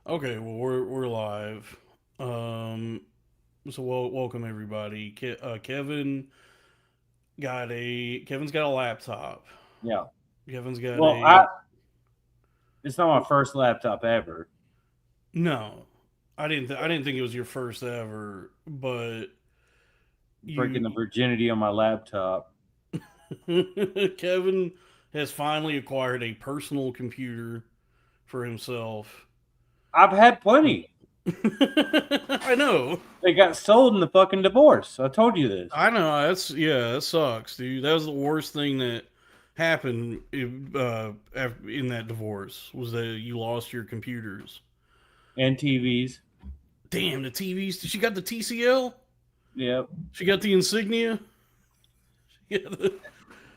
Okay, well we're live. Um, so welcome everybody. Kevin's got a laptop. Yeah. Kevin's got Well, a it's not my first laptop ever. no. I didn't think it was your first ever, but Breaking you the virginity on my laptop. Kevin has finally acquired a personal computer for himself. I've had plenty. I know. They got sold in the fucking divorce. I told you this. I know. That sucks, dude. That was the worst thing that happened in that divorce was that you lost your computers. And TVs. Damn, the TVs. She got the TCL. Yep. She got the Insignia. Yeah, The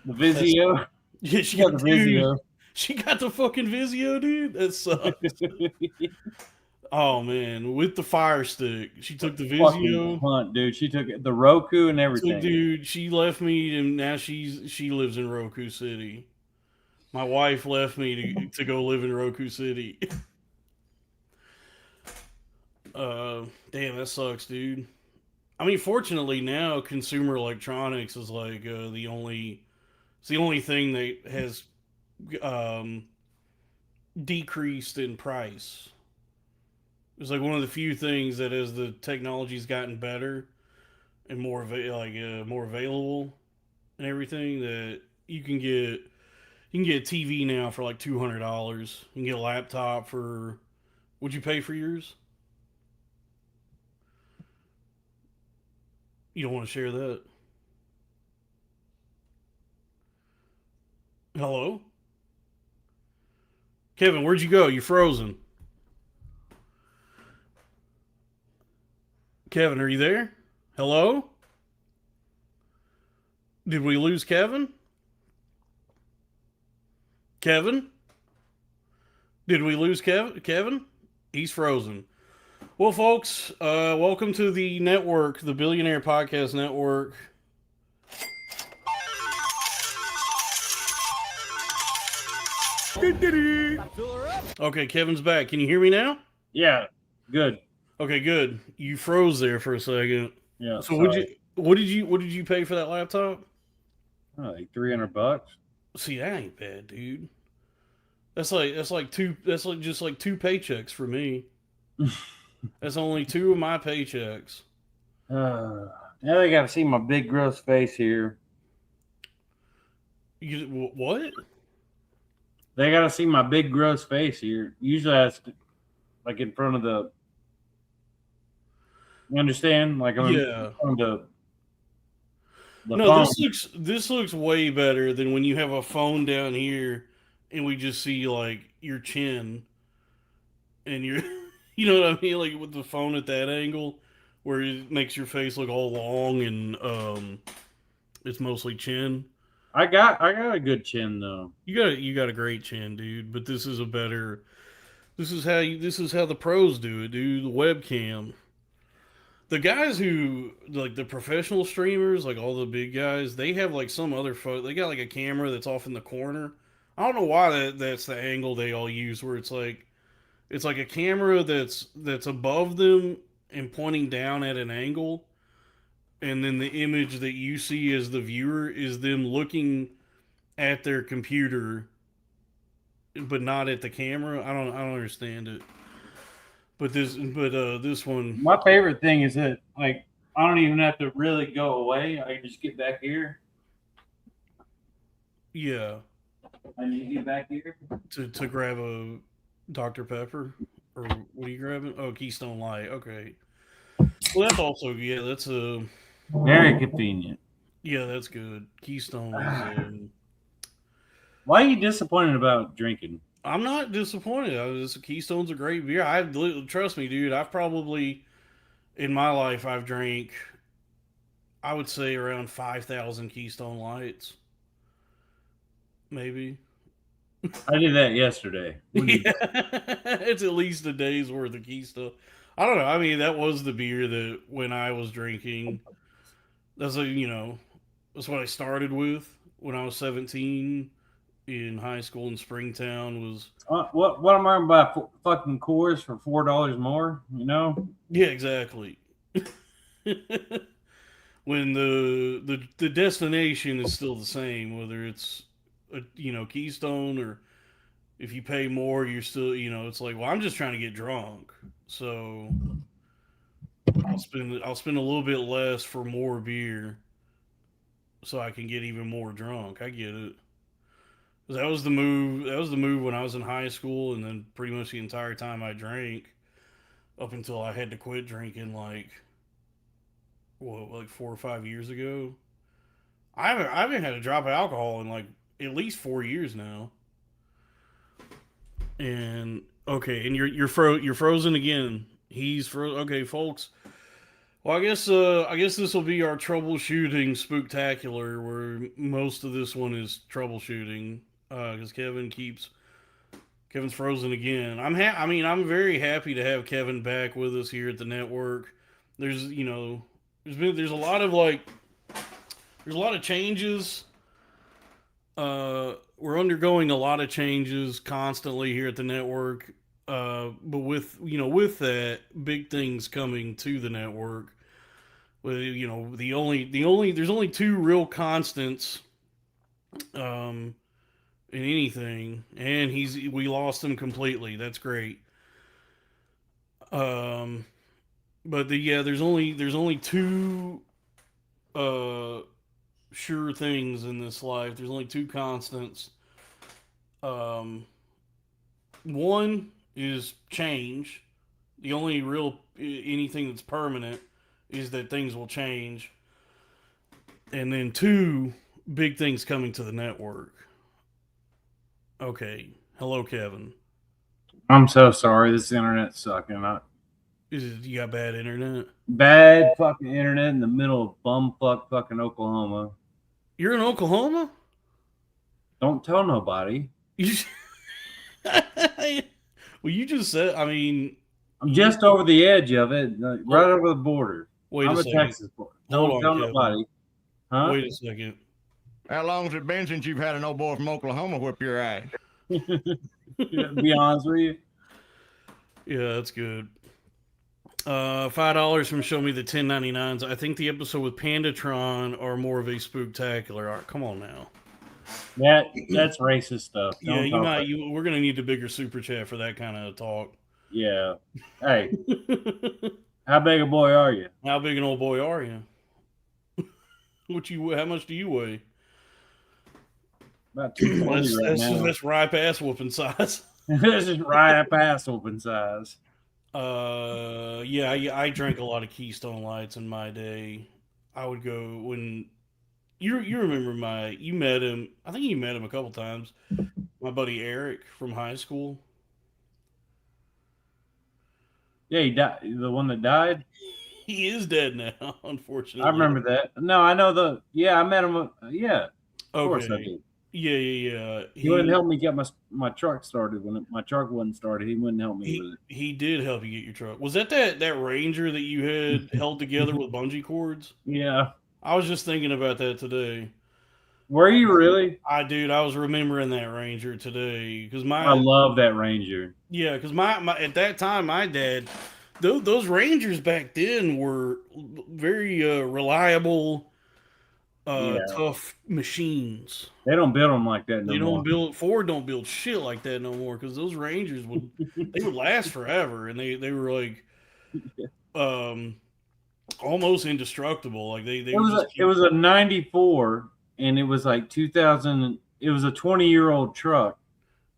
that's Vizio. yeah. She Yeah, got the dude. Vizio. She got the fucking Vizio, dude. That sucks. Oh man, with the Fire Stick, she took the Fucking Vizio. cunt, dude. She took the Roku and So, everything. dude, she left me, and now she lives in Roku City. My wife left me to go live in Roku City. Damn, that sucks, dude. I mean, fortunately now consumer electronics is like it's the only thing that has um, decreased in price. It's like one of the few things that as the technology's gotten better and more available and everything that you can get a TV now for like $200. You can get a laptop for would you pay for yours? You don't want to share that. Hello? Kevin, where'd you go? You frozen. Kevin, are you there? Hello? Did we lose Kevin? Kevin? Did we lose Kevin? He's frozen. Well, folks, welcome to the network, the Billionaire Podcast Network. Okay, Kevin's back. Can you hear me now? Yeah. Good. Okay, good. You froze there for a second. Yeah. So Sorry. what did you pay for that laptop? Like $300. See, that ain't bad, dude. That's like just like two paychecks for me. That's only two of my paychecks. Now they got to see my big gross face here. What? They got to see my big gross face here. Usually that's like in front of the. You understand? Like I'm in Yeah. front of the No, phone. this looks way better than when you have a phone down here and we just see like your chin and your you know what I mean, like with the phone at that angle where it makes your face look all long and it's mostly chin. I got a good chin though. You got a great chin, dude, but this is how the pros do it, dude. The webcam. The guys who like the professional streamers, like all the big guys, they have like some other photo. They got like a camera that's off in the corner. I don't know why that's the angle they all use, where it's like a camera that's above them and pointing down at an angle, and then the image that you see as the viewer is them looking at their computer, but not at the camera. I don't understand it. But this one, My favorite thing is that like I don't even have to really go away. I can just get back here. yeah, I need to get back here. to grab a Dr. Pepper or what are you grabbing? Oh, Keystone Light. Okay. Well, that's also that's a Very convenient. yeah, that's good. Keystone is. Why are you disappointed about drinking? I'm not disappointed. Keystone's a great beer. Trust me, dude. I've probably in my life I've drank I would say around 5,000 Keystone Lights, maybe. I did that yesterday. What do you? Yeah, it's at least a day's worth of Keystone. I don't know. I mean, that was the beer that when I was drinking, that's a, you know, that's what I started with when I was 17. in high school in Springtown was What am I gonna buy fucking cores for $4 more? You know? yeah, exactly. When the destination is still the same, whether it's a Keystone, or if you pay more, you're still it's like, well, I'm just trying to get drunk, so I'll spend a little bit less for more beer, so I can get even more drunk. I get it. 'Cause that was the move. That was the move when I was in high school, and then pretty much the entire time I drank up until I had to quit drinking, like what, like 4 or 5 years ago. I haven't had a drop of alcohol in like at least 4 years now. And okay, and you're frozen again. He's frozen. Okay, folks. Well, I guess this will be our troubleshooting spooktacular, where most of this one is troubleshooting, because Kevin's frozen again. I mean, I'm very happy to have Kevin back with us here at the network. There's you know there's a lot of changes. We're undergoing a lot of changes constantly here at the network. But with that, big things coming to the network. Well, there's only two real constants um, in anything, and we lost him completely. That's great. Um, but there's only two uh, sure things in this life. There's only two constants. Um, One is change. The only real anything that's permanent is that things will change. And then two, big things coming to the network. Okay. Hello, Kevin. I'm so sorry. This internet's sucking. You got bad internet? Bad fucking internet in the middle of bumfuck fucking Oklahoma. You're in Oklahoma? Don't tell nobody. You, well, you just said. I mean, I'm just over the edge of it, right over the border. Wait I'm a a second. Texas boy. Hold Don't on, tell Kevin. nobody. Huh? Wait a second. How long has it been since you've had an old boy from Oklahoma whip your ass? Be honest with you. Yeah, that's good. $5 from Show Me the 1099s. I think the episode with Pandatron are more of a spooktacular. All right, come on now. That's racist stuff. Yeah, we're gonna need a bigger super chat for that kind of talk. Yeah. Hey, how big a boy are you? How big an old boy are you? How much do you weigh? About 240 right now. That's ripe ass whooping size. This is right past open size. Yeah, I drank a lot of Keystone Lights in my day. I would go when you remember you met him. I think you met him a couple times. My buddy Eric from high school. Yeah, he died. The one that died. He is dead now, unfortunately. I remember that. No, I know I met him. Yeah, of course I did. Yeah. He wouldn't help me get my truck started when my truck wasn't started. He wouldn't help me with it. He did help you get your truck. Was that Ranger that you had held together with bungee cords? Yeah. I was just thinking about that today. Were you really? I was remembering that Ranger today because I love that Ranger. Yeah, because my at that time my dad, those Rangers back then were very reliable. Tough machines. They don't build them like that no more. Ford don't build shit like that no more, because those Rangers would last forever, and they were like almost indestructible. Like it was a 94, and it was like 2000. It was a 20-year-old truck.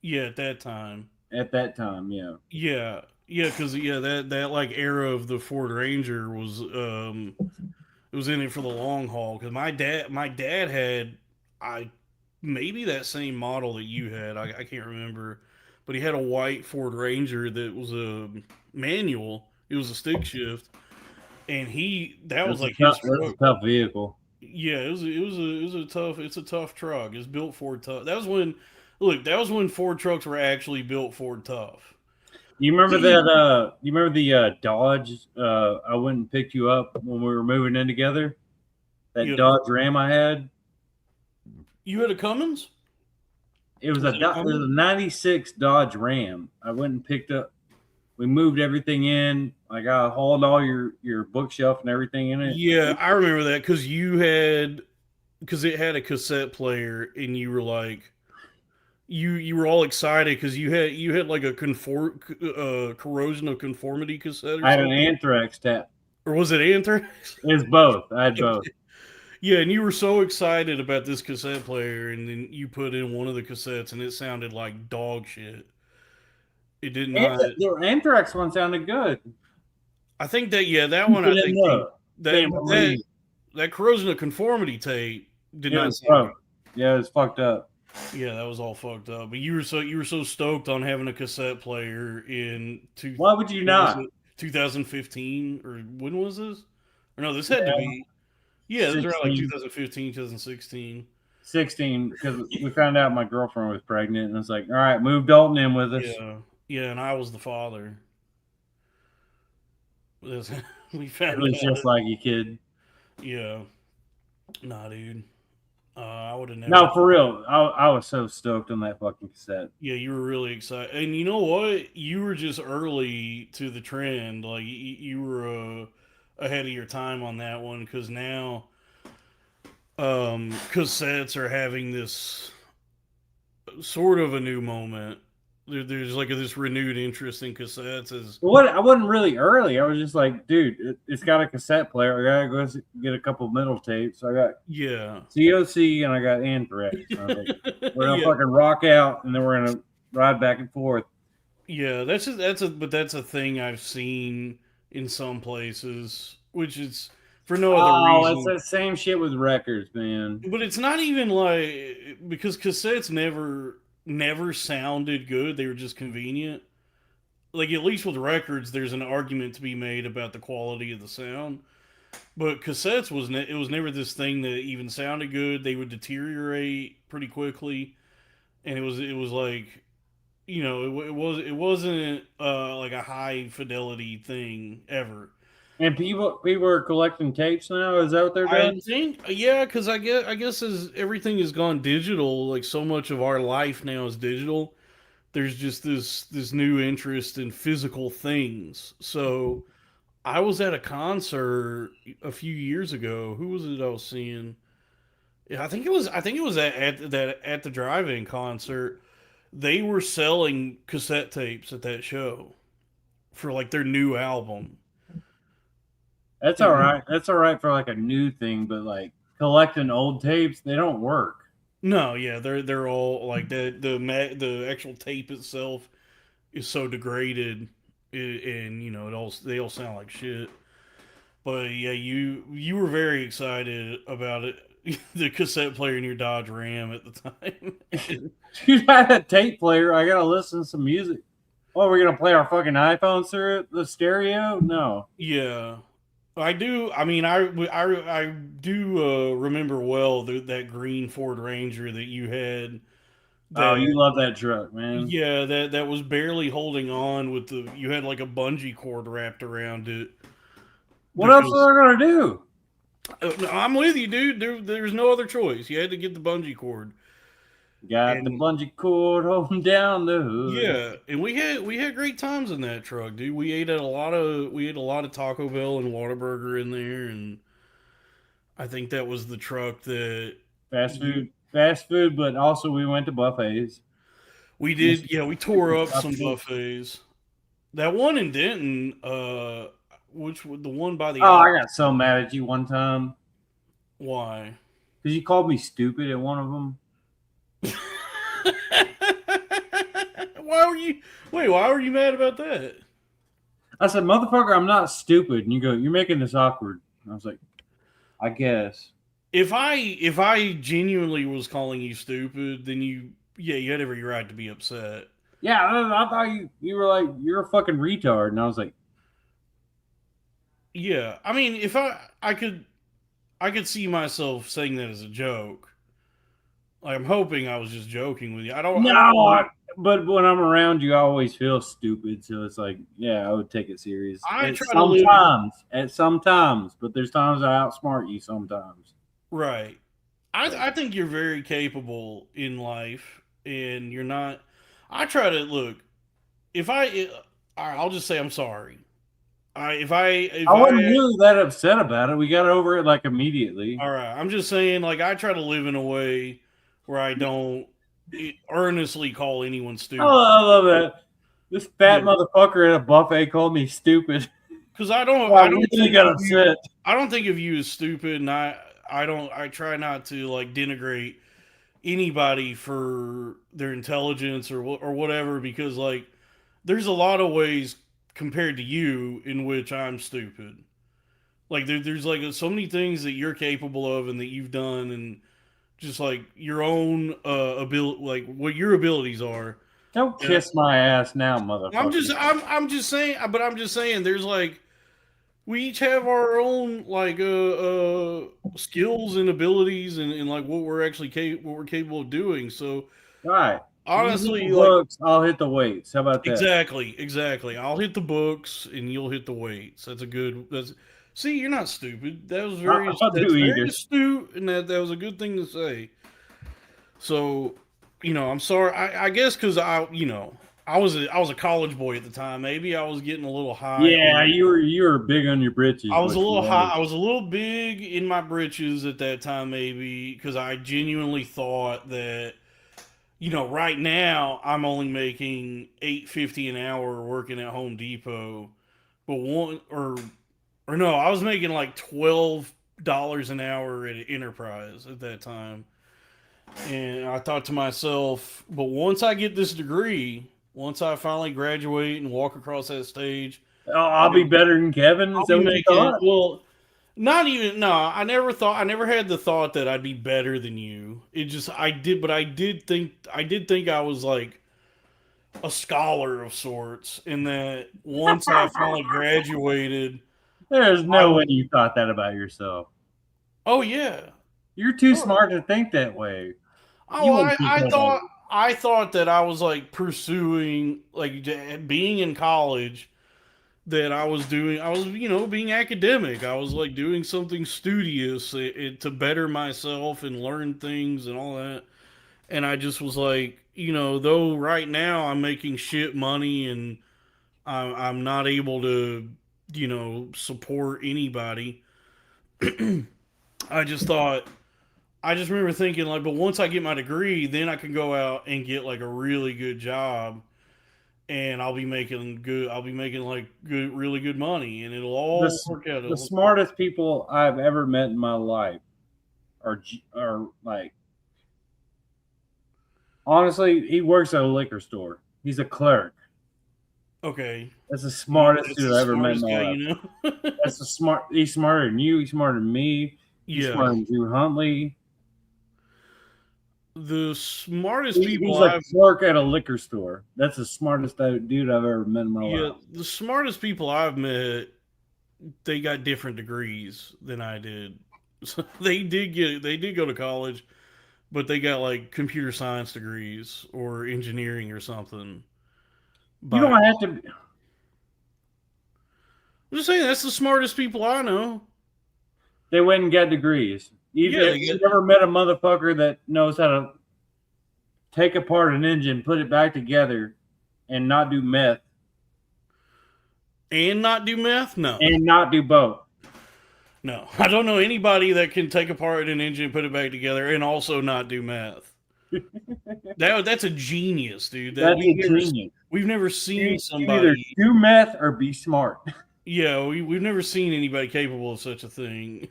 Yeah, at that time. Yeah. Yeah, because that like era of the Ford Ranger was it was in it for the long haul, because my dad had maybe that same model that you had. I can't remember, but he had a white Ford Ranger that was a manual. It was a stick shift, and that was like his truck. A tough vehicle. Yeah, it's a tough truck. It's built Ford tough. That was when Ford trucks were actually built Ford tough. You remember that? You remember the Dodge? I went and picked you up when we were moving in together. That Dodge Ram I had. You had a Cummins? It was a 96 Dodge Ram. I went and picked up. We moved everything in. Like I hauled all your bookshelf and everything in it. Yeah, I remember that because it had a cassette player, and you were like, you were all excited because you had like a corrosion of conformity cassette or I had an something, Anthrax tap. or was it Anthrax? It was both. I had both. Yeah, and you were so excited about this cassette player, and then you put in one of the cassettes, and it sounded like dog shit. It did not. The Anthrax one sounded good. I think that one. I think that corrosion of conformity tape did not sound good. Yeah, it was fucked up. Yeah, that was all fucked up. But you were so stoked on having a cassette player in Why would you not? 2015, or when was this? Or no, this had to be. Yeah, this was around like 2015, 2016. 16, because we found out my girlfriend was pregnant, and it's like, all right, move Dalton in with us. Yeah, and I was the father. We found it was just like you, kid. Yeah, nah, dude. I would have never. No, for real. I was so stoked on that fucking cassette. Yeah, you were really excited, and you know what? You were just early to the trend. Like you were ahead of your time on that one, because now cassettes are having this sort of a new moment. There's like this renewed interest in cassettes. I wasn't really early. I was just like, dude, it's got a cassette player. I gotta go get a couple metal tapes. So I got COC and I got Anthrax. Like, we're gonna fucking rock out, and then we're gonna ride back and forth. Yeah, that's a thing I've seen in some places, which is for no other reason. It's that same shit with records, man. But it's not even like, because cassettes never sounded good. They were just convenient. Like, at least with records, there's an argument to be made about the quality of the sound. But cassettes was never this thing that even sounded good. They would deteriorate pretty quickly, and it was like, it wasn't like a high fidelity thing ever. And people are collecting tapes now. Is that what they're doing? I think, yeah, because I guess as everything has gone digital, like so much of our life now is digital. There's just this new interest in physical things. So I was at a concert a few years ago. Who was it I was seeing? Yeah, I think it was at the drive-in concert. They were selling cassette tapes at that show for like their new album. That's all right. That's all right for like a new thing, but like collecting old tapes, they don't work. No, yeah, they're all like the actual tape itself is so degraded, and they all sound like shit. But yeah, you were very excited about it, the cassette player in your Dodge Ram at the time. You got a tape player. I gotta listen to some music. Oh, we're gonna play our fucking iPhones through the stereo? No. Yeah. I do. I mean, I do remember well that green Ford Ranger that you had. You love that truck, man. Yeah, that was barely holding on with you had like a bungee cord wrapped around it. What else are I gonna do? I'm with you, dude. There's no other choice. You had to get the bungee cord. Got the bungee cord holding down the hood. Yeah, and we had great times in that truck, dude. We ate a lot of Taco Bell and Whataburger in there, and I think that was the truck that fast food, but also we went to buffets. We did, yeah. We tore up some buffets. That one in Denton, the one by the. Oh, I got so mad at you one time. Why? Because you called me stupid at one of them. Why were you mad about that? I said, motherfucker, I'm not stupid. And you go, you're making this awkward. And I was like, I guess. If I genuinely was calling you stupid, then you had every right to be upset. Yeah, I thought you were like, you're a fucking retard. And I was like, yeah. I mean, if I could see myself saying that as a joke. Like, I'm hoping I was just joking with you. But when I'm around you, I always feel stupid. So it's like, yeah, I would take it serious. Sometimes, but there's times I outsmart you sometimes. Right. I think you're very capable in life, and you're not. I try to look. If I, I'll just say I'm sorry. If I wasn't I, really that upset about it. We got over it like immediately. all right, I'm just saying, like, I try to live in a way where I don't earnestly call anyone Oh, stupid. I love that. This fat Yeah, motherfucker at a buffet called me stupid. because I really got upset. I don't think of you as stupid, and I try not to like denigrate anybody for their intelligence or whatever, because like there's a lot of ways compared to you in which I'm stupid. Like there's like so many things that you're capable of and that you've done, and just like your own ability, like what your abilities are. Don't And kiss my ass now, motherfucker. I'm just saying, but I'm just saying, there's like we each have our own like skills and abilities, and like what we're actually what we're capable of doing. So All right. You hit honestly, the like books, I'll hit the weights. How about that? exactly. I'll hit the books and you'll hit the weights. That's a good. That's see, you're not stupid. That was I'll that's do very either. astute, and that was a good thing to say. So, I'm sorry. I guess because I was a college boy at the time. Maybe I was getting a little high. Yeah, you were big on your britches. I was a What you little high. was. I was a little big in my britches at that time, maybe because I genuinely thought that right now I'm only making $8.50 an hour working at Home Depot, but or no, I was making like $12 an hour at Enterprise at that time. And I thought to myself, but once I get this degree, once I finally graduate and walk across that stage, Oh, I'll be better than Kevin. I'll Is that be what you making, thought? well, not even, no, I never had the thought that I'd be better than you. It just, but I did think I was like a scholar of sorts, and that once I finally graduated, There's I no way would, you thought that about yourself. oh yeah. You're too Sure. smart to think that way. Oh, You wouldn't think nobody. I thought that I was like pursuing like being in college, that I was being academic. I was like doing something studious to better myself and learn things and all that. And I just was like, though right now I'm making shit money and I'm not able to support anybody. I just thought I just remember thinking like, but once I get my degree, then I can go out and get like a really good job, and I'll be making good. I'll be making like good, really good money, and it'll all work out. The smartest people I've ever met in my life are like, honestly, he works at a liquor store. He's a clerk. Okay, That's the smartest that's dude the I ever met in smartest my guy, life. That's the smart. He's smarter than you. He's smarter than me. He's Yeah, smarter than Drew Huntley. the smartest people He's a clerk at a liquor store. That's the smartest dude I've ever met in my life. the smartest people I've met, they got different degrees than I did. So they did go to college, but they got like computer science degrees or engineering or something. You But don't have to. I'm just saying that's the smartest people I know. They went and got degrees. You've never met a motherfucker that knows how to take apart an engine, put it back together, and not do meth. And not do meth? No. And not do both. No. I don't know anybody that can take apart an engine, put it back together, and also not do meth. That's a genius, dude. That's a genius. We've never seen somebody either do meth or be smart. Yeah, we've never seen anybody capable of such a thing.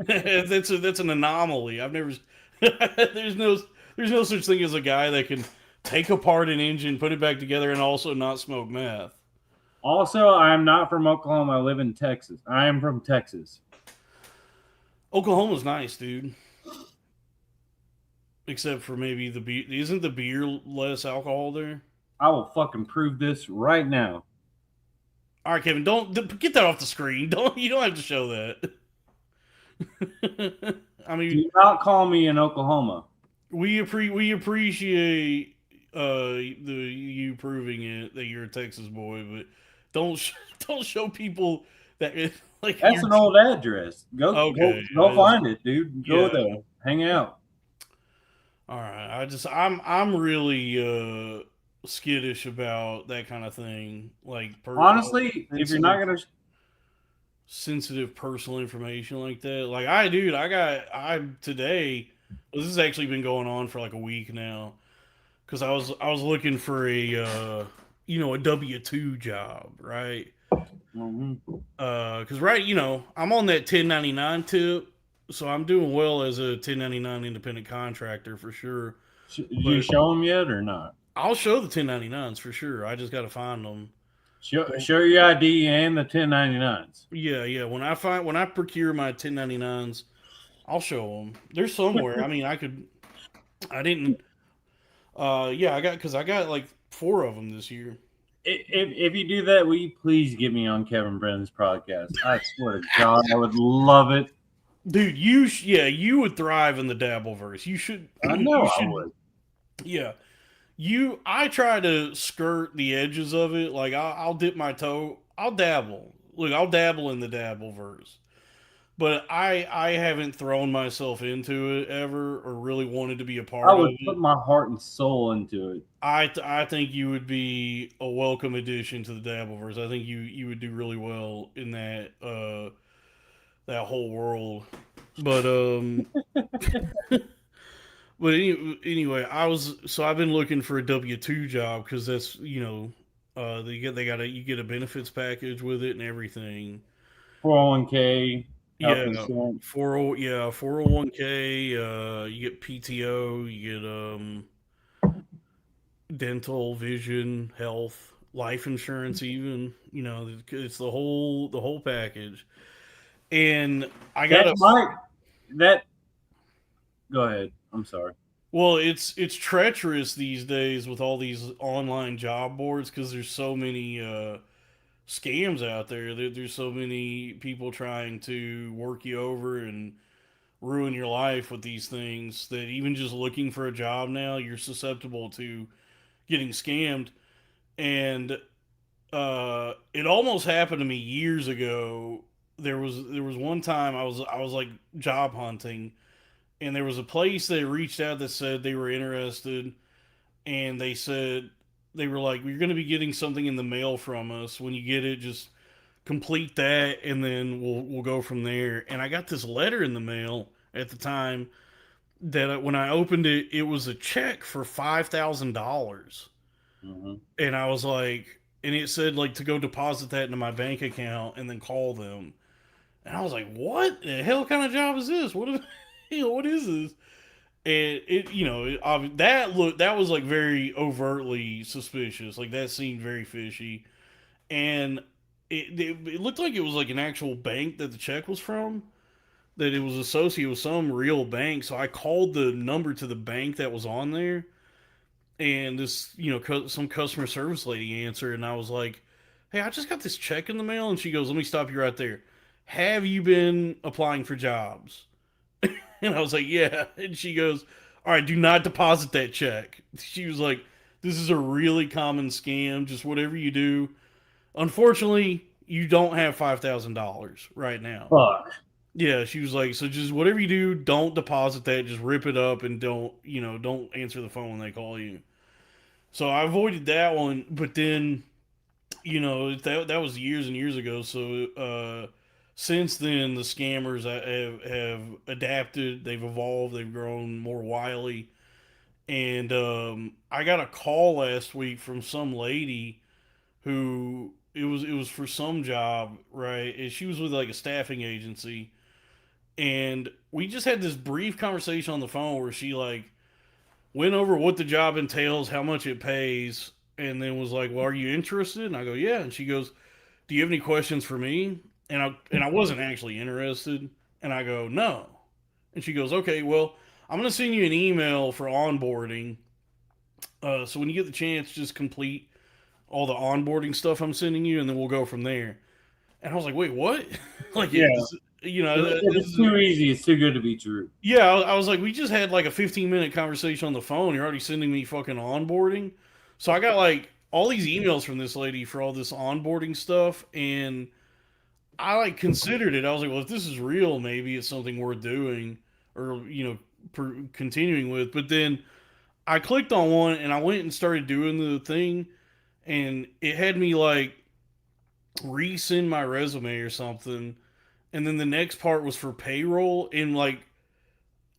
that's an anomaly. I've never. there's no such thing as a guy that can take apart an engine, put it back together, and also not smoke meth. Also, I am not from Oklahoma. I live in Texas. I am from Texas. Oklahoma's nice, dude. Except for maybe the beer. Isn't the beer less alcohol there? I will fucking prove this right now. All right, Kevin, don't get that off the screen. You don't have to show that. I mean, do not call me in Oklahoma. We appreciate you proving it that you're a Texas boy, but don't show people that like that's an old address. Go okay, go find it, dude. Go there, hang out. All right. I'm really skittish about that kind of thing. Like Honestly, if you're not sensitive gonna, sensitive personal information like that. Like I dude, I today well, this has actually been going on for like a week now cuz I was looking for a a W-2 job, right? Mhm. Cuz right, I'm on that 1099 tip, so I'm doing well as a 1099 independent contractor for sure. Did you But show them yet or not? I'll show the 1099s for sure. I just got to find them. Show your ID and the 1099s. Yeah, yeah. When I procure my 1099s, I'll show them. They're somewhere. I mean, I didn't. Yeah, I got like 4 of them this year. If you do that, will you please get me on Kevin Brennan's podcast? I swear to God, I would love it. Dude, yeah, you would thrive in the Dabbleverse. You should. I You know I should. would. Yeah, I try to skirt the edges of it. Like I'll dip my toe. I'll dabble. Look, I'll dabble in the Dabbleverse. But I haven't thrown myself into it ever or really wanted to be a I part of would put it. my heart and soul into it. I think you would be a welcome addition to the Dabbleverse. I think you would do really well in that whole world. But anyway, I've been looking for a W-2 job because that's you get a benefits package with it and everything. 401k, health Yeah, insurance. 401k. You get PTO. You get dental, vision, health, life insurance. Even it's the whole package. And I got That a might that. Go ahead. I'm sorry. well, it's treacherous these days with all these online job boards because there's so many scams out there. There's so many people trying to work you over and ruin your life with these things that even just looking for a job now, you're susceptible to getting scammed. And it almost happened to me years ago. There was one time I was like job hunting, and there was a place that reached out that said they were interested, and they said they were like, "You're going to be getting something in the mail from us. When you get it, just complete that, and then we'll go from there." And I got this letter in the mail at the time that when I opened it, it was a check for $5,000, Mm-hmm. and I was like, and it said like to go deposit that into my bank account and then call them, and I was like, what the hell kind of job is this? What is this? And that was like very overtly suspicious. Like that seemed very fishy, and it looked like it was like an actual bank that the check was from, that it was associated with some real bank. So I called the number to the bank that was on there, and this some customer service lady answered, and I was like, "Hey, I just got this check in the mail," and she goes, "Let me stop you right there. Have you been applying for jobs?" And I was like, "Yeah," and she goes, "All right, do not deposit that check." She was like, "This is a really common scam. Just whatever you do. Unfortunately, you don't have $5,000 right now." Fuck. Yeah, she was like, "So just whatever you do, don't deposit that. Just rip it up and don't answer the phone when they call you." So I avoided that one, but then that was years and years ago. So since then, the scammers have adapted. They've evolved. They've grown more wily. And I got a call last week from some lady who it was for some job, right? And she was with like a staffing agency, and we just had this brief conversation on the phone where she like went over what the job entails, how much it pays, and then was like, "Well, are you interested?" And I go, "Yeah." And she goes, "Do you have any questions for me?" And I wasn't actually interested, and I go, "No." And she goes, "Okay, well, I'm gonna send you an email for onboarding. So when you get the chance, just complete all the onboarding stuff I'm sending you, and then we'll go from there." And I was like, "Wait, what?" Like, Yeah. If this it's is too easy, it's too good to be true. yeah. I was like, we just had like a 15-minute conversation on the phone. You're already sending me fucking onboarding. So I got like all these emails from this lady for all this onboarding stuff, and I like considered it. I was like, well, if this is real, maybe it's something worth doing, or continuing with. But then I clicked on one and I went and started doing the thing, and it had me like resend my resume or something. And then the next part was for payroll, and like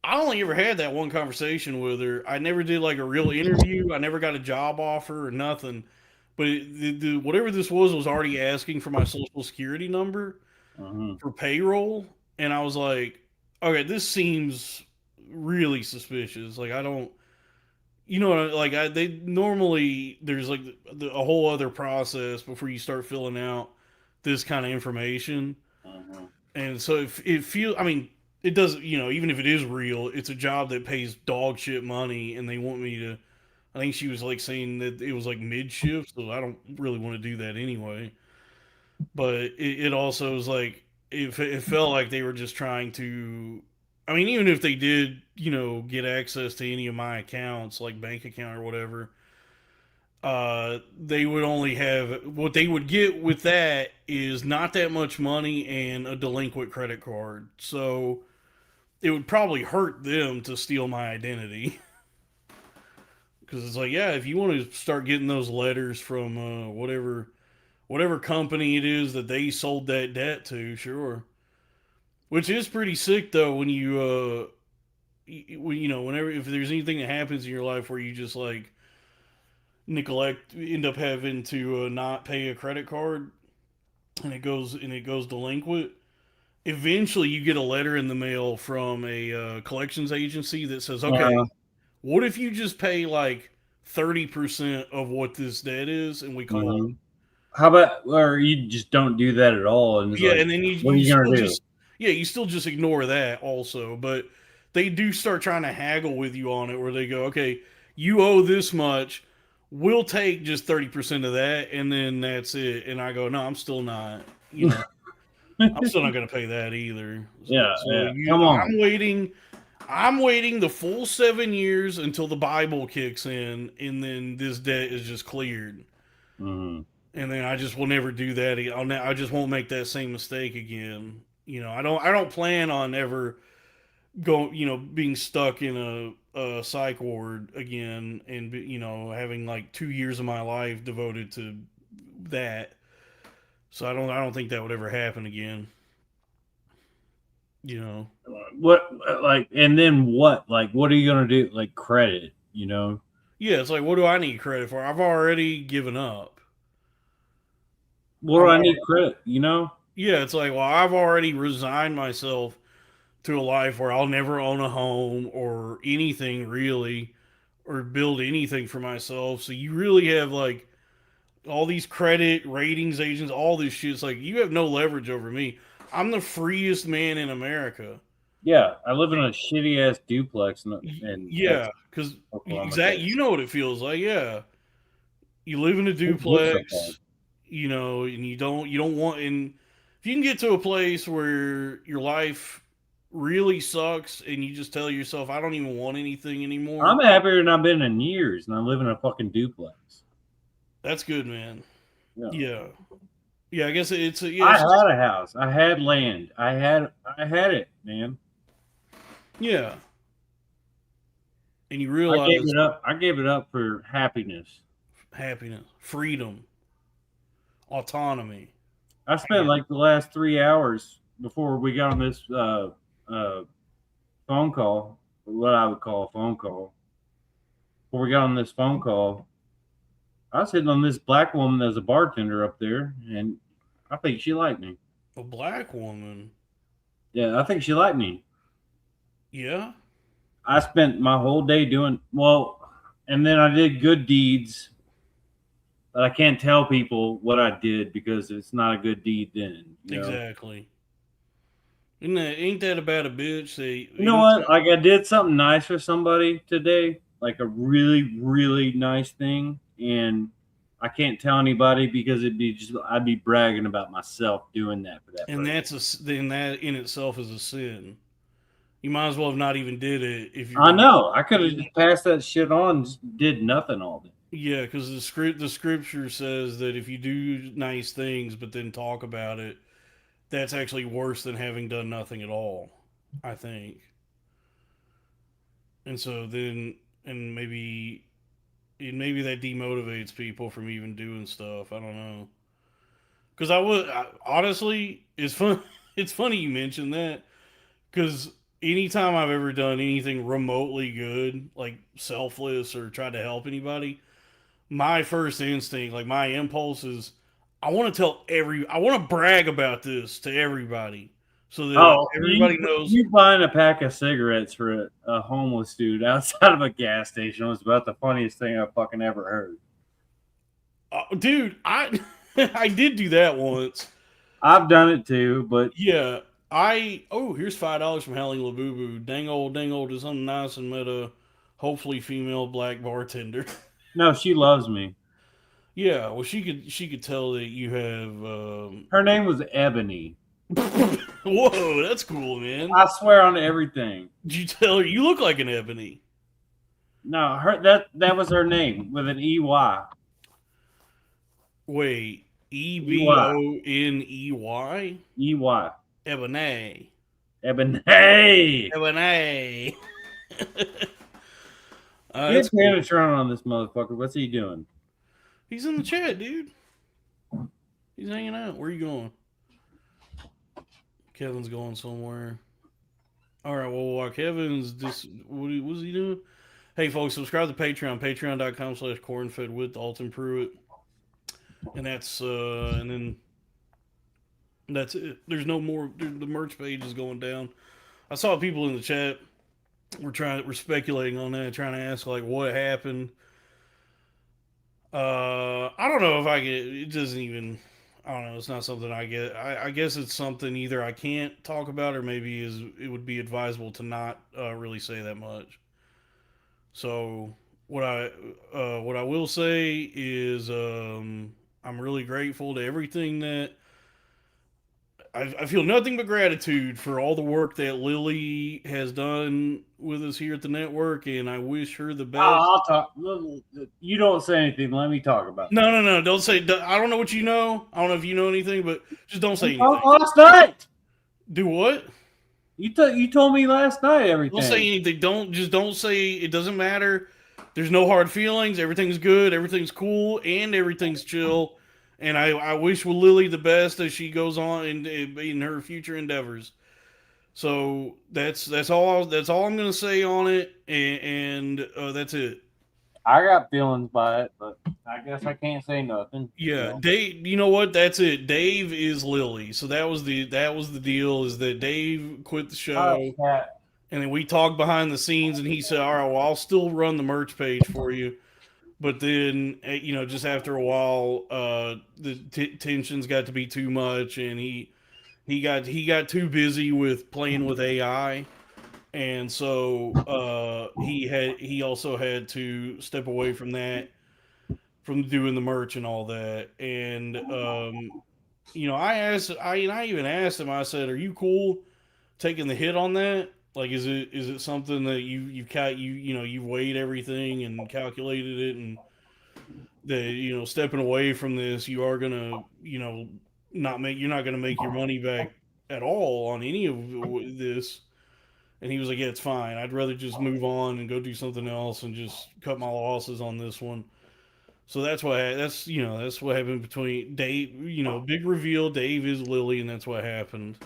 I only ever had that one conversation with her. I never did like a real interview. I never got a job offer or nothing. But whatever this was already asking for my social security number for payroll, and I was like, okay, this seems really suspicious. Like I don't, like they normally there's like a whole other process before you start filling out this kind of information, and so it feels. I mean, it doesn't. Even if it is real, it's a job that pays dog shit money, and they want me to. I think she was like saying that it was like mid shift, so I don't really want to do that anyway. But it also was like it felt like they were just trying to. I mean, even if they did, get access to any of my accounts, like bank account or whatever, they would only have what they would get with that is not that much money and a delinquent credit card. So it would probably hurt them to steal my identity. Because it's like, yeah, if you want to start getting those letters from whatever company it is that they sold that debt to, sure. Which is pretty sick though when whenever if there's anything that happens in your life where you just like end up having to not pay a credit card and it goes delinquent. Eventually, you get a letter in the mail from a collections agency that says, "Okay, what if you just pay like 30% of what this debt is, and we call it?" How about, or you just don't do that at all, and it's Yeah, like, and then what are you you gonna still do? you still just ignore that also, but they do start trying to haggle with you on it, where they go, "Okay, you owe this much. We'll take just 30% of that, and then that's it." And I go, "No, I'm still not. I'm still not going to pay that either." Yeah, So yeah. Come on. I'm waiting. I'm waiting the full 7 years until the Bible kicks in, and then this debt is just cleared. And then I just will never do that. I just won't make that same mistake again. I don't plan on ever being stuck in a psych ward again, and having like 2 years of my life devoted to that. So I don't think that would ever happen again. What, like, and then what? Like, what are you gonna do? Like, credit? Yeah, it's like, what do I need credit for? I've already given up. What do I need credit? Yeah, it's like, well, I've already resigned myself to a life where I'll never own a home or anything really, or build anything for myself. So you really have like all these credit ratings agents, all this shit. It's like you have no leverage over me. I'm the freest man in America. Yeah, I live in a shitty ass duplex in Yeah, Texas, because Oklahoma, exactly, you Texas. know what it feels like. Yeah, you live in a What's so bad? duplex, and you don't want. And if you can get to a place where your life really sucks, and you just tell yourself, I don't even want anything anymore. I'm happier than I've been in years, and I live in a fucking duplex. That's good, man. Yeah. Yeah, yeah. I guess I it's just, had a house. I had land. I had it, man. yeah. And you I gave realize it up. I gave it up for happiness. happiness, freedom, autonomy. I spent like the last 3 hours before we got on this phone call, what I would call a phone call. Before we got on this phone call, I was hitting on this black woman as a bartender up there, and I think she liked me. A black woman. Yeah, I think she liked me. Yeah. I spent my whole day doing well, and then I did good deeds, but I can't tell people what I did because it's not a good deed then. Exactly. Ain't that about a bitch? You know what? Like, I did something nice for somebody today, like a really, really nice thing, and I can't tell anybody because I'd be bragging about myself doing that for that And person. then that in itself is a sin. You might as well have not even did it if you're I gonna. know. I could have just passed that shit on, and just did nothing all day. Yeah, because the scripture says that if you do nice things but then talk about it, – that's actually worse than having done nothing at all. I think. and so then and maybe that demotivates people from even doing stuff. I don't know. Because honestly, it's fun. It's funny you mentioned that because anytime I've ever done anything remotely good, like selfless or tried to help anybody, my first instinct, like my impulse is, I want to brag about this to everybody so that Oh, everybody knows. you buying a pack of cigarettes for a homeless dude outside of a gas station was about the funniest thing I fucking ever heard. Dude, I I did do that once. I've done it too, but Yeah, here's $5 from Hallie Labubu. Dang old is something nice and met a hopefully female black bartender. no, she loves me. Yeah, well she could tell that you have Her name was Ebony. Whoa, that's cool, man. I swear on everything. Did you tell her you look like an ebony? No, that was her name with an EY. Wait, EBONEY? EY. Ebony. Ebony. Ebony. Get Panatron on this motherfucker. What's he doing? He's in the chat, dude. He's hanging out. Where are you going? Kevin's going somewhere. All right, well, while Kevin's what was he doing? Hey, folks, subscribe to Patreon. Patreon.com/cornfed with Alton Pruitt. And that's, and then that's it. There's no more. The merch page is going down. I saw people in the chat. We're speculating on that, trying to ask, like, what happened. I don't know if I get, it doesn't even, I don't know. It's not something I get. I guess it's something either I can't talk about or maybe it would be advisable to not really say that much. So what I will say is I'm really grateful to everything that I feel nothing but gratitude for all the work that Lily has done with us here at the network, and I wish her the best. I'll talk. You don't say anything. Let me talk about it. No. Don't say. I don't know what you know. I don't know if you know anything, but just don't say anything. Last night. Do what? You told me last night everything. Don't say anything. Don't say. It doesn't matter. There's no hard feelings. Everything's good. Everything's cool, and everything's chill. And I wish Lily the best as she goes on in her future endeavors. So that's all I'm gonna say on it, and that's it. I got feelings by it, but I guess I can't say nothing. Yeah, you know? Dave. You know what? That's it. Dave is Lily. So that was the deal. Is that Dave quit the show, and then we talked behind the scenes, and he said, "All right, well, I'll still run the merch page for you." But then, just after a while, the tensions got to be too much, and he got too busy with playing with AI, and so he also had to step away from that, from doing the merch and all that. And I even asked him. I said, "Are you cool taking the hit on that? Like, is it something that you've weighed everything and calculated it, and that stepping away from this, you are gonna you're not gonna make your money back at all on any of this?" And he was like, "Yeah, it's fine. I'd rather just move on and go do something else and just cut my losses on this one." So that's what happened between Dave. Big reveal. Dave is Lily, and that's what happened.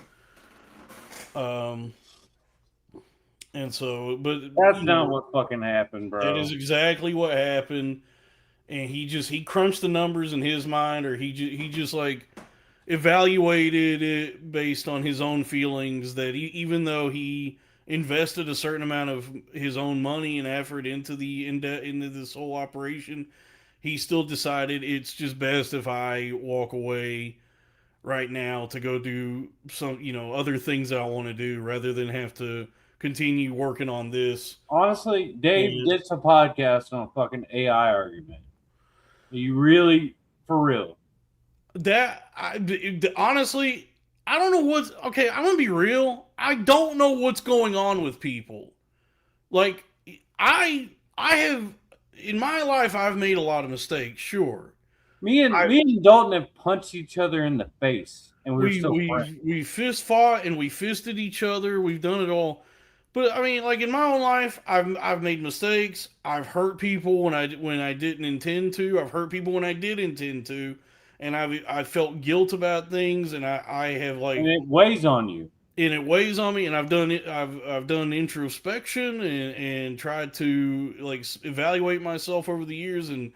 And so, but that's not what fucking happened, bro. That is exactly what happened. And he crunched the numbers in his mind, or he just like evaluated it based on his own feelings, that even though he invested a certain amount of his own money and effort into this whole operation, he still decided it's just best if I walk away right now to go do some other things that I want to do, rather than have to continue working on this. Honestly, Dave did some podcast on a fucking AI argument. Are you really for real? Honestly, I don't know what's okay. I'm gonna be real. I don't know what's going on with people. Like, I have in my life, I've made a lot of mistakes. Sure, me and Dalton have punched each other in the face, and we fist fought and we fisted each other. We've done it all. But I mean, like in my own life, I've made mistakes. I've hurt people when I didn't intend to. I've hurt people when I did intend to, and I felt guilt about things, and I have And like, it weighs on you. and it weighs on me. And I've done it. I've done introspection and tried to like evaluate myself over the years, and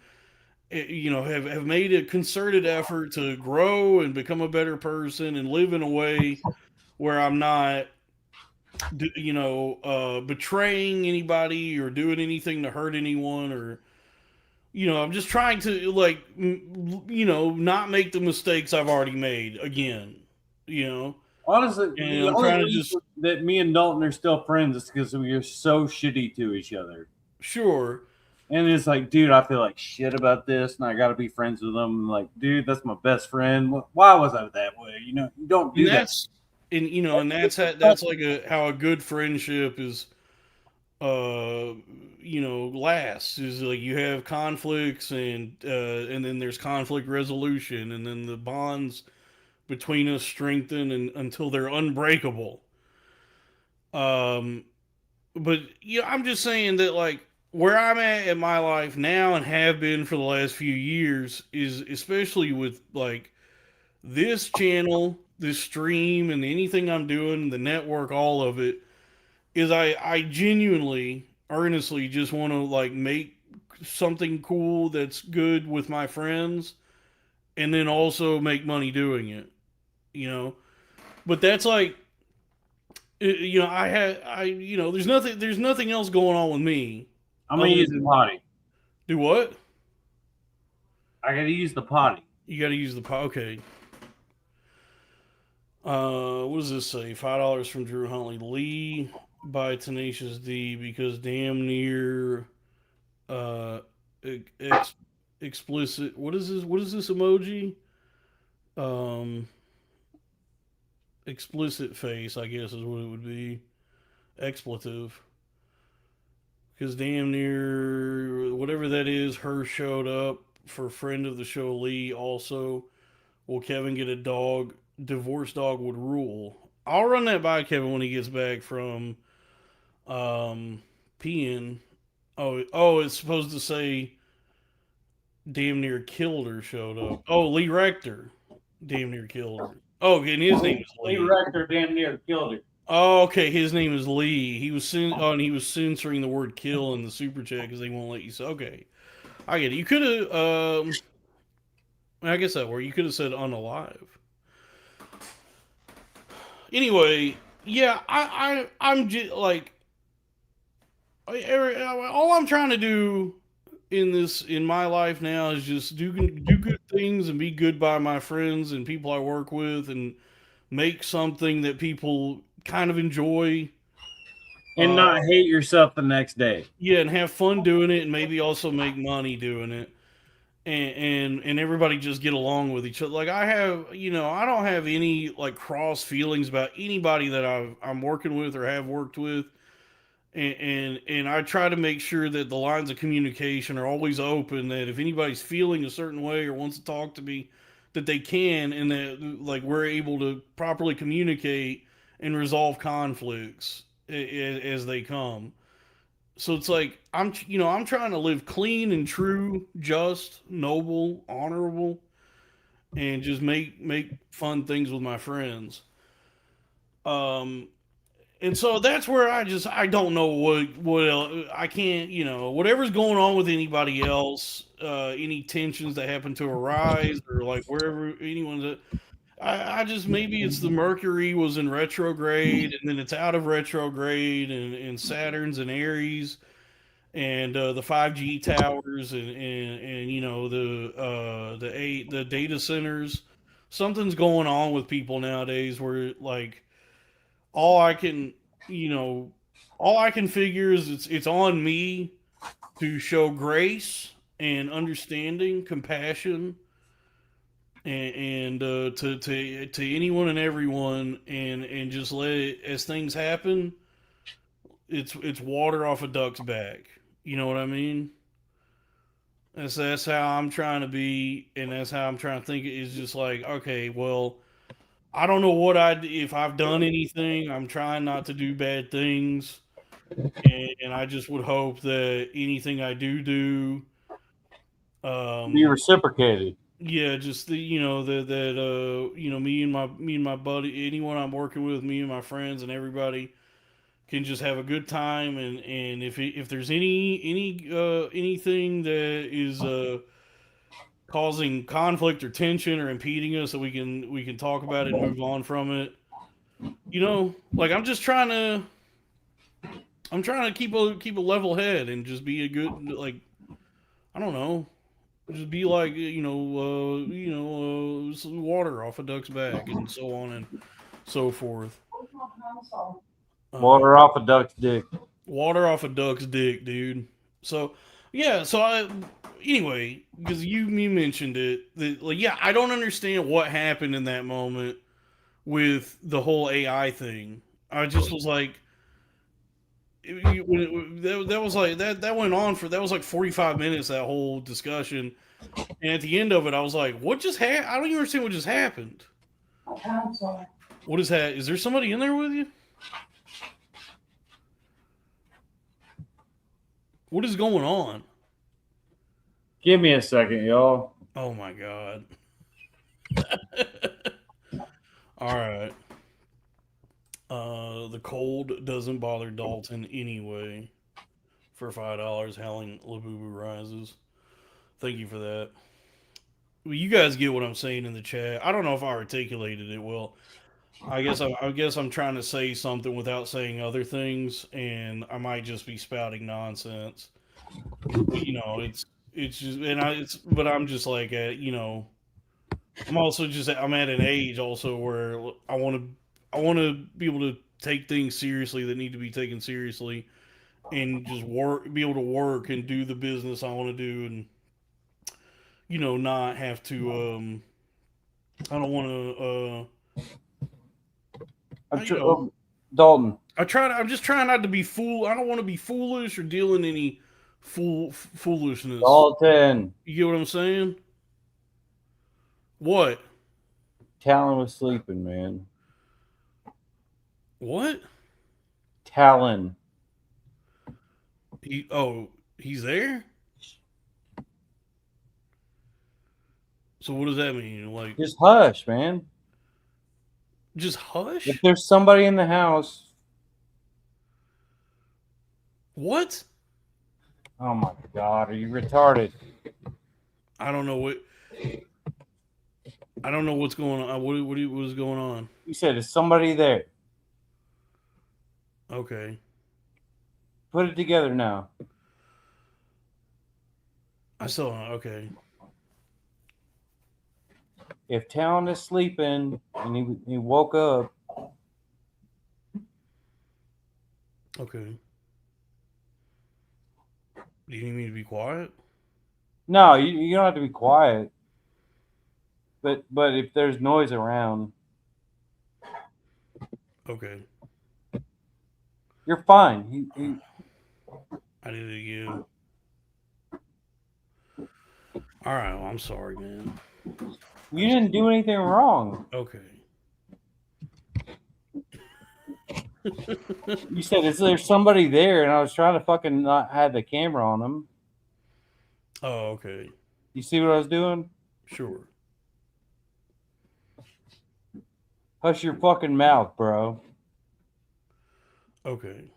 have made a concerted effort to grow and become a better person and live in a way where I'm not betraying anybody or doing anything to hurt anyone, or I'm just trying to like not make the mistakes I've already made again, you know Honestly, and the I'm only trying to reason just that me and Dalton are still friends is because we are so shitty to each other. sure. And it's like, dude, I feel like shit about this, and I got to be friends with them. Like, dude, that's my best friend. Why was I that way? You don't And do that. that's and that's like how a good friendship is uh lasts, is like you have conflicts, and then there's conflict resolution, and then the bonds between us strengthen and until they're unbreakable. Um, but I'm just saying that like where I'm at in my life now and have been for the last few years is especially with like this channel, this stream, and anything I'm doing, the network, all of it is I genuinely, earnestly just want to like make something cool that's good with my friends, and then also make money doing it. You know, but that's like I had I there's nothing else going on with me I'm gonna other use the than potty. do what? I got to use the potty. You got to use the okay. What does this say? $5 from Drew Huntley. Lee by Tenacious D because damn near uh ex- explicit. What is this? What is this emoji? Um, explicit face, I guess is what it would be. Expletive. Because damn near whatever that is, her showed up for friend of the show Lee also. Will Kevin get a dog? Divorce dog would rule. I'll run that by Kevin when he gets back from um peeing. Oh, it's supposed to say damn near killed her showed up. Oh, Lee Rector damn near killed her. Oh, and his name is Lee Lee. Rector damn near killed it. Oh, okay, his name is Lee. And he was censoring the word "kill" in the super chat because they won't let you say. Okay, I get it. You could have. I guess that word. You could have said "unalive." Anyway, yeah, I'm just like all I'm trying to do in my life now is just do good things and be good by my friends and people I work with and make something that people kind of enjoy. And Uh, not hate yourself the next day. yeah, and have fun doing it, and maybe also make money doing it, and everybody just get along with each other. Like I have, I don't have any like cross feelings about anybody that I'm working with or have worked with, and I try to make sure that the lines of communication are always open. That if anybody's feeling a certain way or wants to talk to me, that they can, and that like we're able to properly communicate and resolve conflicts as they come. So it's like I'm trying to live clean and true, just, noble, honorable, and just make fun things with my friends. Um, and so that's where I don't know what else, I can't, whatever's going on with anybody else, any tensions that happen to arise or like wherever anyone's at. I just maybe it's the Mercury was in retrograde and then it's out of retrograde, and Saturn's in Aries, and the 5G towers, and the data centers. Something's going on with people nowadays where like all I can you know all I can figure is it's on me to show grace and understanding, compassion, and to anyone and everyone, and just let it, as things happen, it's water off a duck's back. You know what I mean? That's how I'm trying to be, and that's how I'm trying to think. It's just like, okay, well, I don't know if I've done anything. I'm trying not to do bad things, and I just would hope that anything I do, Be reciprocated. yeah, just me and my buddy, anyone I'm working with, me and my friends and everybody can just have a good time, and if there's anything that is causing conflict or tension or impeding us, that we can talk about it and move on from it. Like I'm trying to keep a level head and just be a good, like, I don't know, just be like, some water off a duck's back and so on and so forth. Water off a duck's dick. Water off a duck's dick, dude. So yeah, anyway, because you mentioned it, that, like, yeah, I don't understand what happened in that moment with the whole AI thing. I just was like, that was like that went on for, that was like 45 minutes, that whole discussion, and at the end of it, I was like, what just happened? I don't even understand what just happened. What is that? Is there somebody in there with you? What is going on? Give me a second, y'all. Oh my god. All right. The cold doesn't bother Dalton anyway. For $5, Howling Labubu rises. Thank you for that. Well, you guys get what I'm saying in the chat. I don't know if I articulated it well. I guess I'm trying to say something without saying other things, and I might just be spouting nonsense. It's just, but I'm just like, I'm at an age also where I want to be able to take things seriously that need to be taken seriously, and just be able to work and do the business I want to do, and not have to. I don't want to. Dalton. I'm just trying not to be fool. I don't want to be foolish or deal in any foolishness. Dalton. You get what I'm saying? What? Talon was sleeping, man. What? Talon. He's there? So what does that mean? Like, just hush, man. Just hush? If there's somebody in the house. What? Oh my god, are you retarded? I don't know what's going on. What was going on? You said, is somebody there? Okay. Put it together now. I still okay. If Talon is sleeping and he woke up. Okay. Do you need me to be quiet? No, you don't have to be quiet. But if there's noise around. Okay. You're fine. I did it again. All right, well, I'm sorry, man. You didn't do anything wrong. Okay. You said, is there somebody there? And I was trying to fucking not have the camera on them. Oh, okay. You see what I was doing? Sure. Hush your fucking mouth, bro. Okay.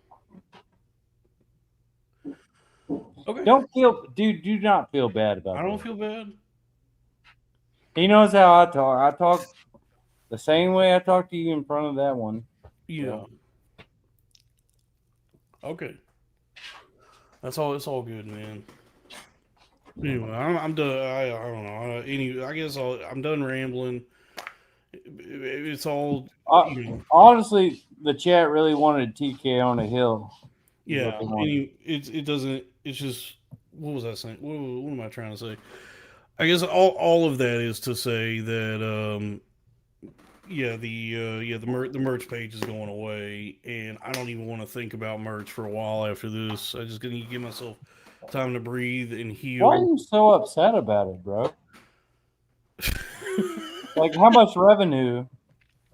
Okay. Do not feel bad about it. I don't feel bad. He knows how I talk. I talk the same way I talk to you in front of that one. Yeah. Okay. That's all. It's all good, man. Anyway, I'm done. I don't know. I guess I'm done rambling. It's all. Honestly, the chat really wanted TK on a hill. Yeah. It doesn't. It's just. What was I saying? What am I trying to say? I guess all of that is to say that the merch page is going away, and I don't even want to think about merch for a while after this. I just gonna give myself time to breathe and heal. Why are you so upset about it, bro? Like, how much revenue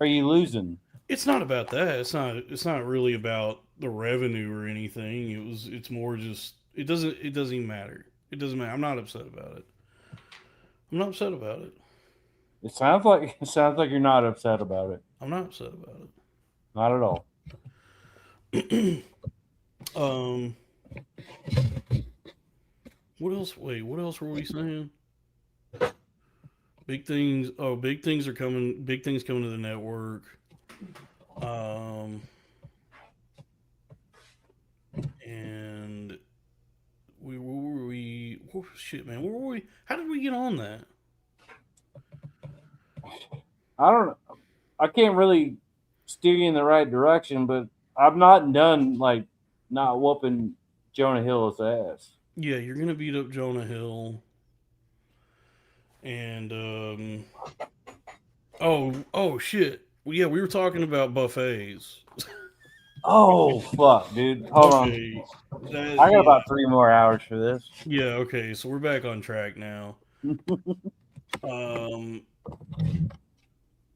are you losing? It's not about that. It's not really about the revenue or anything. It's more just it doesn't even matter. It doesn't matter. I'm not upset about it. I'm not upset about it. It sounds like you're not upset about it. I'm not upset about Not at all. it. What else? Wait, what else were we saying? Big things. Oh, big things are coming. Big things coming to the network. Um, and oh, shit, man. Where were we? How did we get on that? I don't. I can't really steer you in the right direction, but I'm not done like not whooping Jonah Hill's ass. Yeah, you're gonna beat up Jonah Hill. And oh shit. Well, yeah, we were talking about buffets. Oh fuck, dude! Hold Okay. on. I got about 3 more hours for this. Yeah. Okay. So we're back on track now.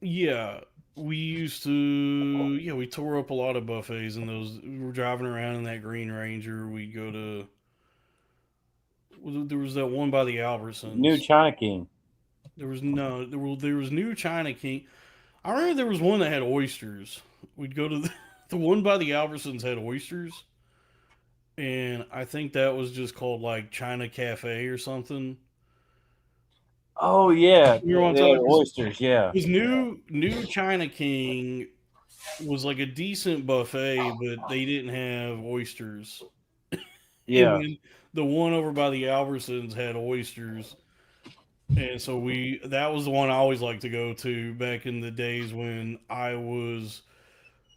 Yeah, we used to. Yeah, we tore up a lot of buffets, and those. We were driving around in that Green Ranger. We'd go to. There was that one by the Albertsons. New China King. There was no. There was New China King. I remember there was one that had oysters. We'd go to the one by the Albertsons had oysters, and I think that was just called like China Cafe or something. Oh yeah, You know what I'm they had talking? oysters. Yeah, His New China King was like a decent buffet, but they didn't have oysters. yeah. And then the one over by the Albertsons had oysters. And so that was the one I always liked to go to back in the days when I was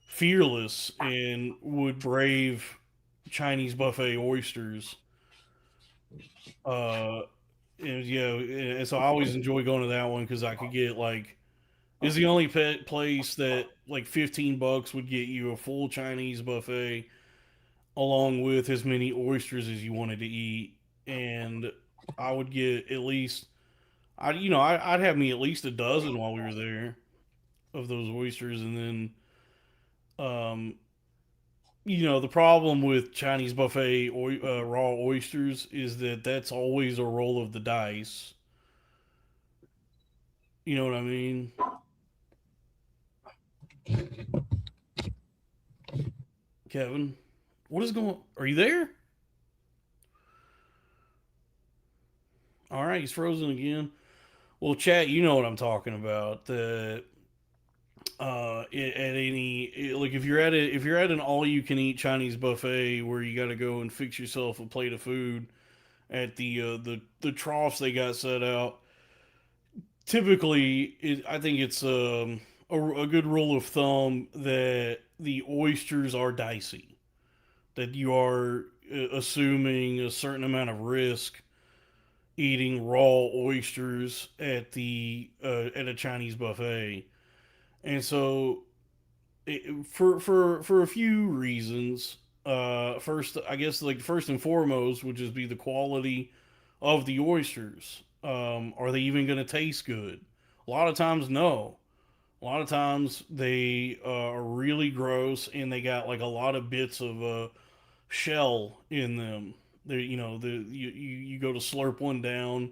fearless and would brave Chinese buffet oysters. And yeah, and so I always enjoy going to that one because I could get like it's the only place that like $15 would get you a full Chinese buffet along with as many oysters as you wanted to eat, and I would get at least I'd have me at least a dozen while we were there of those oysters, and then the problem with Chinese buffet raw oysters is that that's always a roll of the dice. You know what I mean? Kevin, what is going? Are you there? All right, he's frozen again. Well, chat, you know what I'm talking about. At any like if you're at an all you can eat Chinese buffet where you got to go and fix yourself a plate of food at the troughs they got set out. Typically, I think it's a good rule of thumb that the oysters are dicey. That you are assuming a certain amount of risk eating raw oysters at a Chinese buffet, and so for a few reasons. First, I guess like first and foremost would just be the quality of the oysters. Are they even going to taste good? A lot of times, no. A lot of times they are really gross and they got like a lot of bits of shell in them. They, you go to slurp one down,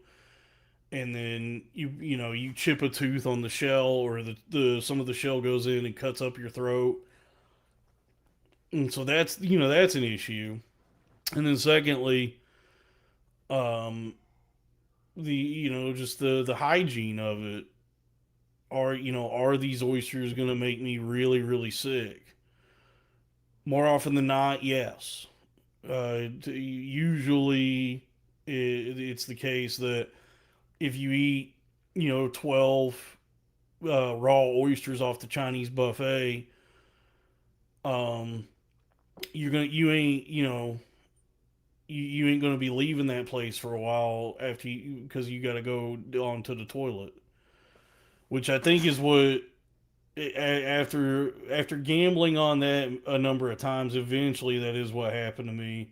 and then you chip a tooth on the shell, or the some of the shell goes in and cuts up your throat, and so that's an issue. And then secondly, um, just the hygiene of it. Are these oysters going to make me really really sick? More often than not, yes. Usually, it's the case that if you eat, 12 raw oysters off the Chinese buffet, um, you ain't, you ain't gonna be leaving that place for a while after because you got to go onto the toilet, which I think is what after gambling on that a number of times, eventually that is what happened to me.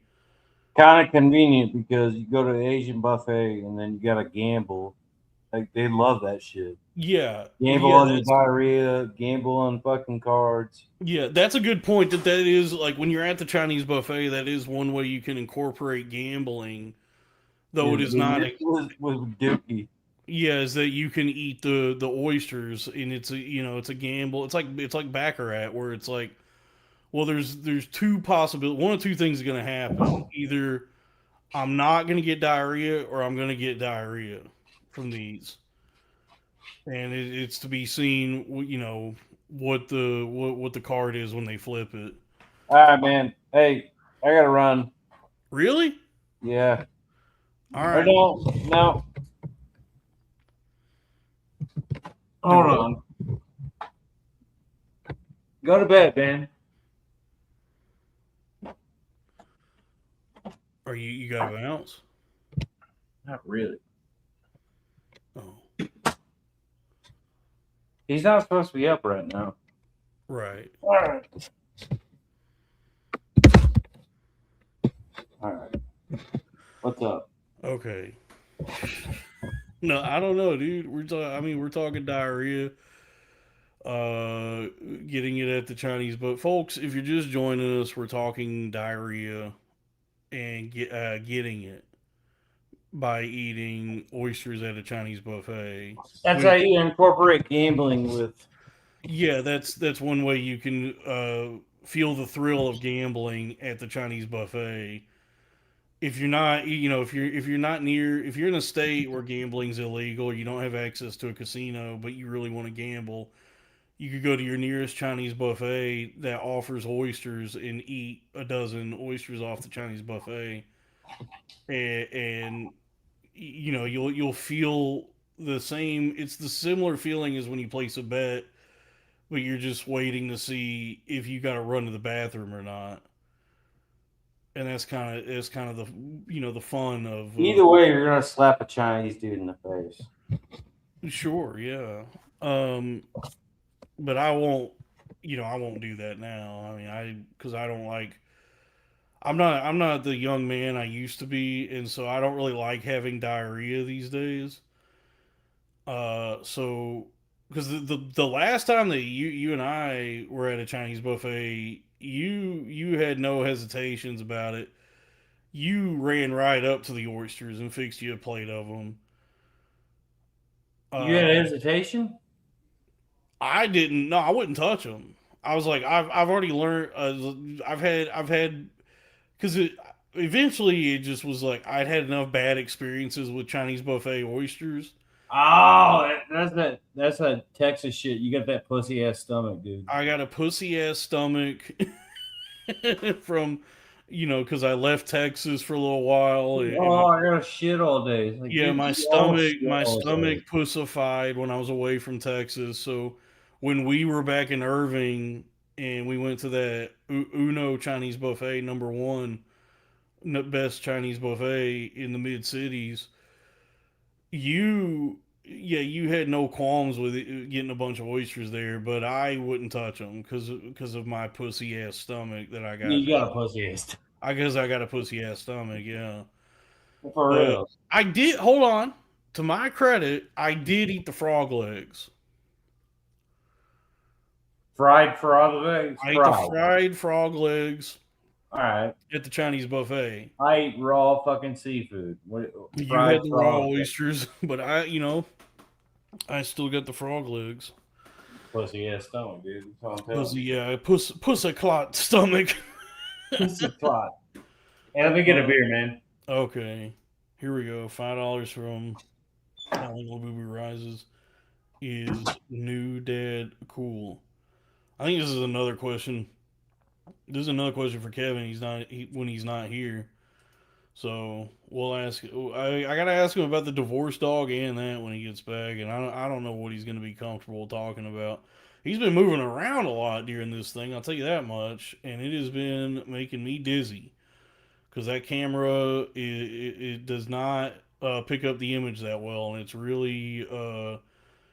Kind of convenient because you go to the Asian buffet and then you got to gamble, Like they love that shit. Yeah, Gamble yeah, on your diarrhea. Gamble on fucking cards. yeah. That's a good point. That is like when you're at the Chinese buffet. That is one way you can incorporate gambling, though it is not. Was Dookie. Yeah, is that you can eat the oysters, and it's a it's a gamble. It's like baccarat, where it's like, well, there's two possible one of two things is going to happen. Either I'm not going to get diarrhea, or I'm going to get diarrhea from these, and it's to be seen. What the card is when they flip it. All right, man. Hey, I gotta run. Really? Yeah. All Or right. no. Hold on. Go to bed, man. Are you got a bounce? Not really. Oh, He's not supposed to be up right now. right. All right. All right. What's up? Okay. No, I don't know, dude. We're talking diarrhea. Getting it at the Chinese. But folks, if you're just joining us, we're talking diarrhea and getting it by eating oysters at a Chinese buffet. That's how you incorporate gambling with. Yeah, that's one way you can feel the thrill of gambling at the Chinese buffet. If you're not, if you're not near, if you're in a state where gambling's illegal, you don't have access to a casino, but you really want to gamble, you could go to your nearest Chinese buffet that offers oysters and eat a dozen oysters off the Chinese buffet, and you'll feel the same. It's the similar feeling as when you place a bet, but you're just waiting to see if you got to run to the bathroom or not. And that's kind of the fun of Either way, you're gonna slap a Chinese dude in the face. sure, yeah. But I won't do that now. I mean, because I don't like. I'm not the young man I used to be, and so I don't really like having diarrhea these days. So because the last time that you and I were at a Chinese buffet, you had no hesitations about it. You ran right up to the oysters and fixed you a plate of them. You had hesitation? I didn't. No, I wouldn't touch them. I was like, I've already learned. I've had because eventually it just was like I'd had enough bad experiences with Chinese buffet oysters. Oh, that's that Texas shit. You got that pussy ass stomach, dude. I got a pussy ass stomach from, because I left Texas for a little while. I got a shit all day. Like, Yeah, dude, my stomach pussified when I was away from Texas. So when we were back in Irving and we went to that Uno Chinese buffet, number one best Chinese buffet in the mid cities, you had no qualms with getting a bunch of oysters there, but I wouldn't touch them because of my pussy ass stomach that I got. You got a pussy ass. I guess I got a pussy ass stomach, yeah. For real. I did. Hold on. To my credit, I did eat the frog legs. Fried frog legs. I ate the fried frog legs. All right. At the Chinese buffet. I eat raw fucking seafood. You had the raw oysters, but I still got the frog legs. Pussy ass stomach, dude. Pussy clot stomach. Pussy clot. Hey, let me get a beer, man. Okay. Here we go. $5 from Alan Booby Rises. Is new dad cool? I think this is another question. This is another question for Kevin. When he's not here. So we'll ask. I gotta ask him about the divorce dog and that when he gets back, and I don't know what he's gonna be comfortable talking about. He's been moving around a lot during this thing. I'll tell you that much, and it has been making me dizzy because that camera it does not pick up the image that well, and it's really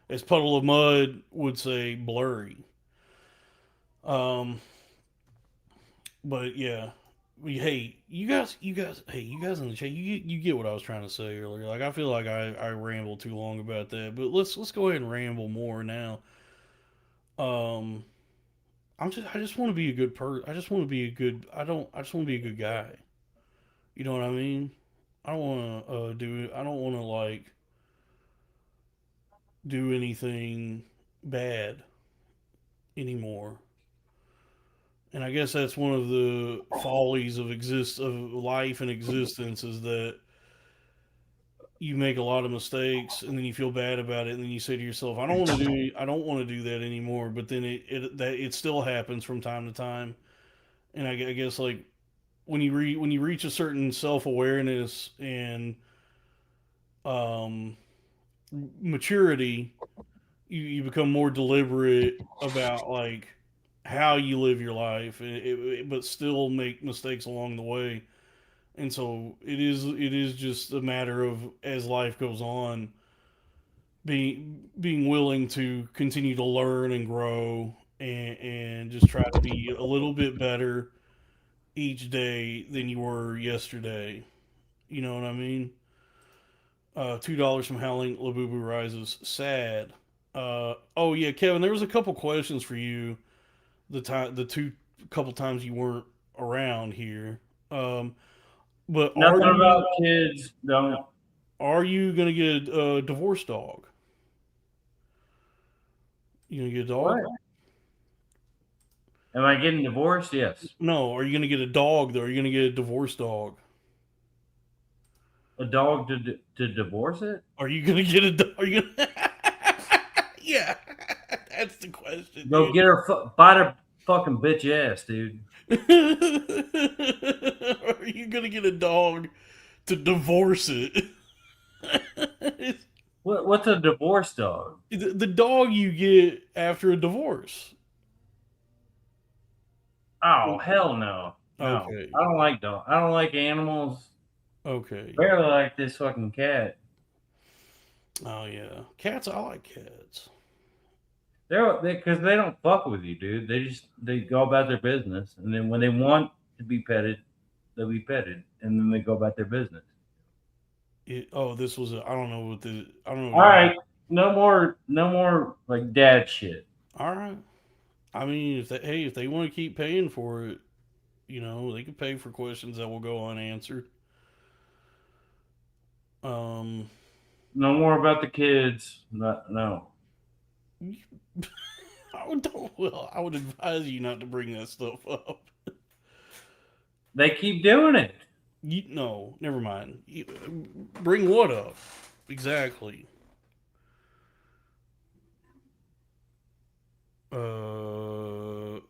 as Puddle of Mud would say, blurry. But yeah, hey, hey, you guys in the chat, you get what I was trying to say earlier. Like, I feel like I rambled too long about that, but let's go ahead and ramble more now. Um, I just want to be a good person. I just want to be a good. I just want to be a good guy. You know what I mean? I don't want to do. I don't want to like do anything bad anymore. And I guess that's one of the follies of life and existence is that you make a lot of mistakes and then you feel bad about it and then you say to yourself, I don't want to do that anymore. But then it still happens from time to time. And I guess like when you reach a certain self awareness and um, maturity, you become more deliberate about like how you live your life, but still make mistakes along the way. And so it is just a matter of as life goes on, being willing to continue to learn and grow and just try to be a little bit better each day than you were yesterday. You know what I mean? $2 from Howling Labubu Rises. Sad. Oh yeah, Kevin. There was a couple questions for you. The two couple times you weren't around here. But Nothing about kids. Don't. Are you gonna get a divorce dog? You gonna get a dog? What? Am I getting divorced? Yes. No. Are you gonna get a dog though? Are you gonna get a divorce dog? A dog to divorce it? Are you gonna get a dog? Are you gonna... Yeah, that's the question. Go dude. get her, bite her fucking bitch ass, dude. Are you gonna get a dog to divorce it? What's a divorce dog? The dog you get after a divorce. Oh hell no, no. Okay. I don't like dogs. I don't like animals. Okay. Barely like this fucking cat. Oh yeah, cats. I like cats. They're because they don't fuck with you, dude. They go about their business, and then when they want to be petted, they'll be petted, and then they go about their business. This was I don't know what the I don't know. All right, no more like dad shit. All right. I mean, if they want to keep paying for it, they can pay for questions that will go unanswered. No more about the kids. No. I would advise you not to bring that stuff up. They keep doing it. No, never mind. Bring what up? Exactly.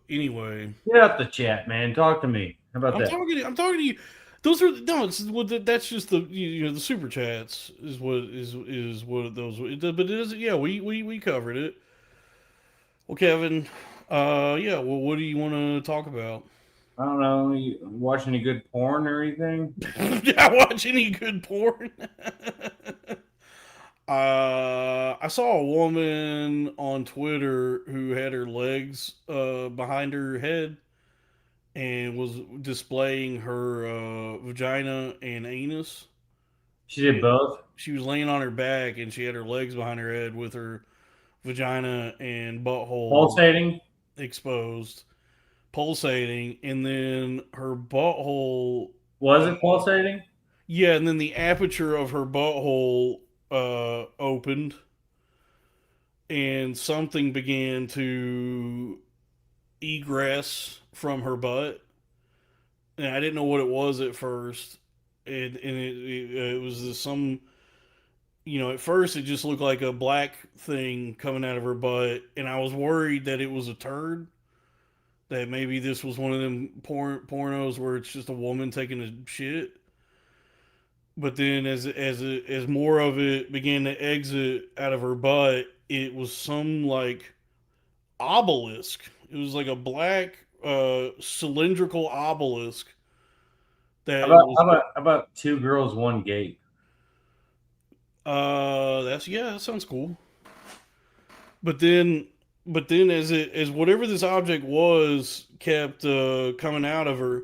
Anyway. Get out the chat, man. Talk to me. How about that? I'm talking to you. Those are no. That's just the the super chats is what those. But it is yeah. We covered it. Well, Kevin. Yeah. Well, what do you want to talk about? I don't know. You watch any good porn or anything? I watch any good porn. I saw a woman on Twitter who had her legs behind her head and was displaying her vagina and anus. She did both. She was laying on her back and she had her legs behind her head with her vagina and butthole pulsating, exposed, pulsating, and then her butthole was it pulsating? Yeah, and then the aperture of her butthole opened, and something began to egress from her butt. And I didn't know what it was at first, it was some. At first it just looked like a black thing coming out of her butt, and I was worried that it was a turd. That maybe this was one of them pornos where it's just a woman taking a shit. But then, as more of it began to exit out of her butt, it was some like obelisk. It was like a black cylindrical obelisk. How about two girls, one gape? That sounds cool. But then as whatever this object was kept coming out of her,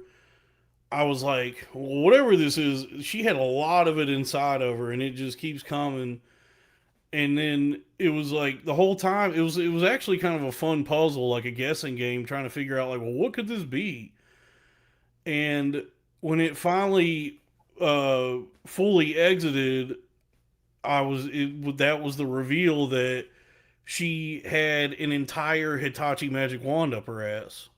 I was like, well, whatever this is, she had a lot of it inside of her, and it just keeps coming. And then it was like the whole time it was actually kind of a fun puzzle, like a guessing game, trying to figure out like, well, what could this be? And when it finally fully exited, that was the reveal that she had an entire Hitachi magic wand up her ass.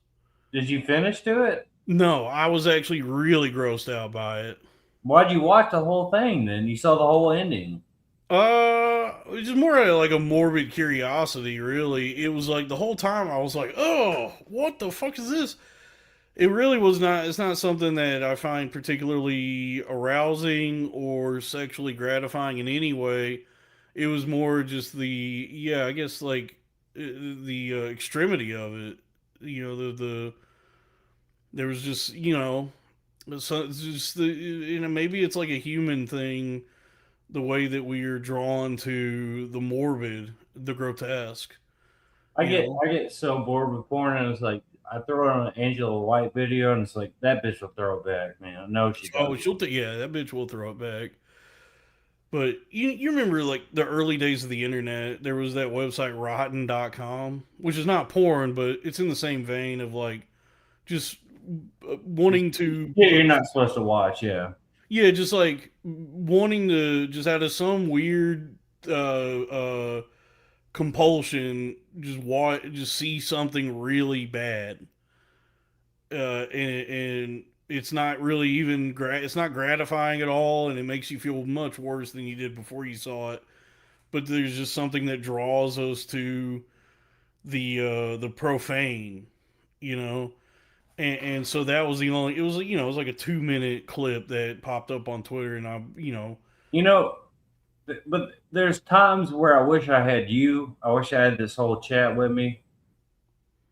Did you finish to it? No, I was actually really grossed out by it. Why'd you watch the whole thing then? You saw the whole ending. It's just more like a morbid curiosity, really. It was like the whole time I was like, oh, what the fuck is this? It really was not, it's not something that I find particularly arousing or sexually gratifying in any way. It was more just yeah, I guess like the extremity of it. There was just, so it's just maybe it's like a human thing, the way that we are drawn to the morbid, the grotesque. I get so bored with porn, and it's like I throw it on an Angela White video, and it's like that bitch will throw it back, man. I know she does. Oh, yeah, that bitch will throw it back. But you remember like the early days of the internet, there was that website rotten.com, which is not porn, but it's in the same vein of like just wanting to. Yeah, you're not supposed to watch, yeah. Yeah, just like wanting to, just out of some weird compulsion, just see something really bad, and it's not really even it's not gratifying at all, and it makes you feel much worse than you did before you saw it. But there's just something that draws us to the profane, you know. And so that was the only. It was it was like a 2-minute clip that popped up on Twitter, and But there's times where I wish I had you. I wish I had this whole chat with me.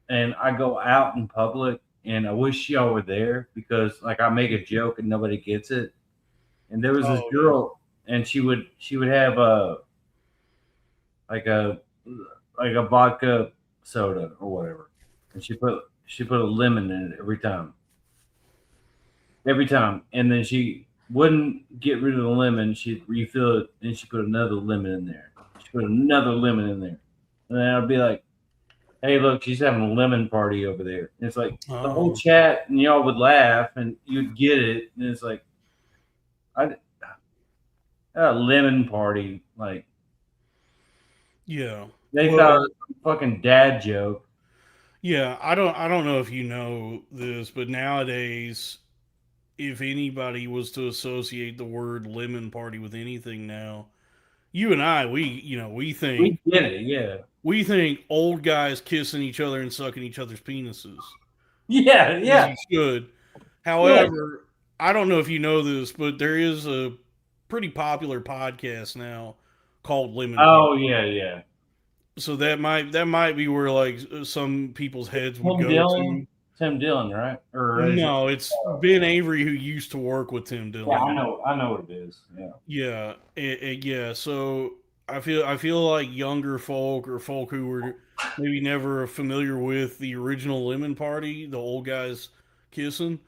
And I go out in public, and I wish y'all were there because, like, I make a joke and nobody gets it. And there was this girl, and she would have like a vodka soda or whatever, and she put a lemon in it every time, and then she wouldn't get rid of the lemon. She'd refill it, and she put another lemon in there. She put another lemon in there, and then I'd be like, "Hey, look, she's having a lemon party over there." And it's like the whole chat, and y'all would laugh, and you'd get it, and it's like, a lemon party, like, yeah, they thought it was a fucking dad joke. Yeah, I don't know if you know this, but nowadays, if anybody was to associate the word lemon party with anything now, you and I, we think we get it, yeah. We think old guys kissing each other and sucking each other's penises. Yeah, yeah. You should. However, I don't know if you know this, but there is a pretty popular podcast now called Lemon Party. Oh, yeah. So that might be where like some people's heads would go to. Tim Dillon, right? No, it's Ben Avery, who used to work with Tim Dillon. Yeah, I know what it is. Yeah. Yeah. So I feel like younger folk or folk who were maybe never familiar with the original Lemon Party, the old guys kissing,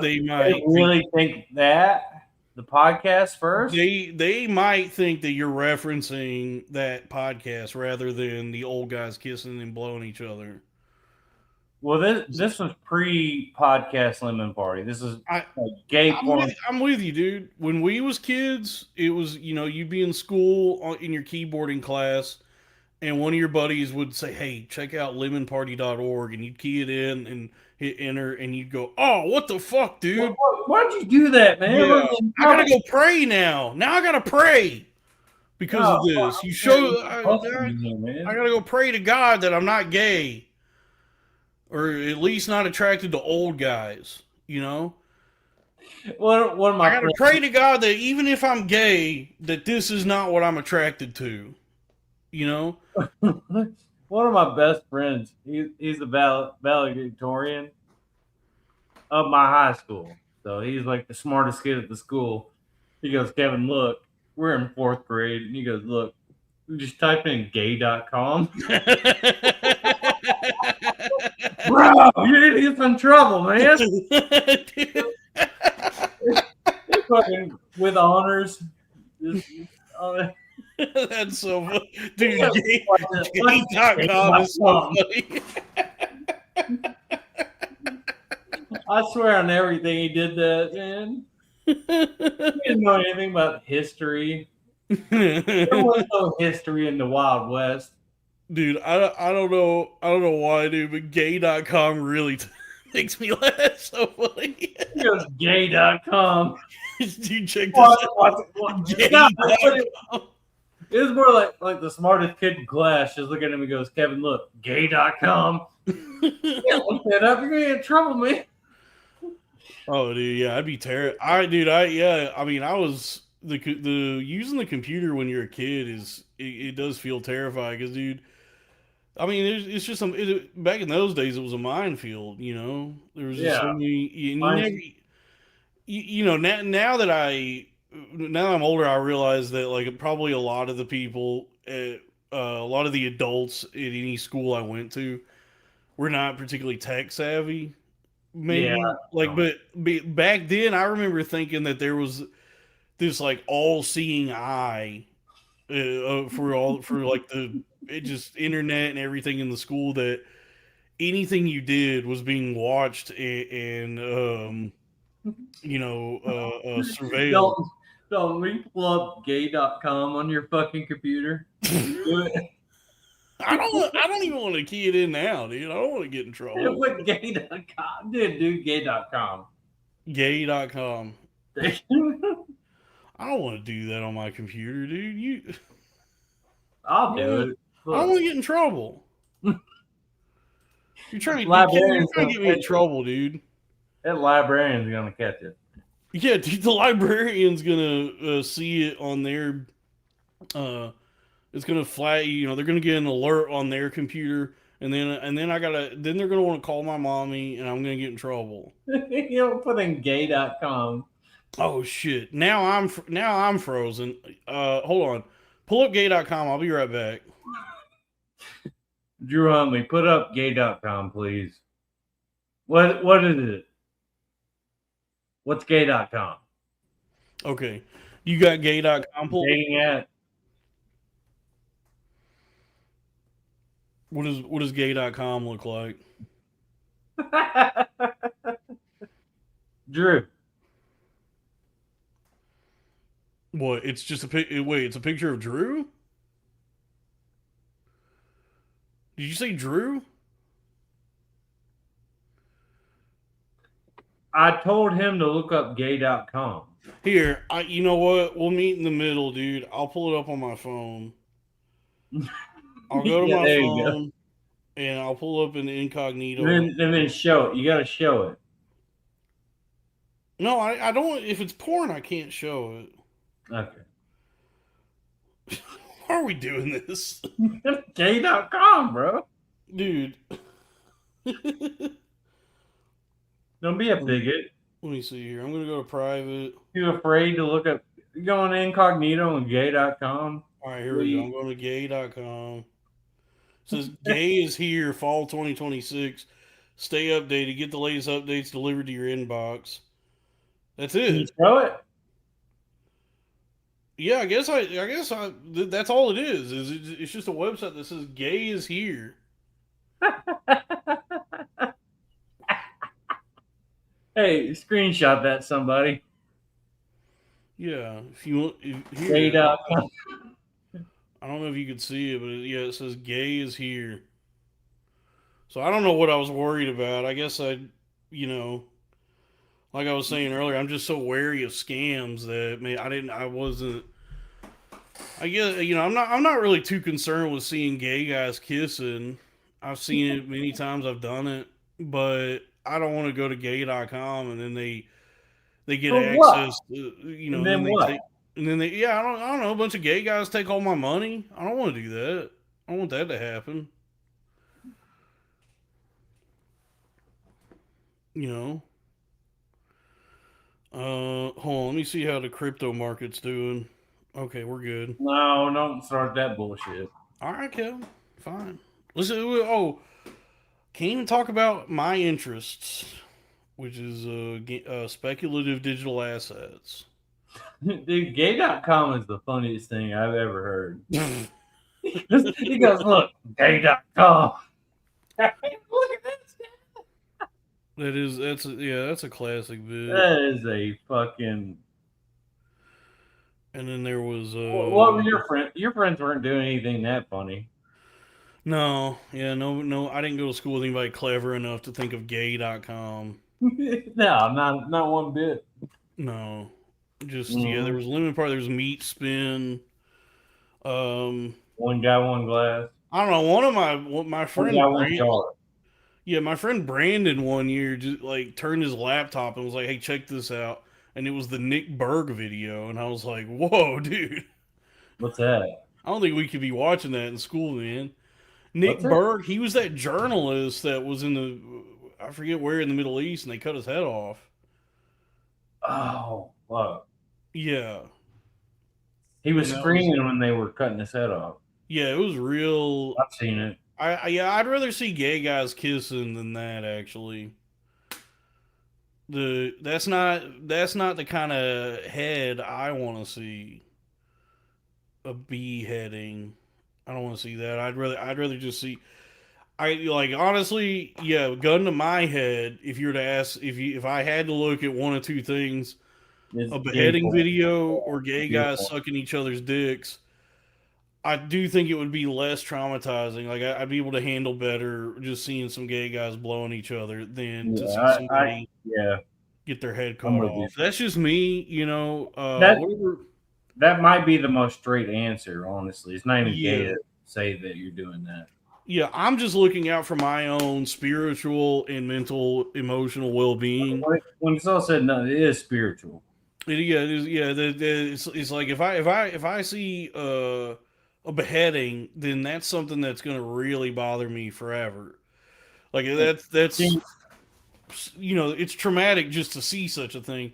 they might really think that the podcast first. They might think that you're referencing that podcast rather than the old guys kissing and blowing each other. Well, this was pre-podcast Lemon Party. This is gay porn. I'm with you, dude. When we was kids, it was, you'd be in school in your keyboarding class, and one of your buddies would say, hey, check out lemonparty.org, and you'd key it in and hit enter, and you'd go, oh, what the fuck, dude? Why'd you do that, man? Yeah. I gotta go pray now. Now I gotta pray because of this. You show I gotta go pray to God that I'm not gay. Or at least not attracted to old guys, One of my I gotta pray to God that even if I'm gay, that this is not what I'm attracted to. One of my best friends, he's the valedictorian of my high school. So he's like the smartest kid at the school. He goes, Kevin, look, we're in 4th grade. And he goes, look, just type in gay.com. Bro, you're in some trouble, man. with honors. That's so funny. Dude, gay.com is so funny. I swear on everything he did that, man. He didn't know anything about history. There was no history in the Wild West. Dude, I don't know why, dude, but gay.com really makes me laugh so funny. He goes, gay.com. Dude, check this out. Gay.com. It was more like the smartest kid in class just looking at him and goes, Kevin, look, gay.com. You can't look that up. You're going to get in trouble, man. Oh, dude, yeah, I'd be terrified. I mean, I was the using the computer when you're a kid it does feel terrifying because, dude, I mean, it's just back in those days, it was a minefield, you know? There was just so many, you know, now that I'm older, I realize that, like, probably a lot of the people, a lot of the adults at any school I went to were not particularly tech savvy. Maybe but back then I remember thinking that there was this like all-seeing eye for like just internet and everything in the school, that anything you did was being watched and you know surveilled. Don't we pull up gay.com on your fucking computer? Do it. I don't even want to key it in now, dude. I don't want to get in trouble. Put gay.com. Dude, gay.com. Gay.com. I don't want to do that on my computer, dude. I'll do it. Look. I don't want to get in trouble. You're trying to get me in trouble, dude. That librarian's gonna catch it. Yeah, dude, the librarian's gonna see it on their it's gonna flag, you know, they're gonna get an alert on their computer, and then they're gonna want to call my mommy, and I'm gonna get in trouble. You don't put in gay.com. Oh shit! Now I'm frozen. Hold on. Pull up gay.com. I'll be right back. Drew Huntley, put up gay.com, please. What is it? What's gay.com? Okay, you got gay.com. Dating at. What does gay.com look like? Drew. What? It's just it's a picture of Drew? Did you say Drew? I told him to look up gay.com. Here, you know what? We'll meet in the middle, dude. I'll pull it up on my phone. I'll go to my phone and I'll pull up an incognito. And then show it. You got to show it. No, I don't. If it's porn, I can't show it. Okay. Why are we doing this? Gay.com, bro. Dude. Don't be a bigot. Let me see here. I'm going to go to private. You afraid to look up? You going incognito on gay.com? All right, here we go. I'm going to gay.com. It says gay is here, fall 2026. Stay updated. Get the latest updates delivered to your inbox. That's it. Can you show it? Yeah, I guess that's all it is. It's just a website that says gay is here. Hey, screenshot that, somebody. Yeah, if you want. Gay.com. I don't know if you could see it, but it says gay is here. So I don't know what I was worried about. I guess like I was saying earlier, I'm just so wary of scams that I guess I'm not really too concerned with seeing gay guys kissing. I've seen it many times. I've done it, but I don't want to go to gay.com and then they get access to, and then what? I don't know, a bunch of gay guys take all my money. I don't want to do that. I don't want that to happen. Hold on, let me see how the crypto market's doing. Okay, we're good. No, don't start that bullshit. All right, Kevin. Fine. Listen. Can't even talk about my interests, which is speculative digital assets. Dude, gay.com is the funniest thing I've ever heard. He goes, look, gay.com. Look at this. That's a classic bit. That is a fucking. And then there was What were your friends? Your friends weren't doing anything that funny. No, I didn't go to school with anybody clever enough to think of gay.com. No, not one bit. No. Just there was limited part. There was meat spin. One guy, one glass. I don't know. One of my friend my friend Brandon one year just like turned his laptop and was like, "Hey, check this out." And it was the Nick Berg video, and I was like, "Whoa, dude! What's that?" I don't think we could be watching that in school, man." Nick Berg, he was that journalist that was I forget where in the Middle East, and they cut his head off. Oh, fuck. Yeah. He was screaming when they were cutting his head off. Yeah, it was real. I've seen it. I'd rather see gay guys kissing than that, actually. That's not the kind of head I want to see. A beheading. I don't want to see that. I'd rather just see. Honestly, yeah. Gun to my head. If you were to ask, if I had to look at one of two things, a beheading video or gay guys sucking each other's dicks, I do think it would be less traumatizing. Like I'd be able to handle better just seeing some gay guys blowing each other than to see somebody get their head cut off. That's just me, you know. That might be the most straight answer, honestly. It's not even gay to say that you're doing that. Yeah, I'm just looking out for my own spiritual and mental, emotional well-being. When it's all said and done, it is spiritual. It is. Yeah, it's like if I see a beheading, then that's something that's going to really bother me forever. Like that's it's traumatic just to see such a thing.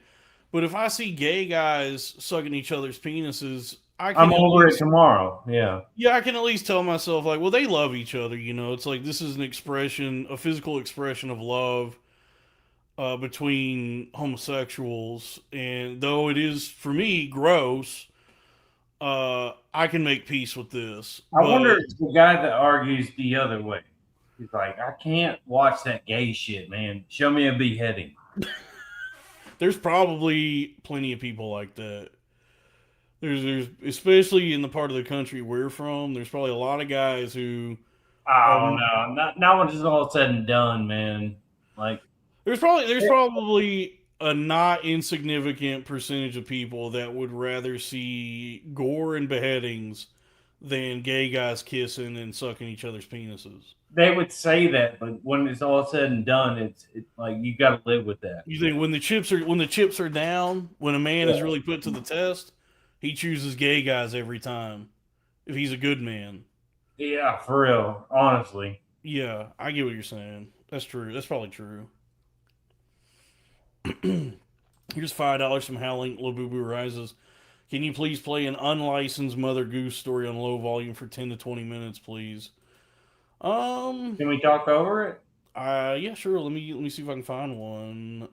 But if I see gay guys sucking each other's penises, I'm over it tomorrow. Yeah. Yeah, I can at least tell myself, like, well, they love each other, you know. It's like this is a physical expression of love between homosexuals. And though it is, for me, gross, I can make peace with this. I wonder if the guy that argues the other way. He's like, I can't watch that gay shit, man. Show me a beheading. There's probably plenty of people like that. There's especially in the part of the country we're from. There's probably a lot of guys who. Oh no! Not when it's all said and done, man. Like there's probably a not insignificant percentage of people that would rather see gore and beheadings than gay guys kissing and sucking each other's penises. They would say that, but when it's all said and done, it's like you got to live with that. You think when the chips are down, when a man is really put to the test, he chooses gay guys every time if he's a good man. Yeah, for real, honestly. Yeah, I get what you're saying. That's true. That's probably true. Here's $5 from Howling Labubu Rises. Can you please play an unlicensed Mother Goose story on low volume for 10 to 20 minutes, please? Can we talk over it? Yeah, sure. Let me see if I can find one.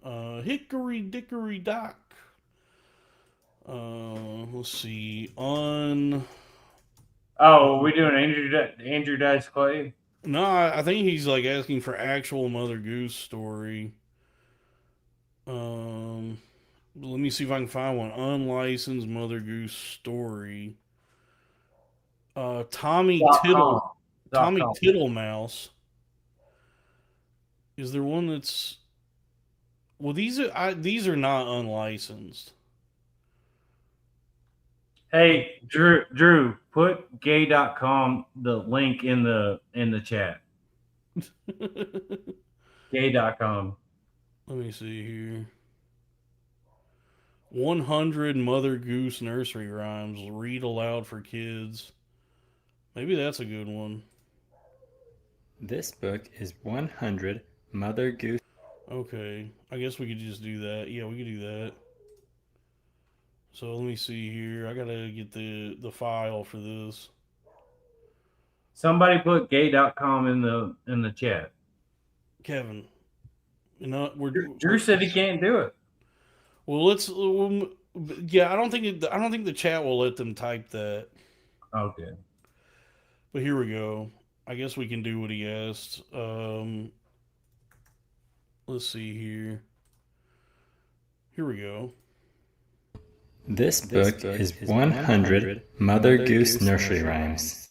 Hickory Dickory Dock. Let's see. Oh, are we doing Andrew Dice Clay? No, I think he's like asking for actual Mother Goose story. Let me see if I can find one. Unlicensed Mother Goose story. Tommy Tittlemouse. Is there one that's? Well, these are not unlicensed. Hey, Drew, put gay.com the link in the chat. Gay.com. Let me see here. 100 Mother Goose nursery rhymes. Read aloud for kids. Maybe that's a good one. This book is 100 Mother Goose. Okay, I guess we could just do that. Yeah, we could do that. So let me see here. I gotta get the file for this. Somebody put gay.com in the chat. Kevin, Drew said he can't do it. Well, Yeah, I don't think the chat will let them type that. Okay. But here we go. I guess we can do what he asked. Let's see here. Here we go. This book is 100 Mother Goose nursery rhymes.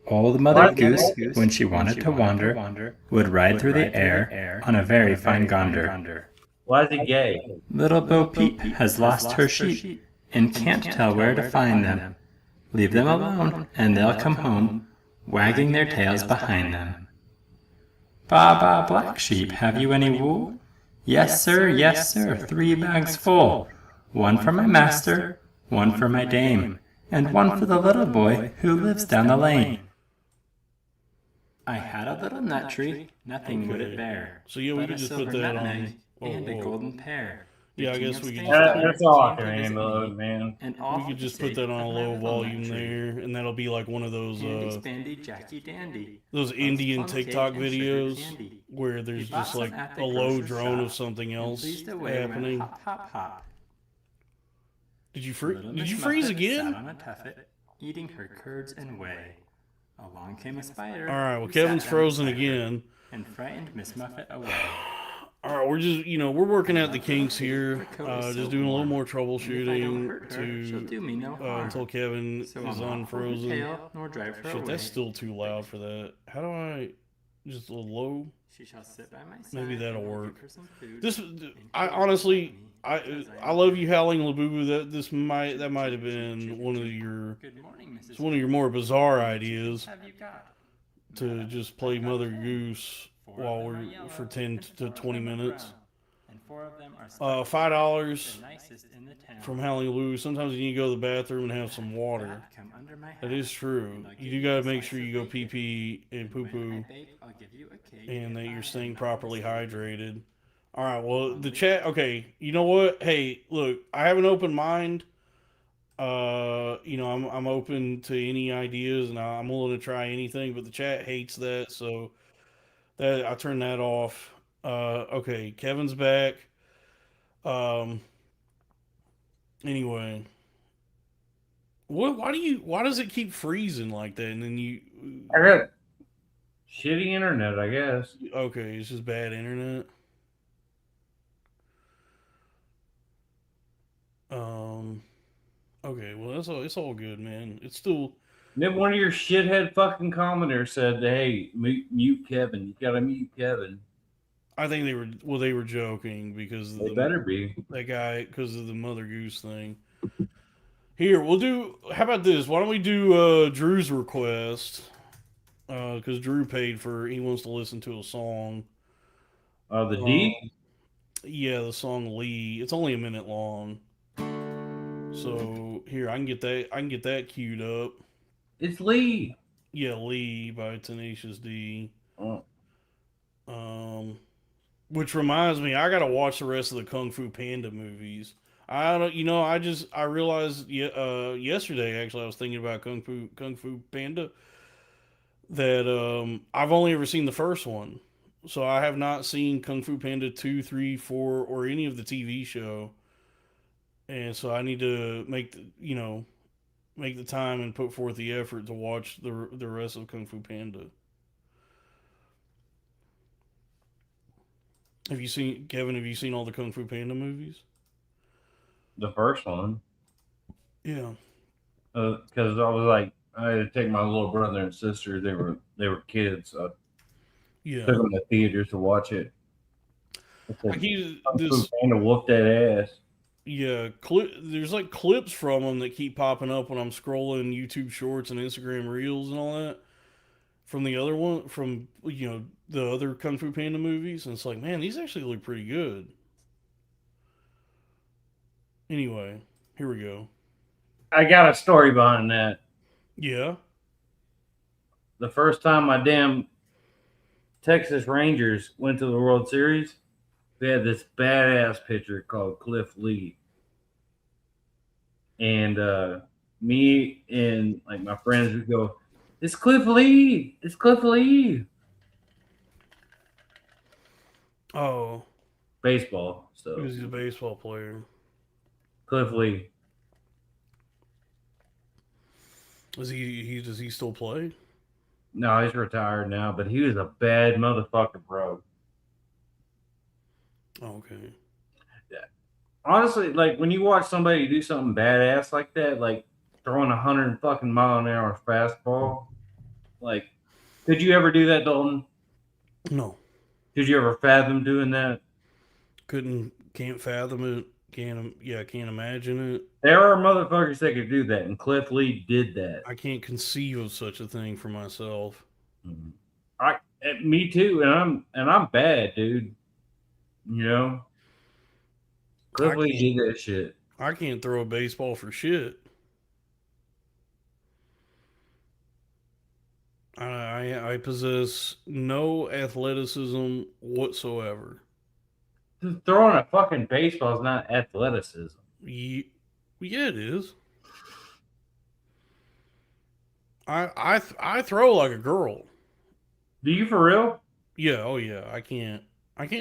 Old Mother Goose, when she wanted to wander, would ride through the air on a very fine gander. Why is he gay? Little Bo Peep has lost her sheep and can't tell where to find them. Leave them alone, and they'll come home, wagging their tails behind them. Ba ba, black sheep, have you any wool? Yes, sir, 3 bags full. 1 for my master, 1 for my dame, and 1 for the little boy who lives down the lane. I had a little nut tree, nothing would it bear. So yeah, we could just put that on. And a golden pear. Yeah, I guess we could. That's all I can handle, man. We could just put that on a low volume there, and that'll be like one of those those Indian TikTok videos where there's just like a low drone of something else happening. Did you freeze again? On a tuffet, eating her curds and whey. Along came a spider. All right, well, Kevin's frozen again. And frightened Miss Muffet away. All right, we're just, we're working out the kinks here. Just doing a little more troubleshooting until Kevin is unfrozen. Shit, that's still too loud for that. How do I just a little low? She shall sit by my side. Maybe that'll work. I honestly, I love you, Howling Labubu. That might have been one of your more bizarre ideas to just play Mother Goose while we're for 10 to 20 minutes. $5 from Howling Labubu. Sometimes you need to go to the bathroom and have some water. That is true. You do gotta make sure you go pee pee and poo poo, and that you're staying properly hydrated. All right, well, the chat, okay, you know what? Hey, look, I have an open mind. I'm open to any ideas, and I'm willing to try anything, but the chat hates that, so that I turn that off. Okay, Kevin's back. Anyway, why does it keep freezing like that? And then I got shitty internet, I guess. Okay, it's just bad internet. Okay, well, it's all good, man. It's still. Then one of your shithead fucking commenters said, "Hey, mute Kevin. You gotta mute Kevin." I think they were joking because they better be that guy because of the Mother Goose thing. Here, how about this? Why don't we do Drew's request? Because Drew paid he wants to listen to a song. The D? Yeah, the song Lee. It's only a minute long. So here, I can get that queued up. It's Lee. Yeah, Lee by Tenacious D. Oh. Which reminds me, I gotta watch the rest of the Kung Fu Panda movies. I realized yesterday, actually, I was thinking about Kung Fu Panda, that I've only ever seen the first one. So I have not seen Kung Fu Panda 2, 3, 4, or any of the TV show. And so I need to make the time and put forth the effort to watch the rest of Kung Fu Panda. Kevin, have you seen all the Kung Fu Panda movies? The first one. Yeah. Because I was like, I had to take my little brother and sister. They were kids. So yeah. Took them to theaters to watch it. Kung Fu Panda whooped that ass. Yeah, there's like clips from them that keep popping up when I'm scrolling YouTube Shorts and Instagram Reels and all that. From the other one, from the other Kung Fu Panda movies, and it's like, man, these actually look pretty good. Anyway, here we go. I got a story behind that. Yeah. The first time my damn Texas Rangers went to the World Series, they had this badass pitcher called Cliff Lee. And me and like my friends would go, "It's Cliff Lee! It's Cliff Lee!" Oh. Baseball. So he's a baseball player. Cliff Lee. Does he still play? No, he's retired now, but he was a bad motherfucker, bro. Okay. Yeah. Honestly, like when you watch somebody do something badass like that, like throwing 100 fucking mile an hour fastball, like, could you ever do that, Dalton? No. Could you ever fathom doing that? Can't fathom it. Can't imagine it. There are motherfuckers that could do that, and Cliff Lee did that. I can't conceive of such a thing for myself. Me too, and I'm bad, dude. You know, Cliff Lee did that shit. I can't throw a baseball for shit. I possess no athleticism whatsoever. Throwing a fucking baseball is not athleticism. Yeah, it is. I throw like a girl. Do you for real? Yeah. Oh yeah. I can't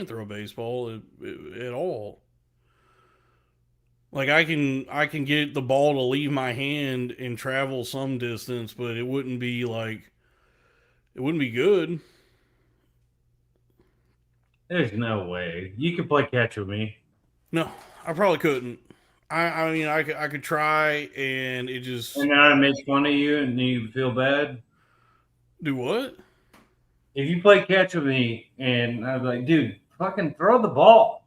throw a baseball at all. Like I can get the ball to leave my hand and travel some distance, but it wouldn't be good. There's no way you can play catch with me. No, I probably couldn't. I mean, I could try, and it just. And now I make fun of you, and you feel bad. Do what? If you play catch with me, and I was like, dude, fucking throw the ball.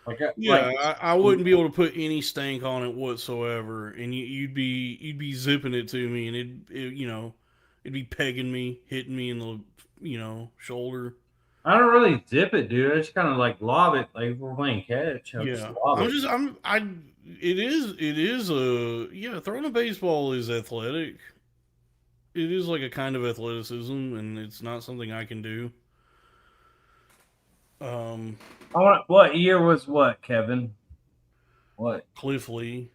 I wouldn't be able to put any stank on it whatsoever, and you'd be zipping it to me, and it'd be pegging me, hitting me in the shoulder. I don't really zip it, dude. I just kind of like lob it, like if we're playing catch. It is throwing a baseball is athletic. It is like a kind of athleticism, and it's not something I can do. What year was what, Kevin? What? Cliff Lee,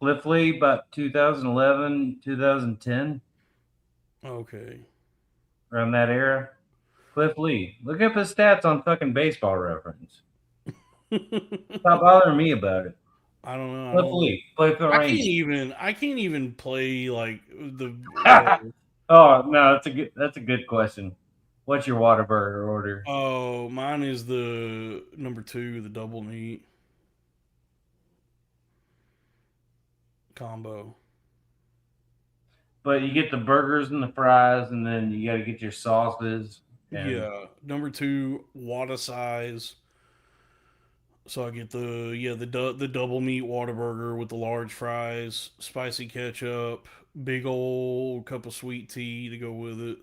about 2011, 2010. Okay. Around that era. Cliff Lee. Look up his stats on fucking Baseball Reference. Stop bothering me about it. I don't know. Cliff Lee. Play for the Rangers. I can't even play like the. Oh no, that's a good question. What's your Whataburger order? Oh, mine is the number 2, the double meat combo. But you get the burgers and the fries, and then you got to get your sauces. Yeah, number 2, Whata size. So I get the double meat Whataburger with the large fries, spicy ketchup, big old cup of sweet tea to go with it.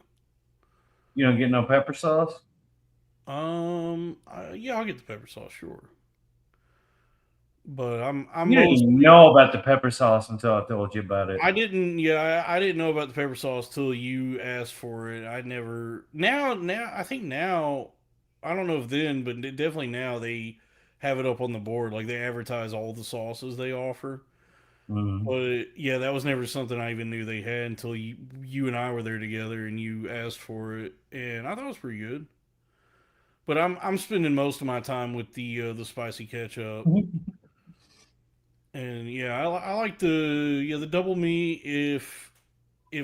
You don't get no pepper sauce? Yeah, I'll get the pepper sauce, sure. But I'm you didn't know about the pepper sauce until I told you about it. I didn't know about the pepper sauce till you asked for it. I never now I think now I don't know if then, but definitely now they have it up on the board. Like they advertise all the sauces they offer. Mm-hmm. But yeah, that was never something I even knew they had until you and I were there together and you asked for it, and I thought it was pretty good. But I'm spending most of my time with the spicy ketchup. And yeah, I like the double meat if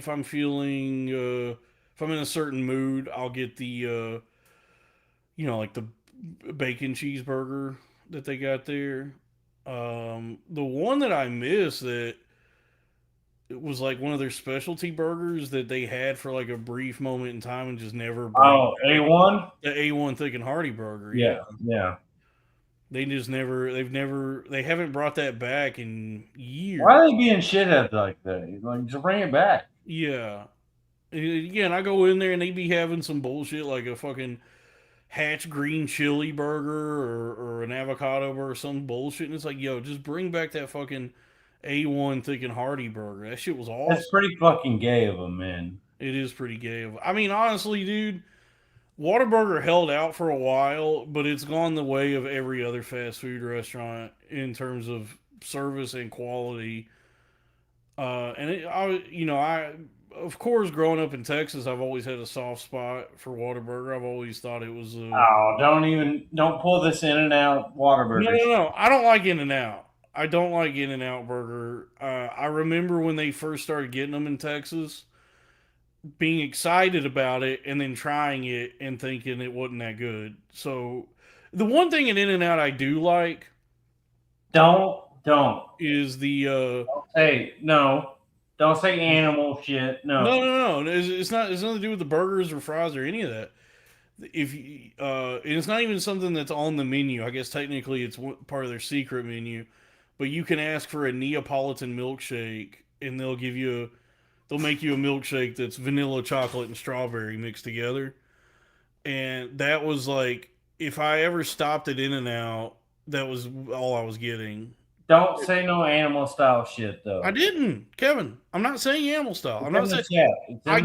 I'm feeling if I'm in a certain mood, I'll get the like the bacon cheeseburger that they got there. The one that I miss that it was like one of their specialty burgers that they had for like a brief moment in time and just never. Oh, A1? The A1 Thick and Hearty burger. Yeah. They haven't brought that back in years. Why are they being shitheads like that? Like, just bring it back. Yeah. Yeah, and I go in there and they be having some bullshit like a fucking Hatch green chili burger or an avocado burger or some bullshit. And it's like, yo, just bring back that fucking A1 Thick and Hearty burger. That shit was awesome. That's pretty fucking gay of them, man. It is pretty gay. I mean, honestly, dude, Whataburger held out for a while, but it's gone the way of every other fast food restaurant in terms of service and quality. Of course, growing up in Texas, I've always had a soft spot for Whataburger. I've always thought it was. Don't pull this In-N-Out Whataburger. No. I don't like In-N-Out. I don't like In-N-Out Burger. I remember when they first started getting them in Texas, being excited about it and then trying it and thinking it wasn't that good. So the one thing in In-N-Out I do like don't is the don't say no. Don't say animal shit. no, No. no, no. It's not. It's nothing to do with the burgers or fries or any of that. If you, and it's not even something that's on the menu. I guess technically it's part of their secret menu, but you can ask for a Neapolitan milkshake, and they'll make you a milkshake that's vanilla, chocolate, and strawberry mixed together. And that was like, if I ever stopped at In-N-Out, that was all I was getting. Don't say no animal style shit though. I didn't, Kevin. I'm not saying animal style. It's I'm not saying. I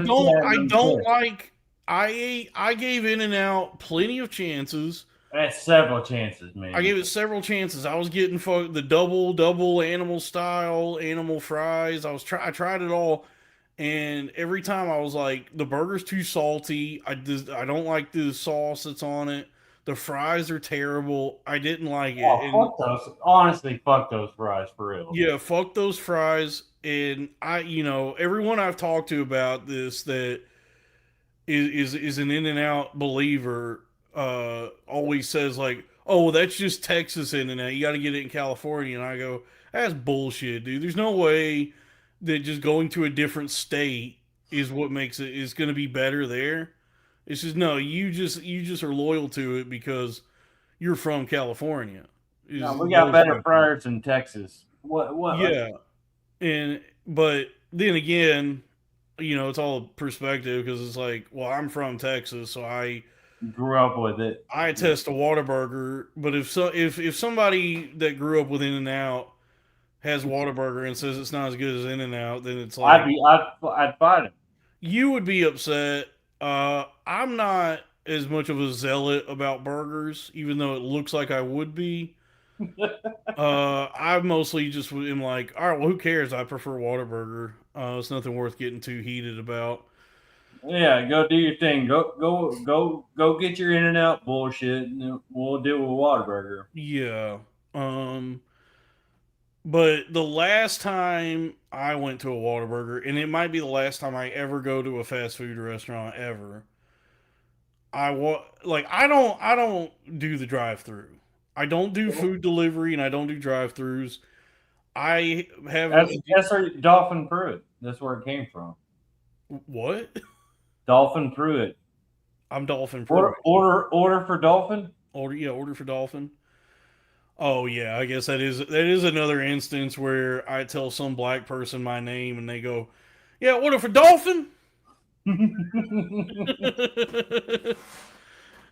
don't like. I gave In-N-Out plenty of chances. That's several chances, man. I gave it several chances. I was getting the double animal style, animal fries. I tried it all, and every time I was like, the burger's too salty. I don't like the sauce that's on it. The fries are terrible. I didn't like it. Fuck those. Honestly, fuck those fries for real. Yeah, fuck those fries. And everyone I've talked to about this that is an In-N-Out believer always says like, oh, well, that's just Texas In-N-Out. You got to get it in California. And I go, that's bullshit, dude. There's no way that just going to a different state is what makes it is going to be better there. It's just no. You just are loyal to it because you're from California. No, we got better fryers in Texas. What? Yeah, but then again, it's all perspective because it's like, well, I'm from Texas, so I grew up with it. I test a Whataburger, but if somebody that grew up with In-N-Out has Whataburger and says it's not as good as In-N-Out, then it's like I'd fight him. You would be upset. I'm not as much of a zealot about burgers, even though it looks like I would be. I mostly just am like, all right, well, who cares? I prefer Whataburger. It's nothing worth getting too heated about. Yeah, go do your thing. Go get your In-N-Out bullshit, and we'll deal with Whataburger. Yeah. But the last time I went to a Whataburger, and it might be the last time I ever go to a fast food restaurant ever. I don't do the drive-through. I don't do food delivery, and I don't do drive-throughs. I have that's where Dolphin Pruitt. That's where it came from. What? Dolphin Pruitt. I'm Dolphin Pruitt. Order for Dolphin. Order for Dolphin. Oh yeah, I guess that is another instance where I tell some black person my name and they go, "Yeah, order for Dolphin."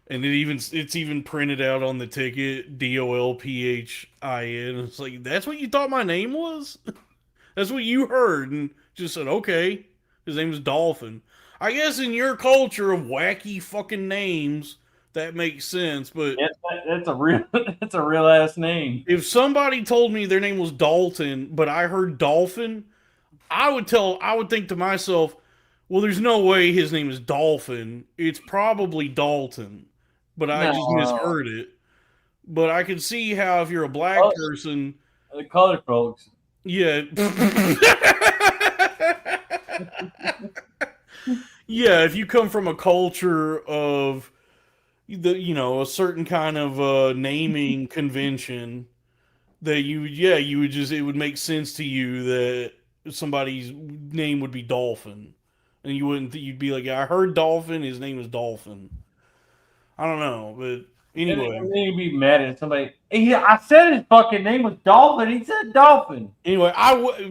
And it's even printed out on the ticket, Dolphin. It's like, that's what you thought my name was? That's what you heard and just said, okay, his name is Dolphin. I guess in your culture of wacky fucking names, that makes sense, but that's a real ass name. If somebody told me their name was Dalton, but I heard Dolphin, I would think to myself, well, there's no way his name is Dolphin. It's probably Dalton. But I just misheard it. But I could see how if you're a black person, the colored folks. Yeah. Yeah, if you come from a culture of a certain kind of naming convention, that it would make sense to you that somebody's name would be Dolphin, and you'd be like, I heard Dolphin, his name is Dolphin. I don't know, but anyway. And then you'd be mad at somebody. I said his fucking name was Dolphin. He said Dolphin. Anyway,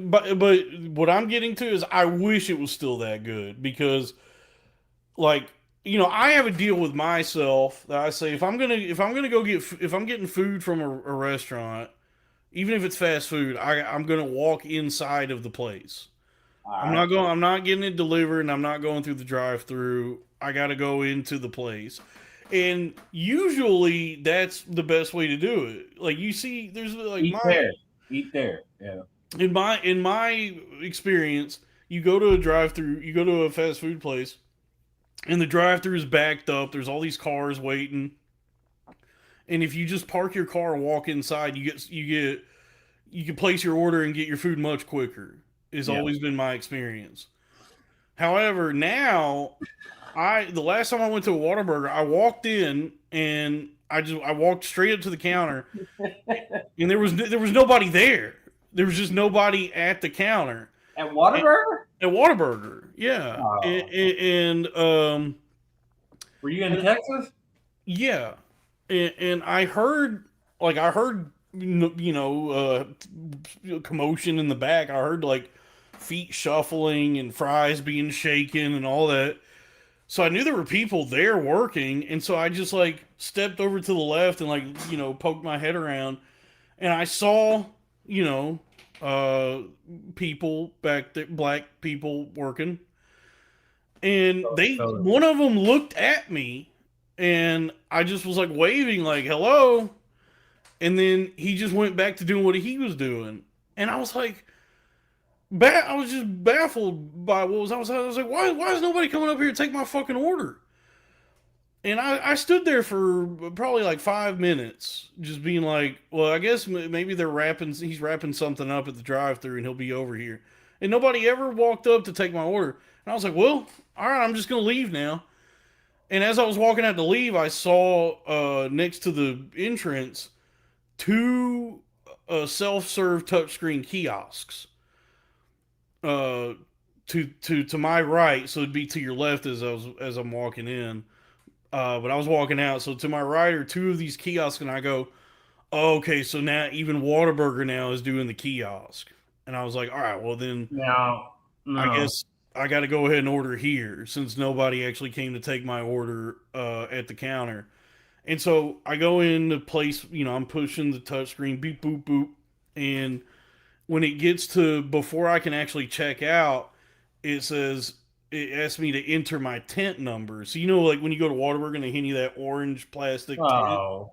but what I'm getting to is I wish it was still that good because, like, I have a deal with myself that I say if I'm getting food from a restaurant, even if it's fast food, I'm gonna walk inside of the place. I'm not getting it delivered, and I'm not going through the drive-through. I got to go into the place. And usually that's the best way to do it. Like, you see, there's like eat there. Yeah. In my experience, you go to a drive-through, you go to a fast food place, and the drive-through is backed up. There's all these cars waiting, and if you just park your car and walk inside, you can place your order and get your food much quicker. Has Yeah. always been my experience. However, now the last time I went to a Whataburger, I walked in and I walked straight up to the counter, and there was nobody there. There was just nobody at the counter. At Whataburger? At Whataburger, yeah. Oh. And were you in Texas? Yeah, and I heard commotion in the back. I heard like feet shuffling and fries being shaken and all that. So I knew there were people there working, and so I just like stepped over to the left and like poked my head around, and I saw people back there, black people working, and one of them looked at me, and I just was like waving like hello, and then he just went back to doing what he was doing, and I was like. I was just baffled by what was outside. I was like, why is nobody coming up here to take my fucking order? And I stood there for probably like 5 minutes, just being like, well, I guess maybe he's wrapping something up at the drive-thru and he'll be over here. And nobody ever walked up to take my order. And I was like, well, all right, I'm just going to leave now. And as I was walking out to leave, I saw next to the entrance 2 self-serve touchscreen kiosks. To my right, so it'd be to your left as I'm walking in. But I was walking out, so to my right are 2 of these kiosks, and I go, oh, okay, so now even Whataburger now is doing the kiosk. And I was like, all right, well then, no. I guess I got to go ahead and order here since nobody actually came to take my order at the counter. And so I go in the place, I'm pushing the touchscreen, beep, boop, boop, and when it gets to before I can actually check out, it asks me to enter my tent number. So like when you go to Whataburger and they hand you that orange plastic tent.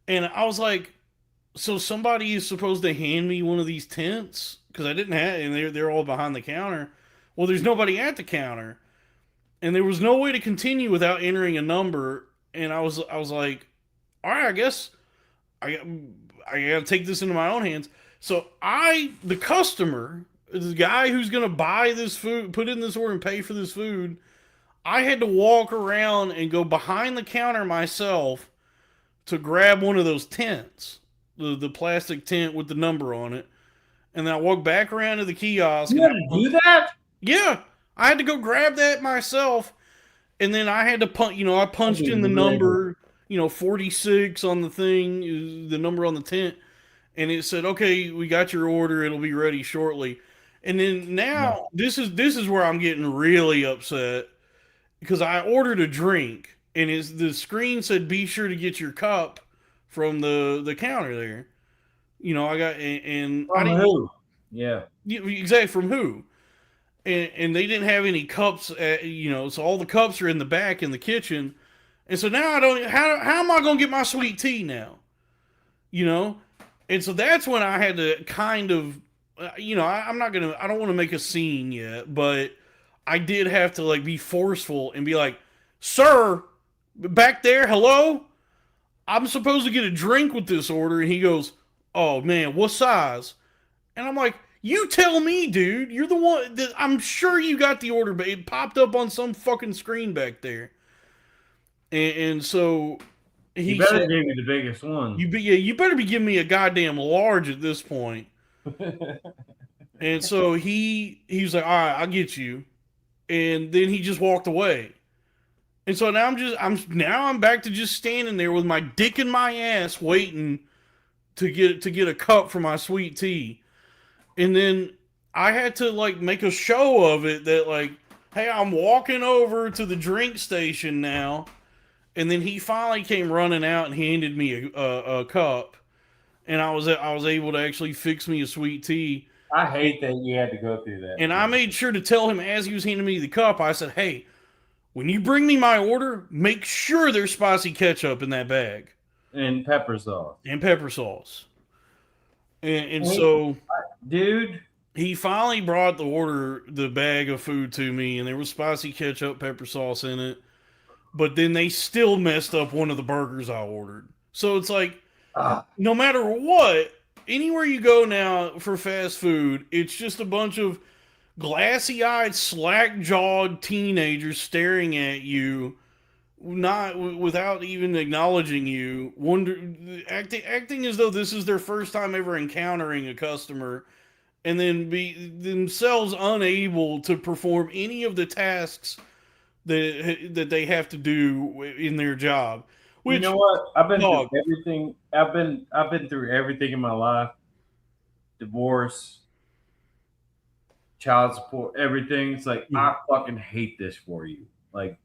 And I was like, so somebody is supposed to hand me one of these tents? Because I didn't have, and they're all behind the counter. Well, there's nobody at the counter. And there was no way to continue without entering a number. And I was like, all right, I guess I gotta take this into my own hands. So the customer, the guy who's going to buy this food, put in this order and pay for this food, I had to walk around and go behind the counter myself to grab one of those tents, the plastic tent with the number on it. And then I walked back around to the kiosk. You had to do that? Yeah. I had to go grab that myself. And then I had to I punched in the number, 46 on the thing, the number on the tent. And it said, okay, we got your order. It'll be ready shortly. And then now this is where I'm getting really upset because I ordered a drink and the screen said, be sure to get your cup from the counter there. I got, and from I didn't, who? Yeah. Exactly. From who? And they didn't have any cups so all the cups are in the back in the kitchen. And so now how am I going to get my sweet tea now? And so that's when I had to kind of, I don't want to make a scene yet, but I did have to like be forceful and be like, sir, back there, hello? I'm supposed to get a drink with this order. And he goes, oh man, what size? And I'm like, you tell me, dude. You're the one that I'm sure you got the order, but it popped up on some fucking screen back there. And so he better give me the biggest one. You better be giving me a goddamn large at this point. And so he was like, all right, I'll get you. And then he just walked away. And so now I'm back to just standing there with my dick in my ass waiting to get a cup for my sweet tea. And then I had to like make a show of it that like, hey, I'm walking over to the drink station now. And then he finally came running out and handed me a cup, and I was able to actually fix me a sweet tea. I hate that you had to go through that. And I made sure to tell him as he was handing me the cup, I said, "Hey, when you bring me my order, make sure there's spicy ketchup in that bag and pepper sauce." And so, dude, he finally brought the bag of food to me, and there was spicy ketchup, pepper sauce in it. But then they still messed up one of the burgers I ordered. So it's like, no matter what, anywhere you go now for fast food, it's just a bunch of glassy-eyed, slack-jawed teenagers staring at you, not without even acknowledging you, acting as though this is their first time ever encountering a customer, and then be themselves unable to perform any of the tasks that they have to do in their job. Which, you know what? I've been dog, through everything. I've been through everything in my life. Divorce, child support, everything. It's like I fucking hate this for you. Like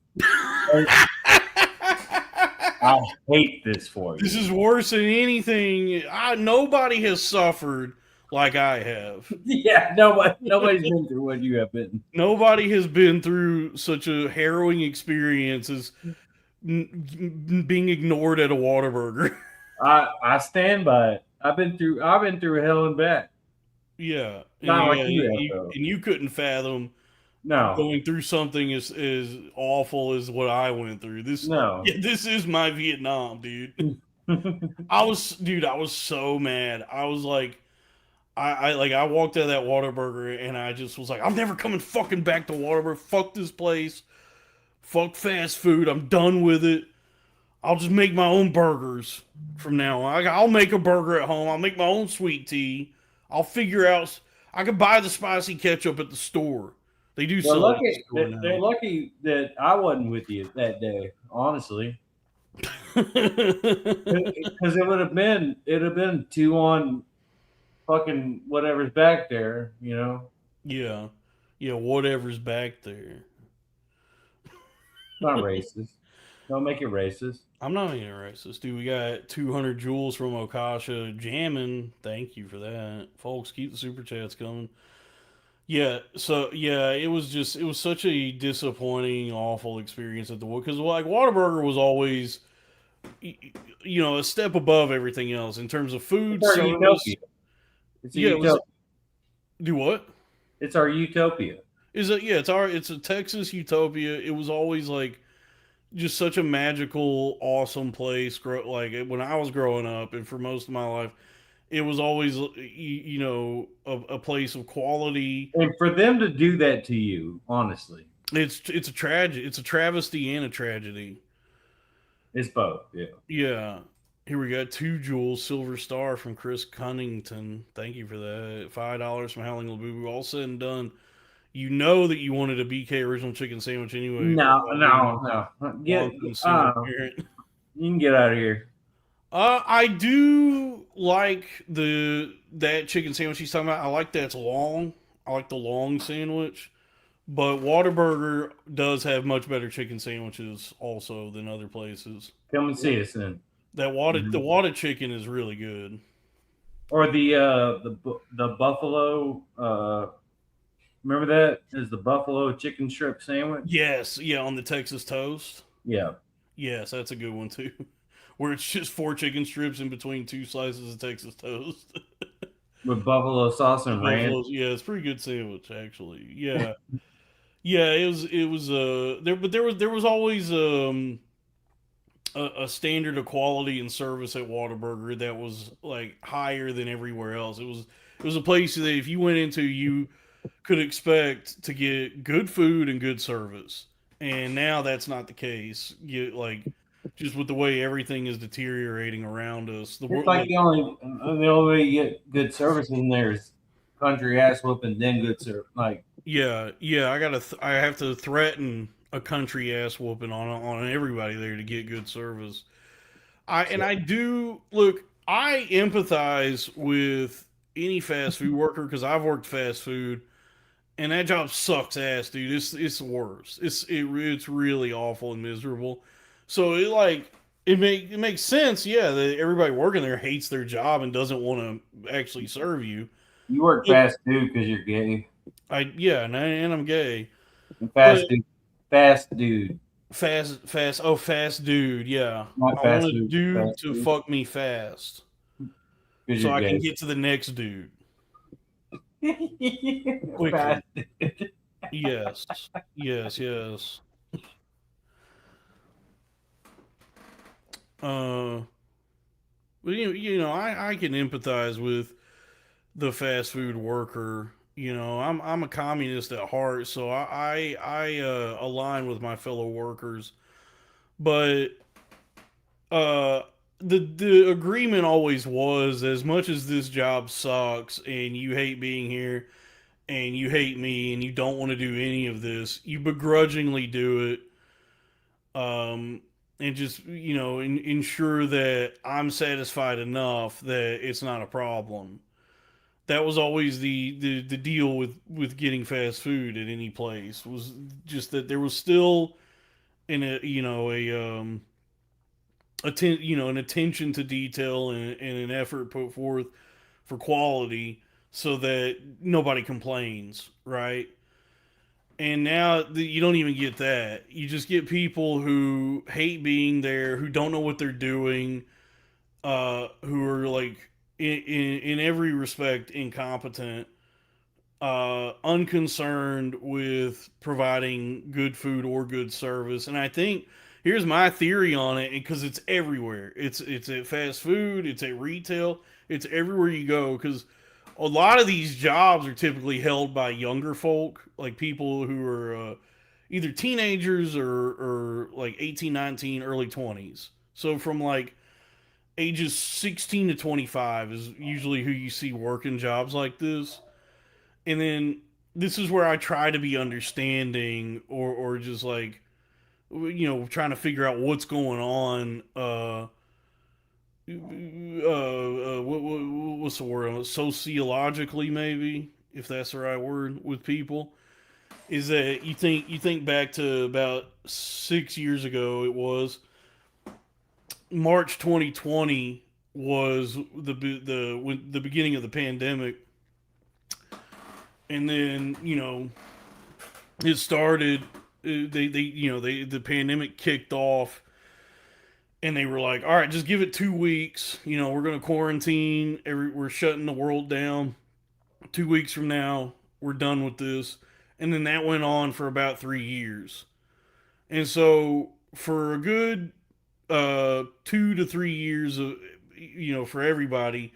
I hate this for you. This is worse than anything. Nobody has suffered like I have. Yeah, nobody's been through what you have been. Nobody has been through such a harrowing experience as being ignored at a Whataburger. I stand by it. I've been through hell and back. Yeah, Not like you have, though. and you couldn't fathom No. going through something as awful as what I went through. This is my Vietnam, dude. I was so mad. I was like, I walked out of that Whataburger and I just was like, I'm never coming fucking back to Whataburger. Fuck this place. Fuck fast food. I'm done with it. I'll just make my own burgers from now on. I'll make a burger at home. I'll make my own sweet tea. I'll figure out. I can buy the spicy ketchup at the store. They do sell it at the store now. They're lucky that I wasn't with you that day, honestly. Because it'd have been 2-1 fucking whatever's back there, you know? Yeah. Yeah, whatever's back there. Not racist. Don't make it racist. I'm not making it racist. Dude, we got 200 joules from Okasha jamming. Thank you for that. Folks, keep the super chats coming. Yeah, so yeah, it was such a disappointing, awful experience at the because like Whataburger was always, a step above everything else in terms of food service. It's a utopia. Do what? It's our utopia. It's a Texas utopia. It was always like just such a magical, awesome place. Like when I was growing up, and for most of my life. It was always, a place of quality. And for them to do that to you, honestly, it's a tragedy. It's a travesty and a tragedy. It's both, yeah. Yeah. Here we got 2 joules, Silver Star from Chris Cunnington. Thank you for that. $5 from Howling Labubu. All said and done. You know that you wanted a BK original chicken sandwich anyway. No. You can get out of here. I do like that chicken sandwich he's talking about. I like that it's long. I like the long sandwich. But Whataburger does have much better chicken sandwiches also than other places. Come and see us then. The Whata chicken is really good. Or the buffalo. Remember that is the buffalo chicken strip sandwich. Yes, yeah, on the Texas toast. Yeah. Yes, that's a good one too. Where it's just 4 chicken strips in between 2 slices of Texas toast. With buffalo sauce and ranch. Yeah, it's a pretty good sandwich, actually. Yeah. Yeah, it was there was always a standard of quality and service at Whataburger that was like higher than everywhere else. It was a place that if you went into, you could expect to get good food and good service. And now that's not the case. Just with the way everything is deteriorating around us, the only way you get good service in there is country ass whooping, then good service. Like I have to threaten a country ass whooping on everybody there to get good service. I empathize with any fast food worker because I've worked fast food, and that job sucks ass, dude. It's the worst. It's really awful and miserable. So it makes sense, that everybody working there hates their job and doesn't want to actually serve you. You work fast dude because you're gay. And I'm gay. Fast dude. Fast dude, yeah. Not I want a dude to fuck me fast. So I can get to the next dude. Quickly. Yes. Well, I can empathize with the fast food worker. I'm a communist at heart, so I align with my fellow workers. But uh, the agreement always was, as much as this job sucks and you hate being here and you hate me and you don't want to do any of this, you begrudgingly do it. And just ensure that I'm satisfied enough that it's not a problem. That was always the deal with getting fast food at any place, was just that there was still an attention to detail and an effort put forth for quality, so that nobody complains, right? And now you don't even get that. You just get people who hate being there, who don't know what they're doing, who are like in every respect incompetent, unconcerned with providing good food or good service. And I think here's my theory on it, because it's everywhere. It's at fast food, it's at retail, it's everywhere you go. Because a lot of these jobs are typically held by younger folk, like people who are either teenagers or like 18, 19, early 20s. So from like ages 16 to 25 is usually who you see working jobs like this. And then this is where I try to be understanding, or just like, trying to figure out what's going on. What's the word? Sociologically, maybe, if that's the right word, with people, is that you think back to about 6 years ago. It was March 2020 was the beginning of the pandemic, and then it started. The pandemic kicked off, and they were like, all right, just give it 2 weeks. We're going to quarantine. We're shutting the world down. 2 weeks from now, we're done with this. And then that went on for about 3 years. And so for a good 2 to 3 years of, for everybody,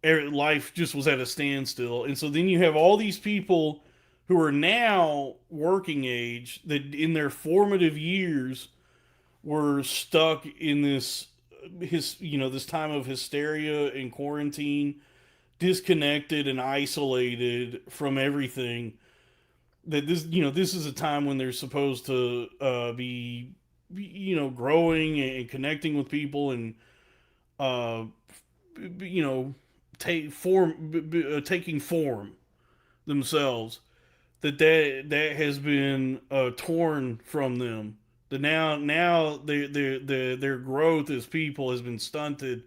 life just was at a standstill. And so then you have all these people who are now working age, that in their formative years were stuck in this time of hysteria and quarantine, disconnected and isolated from everything. That this is a time when they're supposed to be growing and connecting with people, and uh, taking form themselves. That has been torn from them. Now their growth as people has been stunted,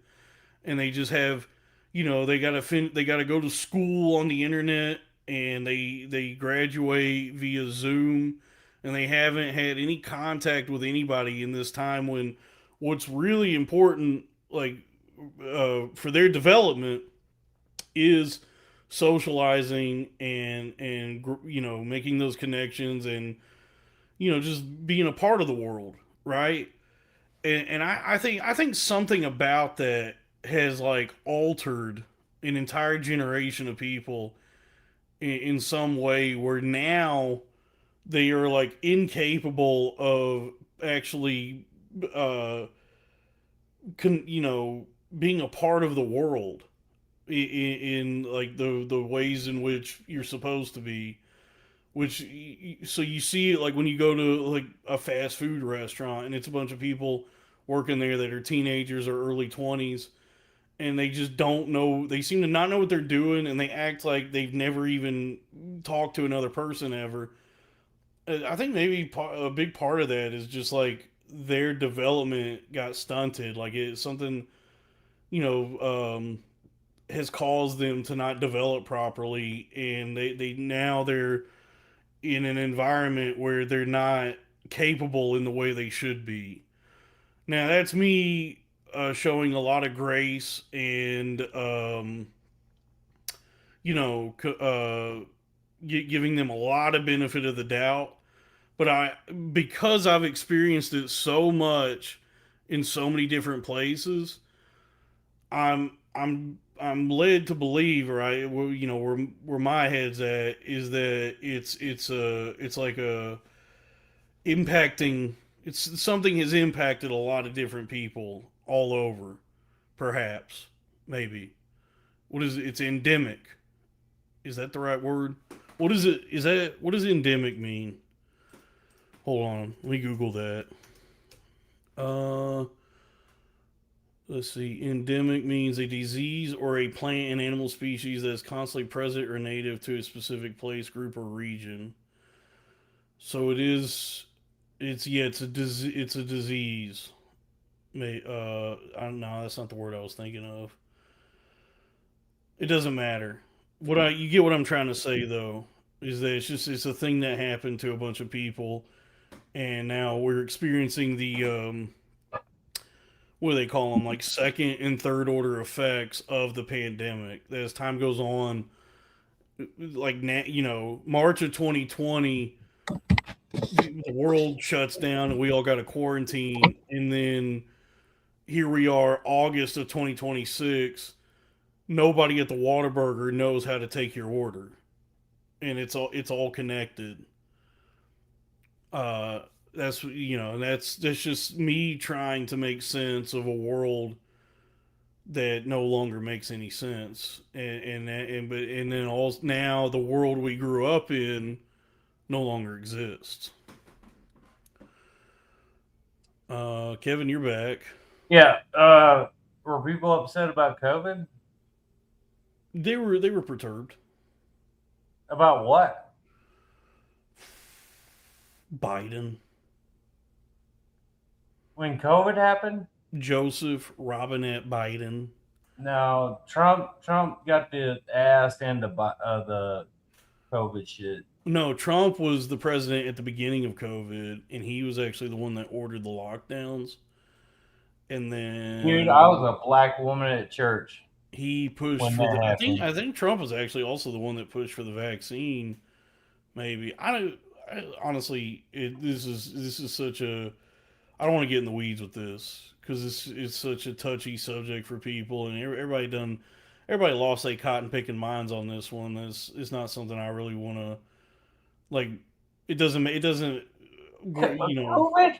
and they just have, they gotta go to school on the internet, and they graduate via Zoom, and they haven't had any contact with anybody in this time, when what's really important, like for their development, is socializing and making those connections, and just being a part of the world, right? And I think something about that has like altered an entire generation of people in some way, where now they are like incapable of actually uh being a part of the world in like the ways in which you're supposed to be. Which, so you see it like when you go to like a fast food restaurant, and it's a bunch of people working there that are teenagers or early 20s, and they just don't know, they seem to not know what they're doing, and they act like they've never even talked to another person ever. I think maybe a big part of that is just like their development got stunted. Like it's something, you know, um, has caused them to not develop properly, and they're in an environment where they're not capable in the way they should be. Now that's me showing a lot of grace, and you know, giving them a lot of benefit of the doubt. But because I've experienced it so much in so many different places, I'm led to believe, right? Where my head's at is that it's like a impacting. It's something has impacted a lot of different people all over. Perhaps, maybe. What is it? It's endemic. Is that the right word? What is it? Is that what does endemic mean? Hold on, let me Google that. Uh, let's see. Endemic means a disease or a plant and animal species that is constantly present or native to a specific place, group, or region. So it is. It's yeah. It's a disease. I don't know. That's not the word I was thinking of. It doesn't matter. You get what I'm trying to say though is that it's a thing that happened to a bunch of people, and now we're experiencing the what do they call them, like second and third order effects of the pandemic. As time goes on, like March of 2020, the world shuts down and we all got a quarantine, and then here we are, August of 2026. Nobody at the Whataburger knows how to take your order, and it's all connected. Uh, that's just me trying to make sense of a world that no longer makes any sense, and then all now the world we grew up in no longer exists. Kevin, you're back. Yeah. Were people upset about COVID? They were perturbed. About what? Biden. When COVID happened? Joseph Robinette Biden. No, Trump got the ass end of the COVID shit. No, Trump was the president at the beginning of COVID, and he was actually the one that ordered the lockdowns. And then, dude, I was a black woman at church. He pushed for the. I think Trump was actually also the one that pushed for the vaccine. Maybe honestly, this is such a. I don't want to get in the weeds with this because it's such a touchy subject for people, and everybody lost their cotton picking minds on this one. It's not something I really want to like. It doesn't. COVID?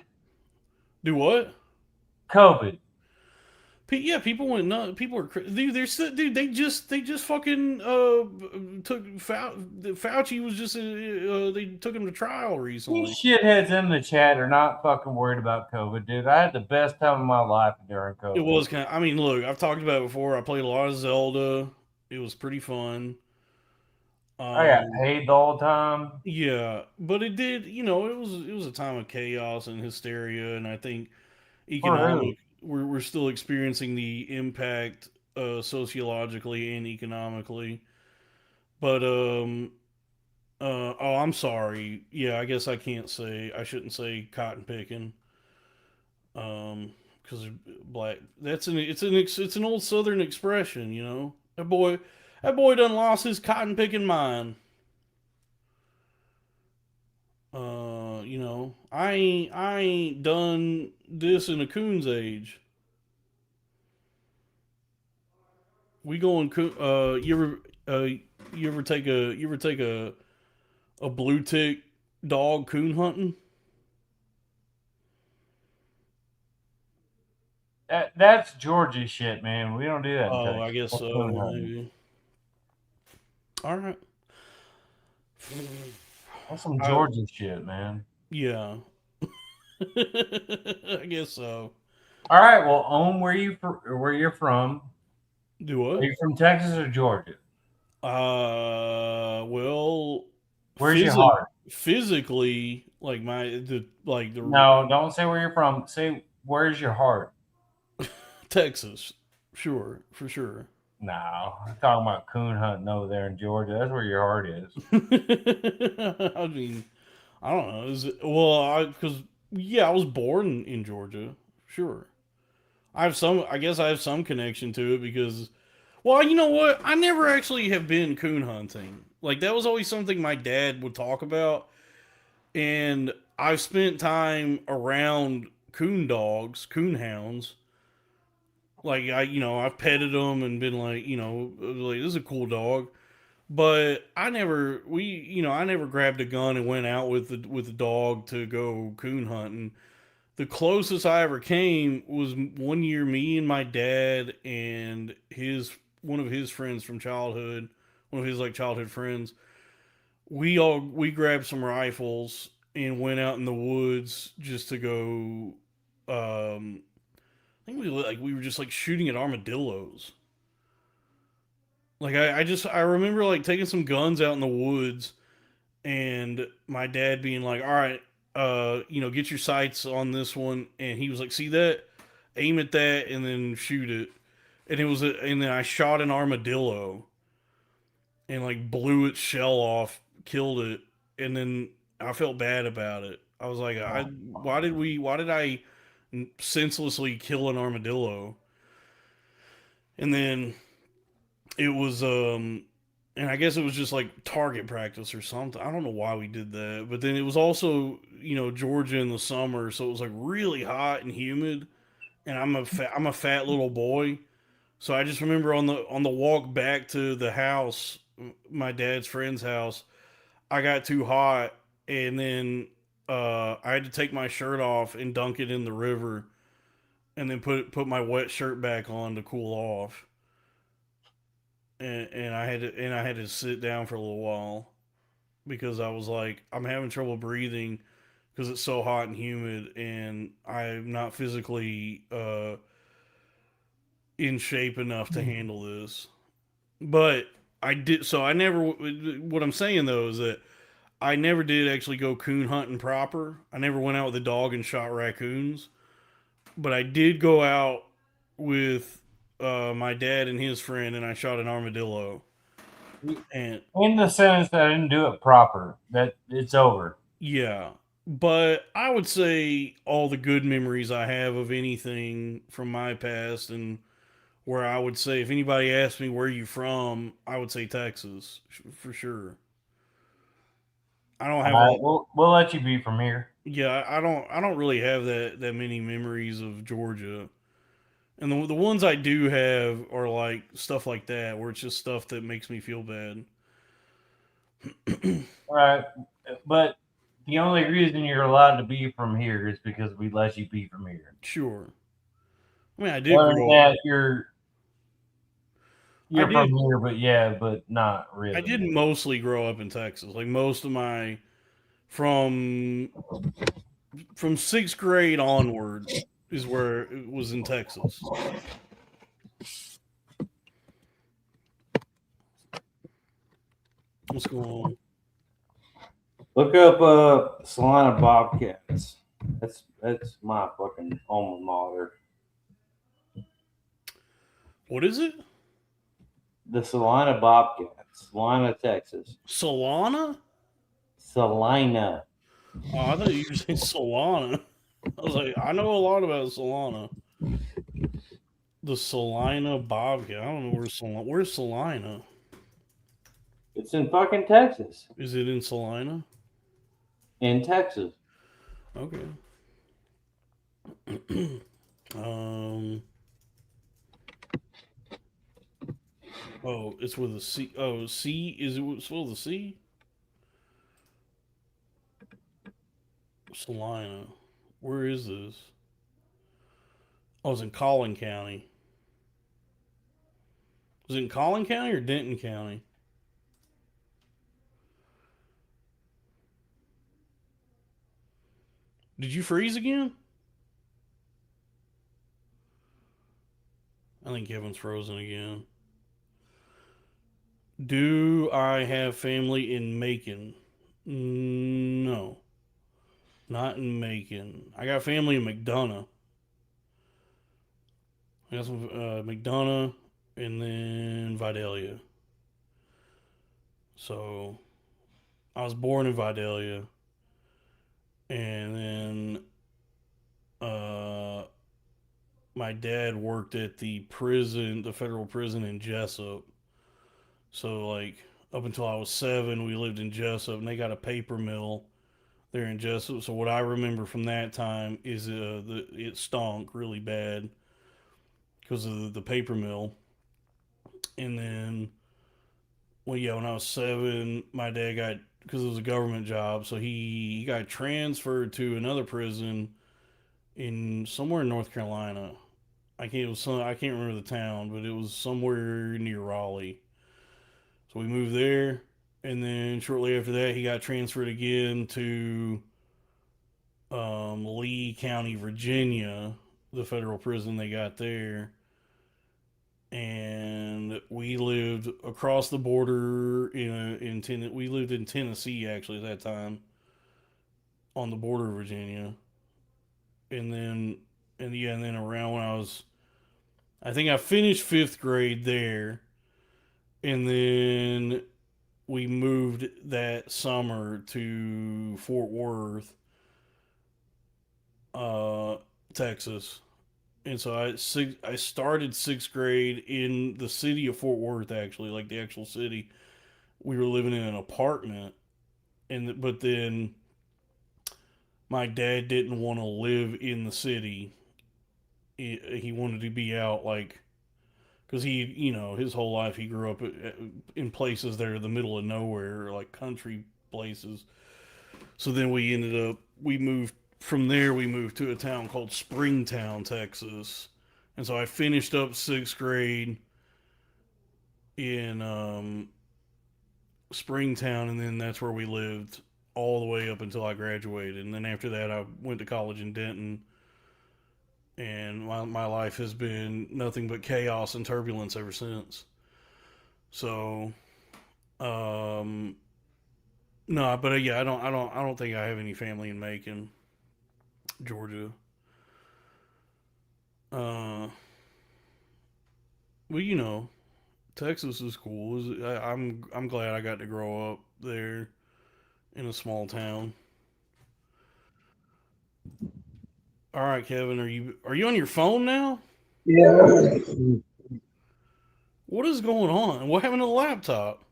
Do what? COVID. Yeah, people went nuts. People are dude. They just fucking took Fauci was just they took him to trial recently. These shitheads in the chat are not fucking worried about COVID, dude. I had the best time of my life during COVID. It was kind of. I mean, look, I've talked about it before. I played a lot of Zelda. It was pretty fun. I got paid the whole time. Yeah, but it did. It was a time of chaos and hysteria, and I think economic. We're still experiencing the impact sociologically and economically. But I'm sorry. Yeah, I guess I shouldn't say cotton picking. Because black. It's an old Southern expression. That boy done lost his cotton picking mind. I ain't done this in a coon's age. We going you ever take a blue tick dog coon hunting? That's Georgia shit, man. We don't do that. Oh, I guess so. Maybe. All right. That's some Georgia shit, man. Yeah. I guess so. All right. Well, own where you're from. Do what? Are you from Texas or Georgia? Well, where's your heart? Physically, like No, don't say where you're from. Say where's your heart? Texas, sure, for sure. No, I'm talking about coon hunting over there in Georgia. That's where your heart is. I mean, I don't know. Because I was born in Georgia. Sure, I guess I have some connection to it because, well, you know what? I never actually have been coon hunting. Like that was always something my dad would talk about, and I've spent time around coon dogs, coon hounds. Like I've petted him and been like, like this is a cool dog. But I never grabbed a gun and went out with the dog to go coon hunting. The closest I ever came was one year. Me and my dad and his one of his friends from childhood, one of his like childhood friends. We grabbed some rifles and went out in the woods just to go. I think we were just like shooting at armadillos. Like I remember like taking some guns out in the woods and my dad being like, "All right, get your sights on this one," and he was like, "See that? Aim at that and then shoot it." And then I shot an armadillo and like blew its shell off, killed it, and then I felt bad about it. I was like, why did I senselessly kill an armadillo? And then it was and I guess it was just like target practice or something. I don't know why we did that, but then it was also Georgia in the summer, so it was like really hot and humid, and I'm a fat little boy, so I just remember on the walk back to the house, my dad's friend's house, I got too hot, and then I had to take my shirt off and dunk it in the river, and then put my wet shirt back on to cool off. And I had to sit down for a little while because I was like, I'm having trouble breathing because it's so hot and humid, and I'm not physically in shape enough to handle this. But I did. So I never. What I'm saying though is that I never did actually go coon hunting proper. I never went out with a dog and shot raccoons, but I did go out with my dad and his friend, and I shot an armadillo. And in the sense that I didn't do it proper, that it's over. yeah, but I would say all the good memories I have of anything from my past, and where I would say if anybody asked me where you from, I would say Texas for sure. I don't have a lot. We'll let you be from here. Yeah, I don't really have that many memories of Georgia. And the ones I do have are like stuff like that, where it's just stuff that makes me feel bad. Right, but the only reason you're allowed to be from here is because we let you be from here. Sure. I mean, I did grow up. That you're from here, but not really. I did mostly grow up in Texas. Like most of my from sixth grade onward is where it was in Texas. What's going on? Look up Salina Bobcats. That's my fucking alma mater. What is it? The Salina Bobcats, Salina, Texas. Salina? Salina. Oh, I thought you were saying Solana. I was like, I know a lot about Solana. The Salina Bobcat. I don't know where's Salina. It's in fucking Texas. Is it in Salina? In Texas. Okay. Oh, it's with a C. Oh, C. Is it spelled with a C? Salina. Where is this? Oh, it's in Collin County. Was it in Collin County or Denton County? Did you freeze again? I think Kevin's frozen again. Do I have family in Macon? No. Not in Macon. I got family in McDonough. I got some McDonough and then Vidalia. So I was born in Vidalia, and then my dad worked at the prison, the federal prison in Jessup. So like up until I was 7, we lived in Jessup, and they got a paper mill there in Jessup. So what I remember from that time is it stunk really bad because of the paper mill. And then, well, yeah, when I was 7, my dad got, because it was a government job, so he got transferred to another prison in somewhere in North Carolina. I can't remember the town, but it was somewhere near Raleigh. So we moved there, and then shortly after that, he got transferred again to Lee County, Virginia, the federal prison they got there. And we lived across the border we lived in Tennessee actually at that time, on the border of Virginia. And then and then around when I think I finished 5th grade there, and then we moved that summer to Fort Worth, Texas. And so I started 6th grade in the city of Fort Worth, actually, like the actual city. We were living in an apartment, but then my dad didn't want to live in the city. He wanted to be out, like, because his whole life he grew up in places that are the middle of nowhere, like country places. So then we moved from there. We moved to a town called Springtown, Texas, and so I finished up 6th grade in Springtown, and then that's where we lived all the way up until I graduated. And then after that, I went to college in Denton, and my life has been nothing but chaos and turbulence ever since. So, no, but yeah, I don't think I have any family in Macon, Georgia. Well, Texas is cool. I'm glad I got to grow up there in a small town. All right, Kevin, are you on your phone now? Yeah. What is going on? What happened to the laptop?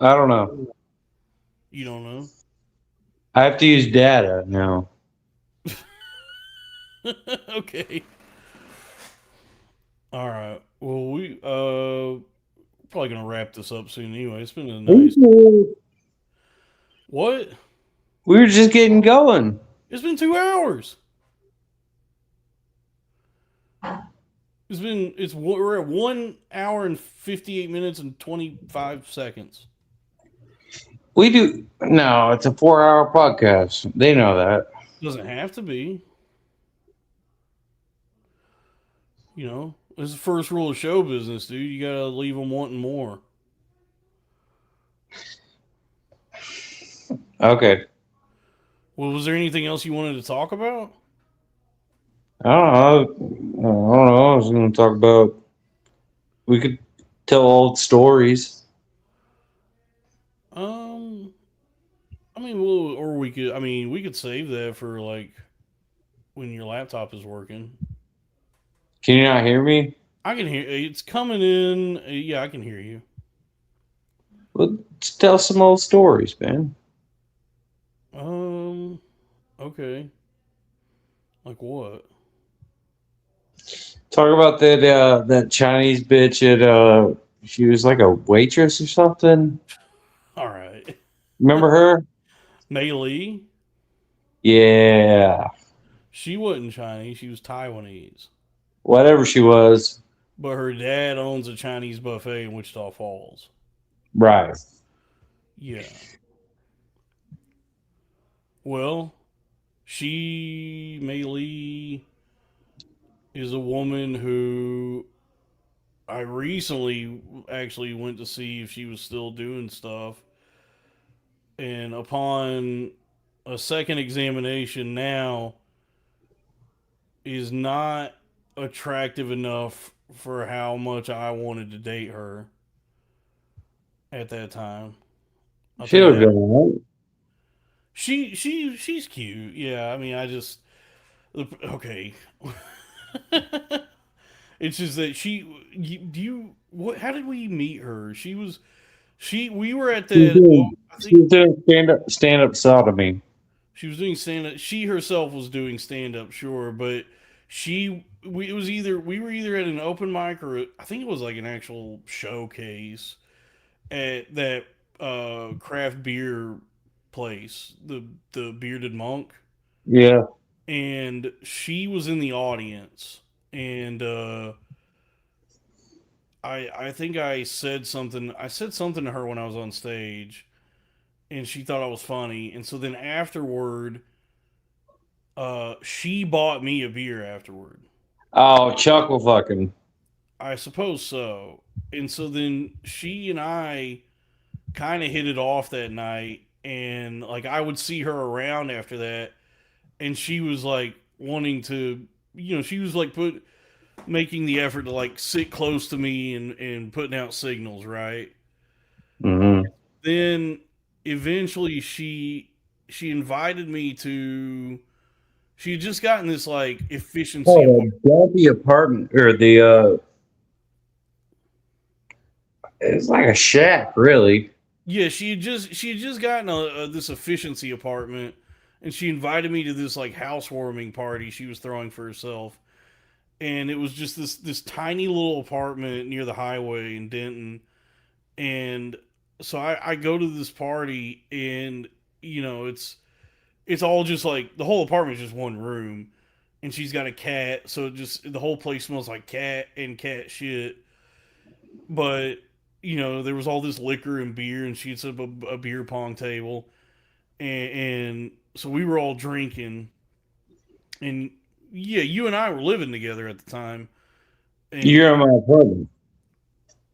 I don't know. You don't know? I have to use data now. Okay. All right. Well, we probably gonna wrap this up soon anyway. It's been a nice. What? We were just getting going. It's been 2 hours. We're at 1 hour and 58 minutes and 25 seconds. We do no, it's a 4-hour podcast. They know that. Doesn't have to be. This is the first rule of show business, dude. You gotta leave them wanting more. Okay. Well, was there anything else you wanted to talk about? I don't know. I was going to talk about. We could tell old stories. We could save that for like when your laptop is working. Can you not hear me? I can hear it's coming in. Yeah, I can hear you. Let's tell some old stories, man. Okay. Like what? Talk about that Chinese bitch at she was like a waitress or something. All right. Remember her? Mei Lee? Yeah. She wasn't Chinese, she was Taiwanese. Whatever she was. But her dad owns a Chinese buffet in Wichita Falls. Right. Yeah. Well, Mei Lee, is a woman who I recently actually went to see if she was still doing stuff. And upon a second examination now, is not attractive enough for how much I wanted to date her at that time. She looked good. She's cute. Yeah, I mean, okay. It's just that how did we meet her? We were at that. She's doing stand up sodomy. She was doing stand up. She herself was doing stand up, sure, but it was either we were either at an open mic or I think it was like an actual showcase at that craft beer place, the Bearded Monk. Yeah. And she was in the audience, and I think I said something. I said something to her when I was on stage, and she thought I was funny. And so then afterward, she bought me a beer afterward. Oh, chuckle fucking. I suppose so. And so then she and I kind of hit it off that night, and like I would see her around after that, and she was like wanting to, she was like making the effort to like sit close to me and putting out signals, right? Mm-hmm. Then eventually she invited me to. She had just gotten this like efficiency. Oh, the apartment or the it's like a shack, really. Yeah, she had just gotten this efficiency apartment, and she invited me to this like housewarming party she was throwing for herself, and it was just this tiny little apartment near the highway in Denton, and so I go to this party, and it's all just like the whole apartment is just one room, and she's got a cat, so the whole place smells like cat and cat shit, but there was all this liquor and beer, and she had set up a beer pong table, and so we were all drinking, and yeah, you and I were living together at the time. And you're in my apartment.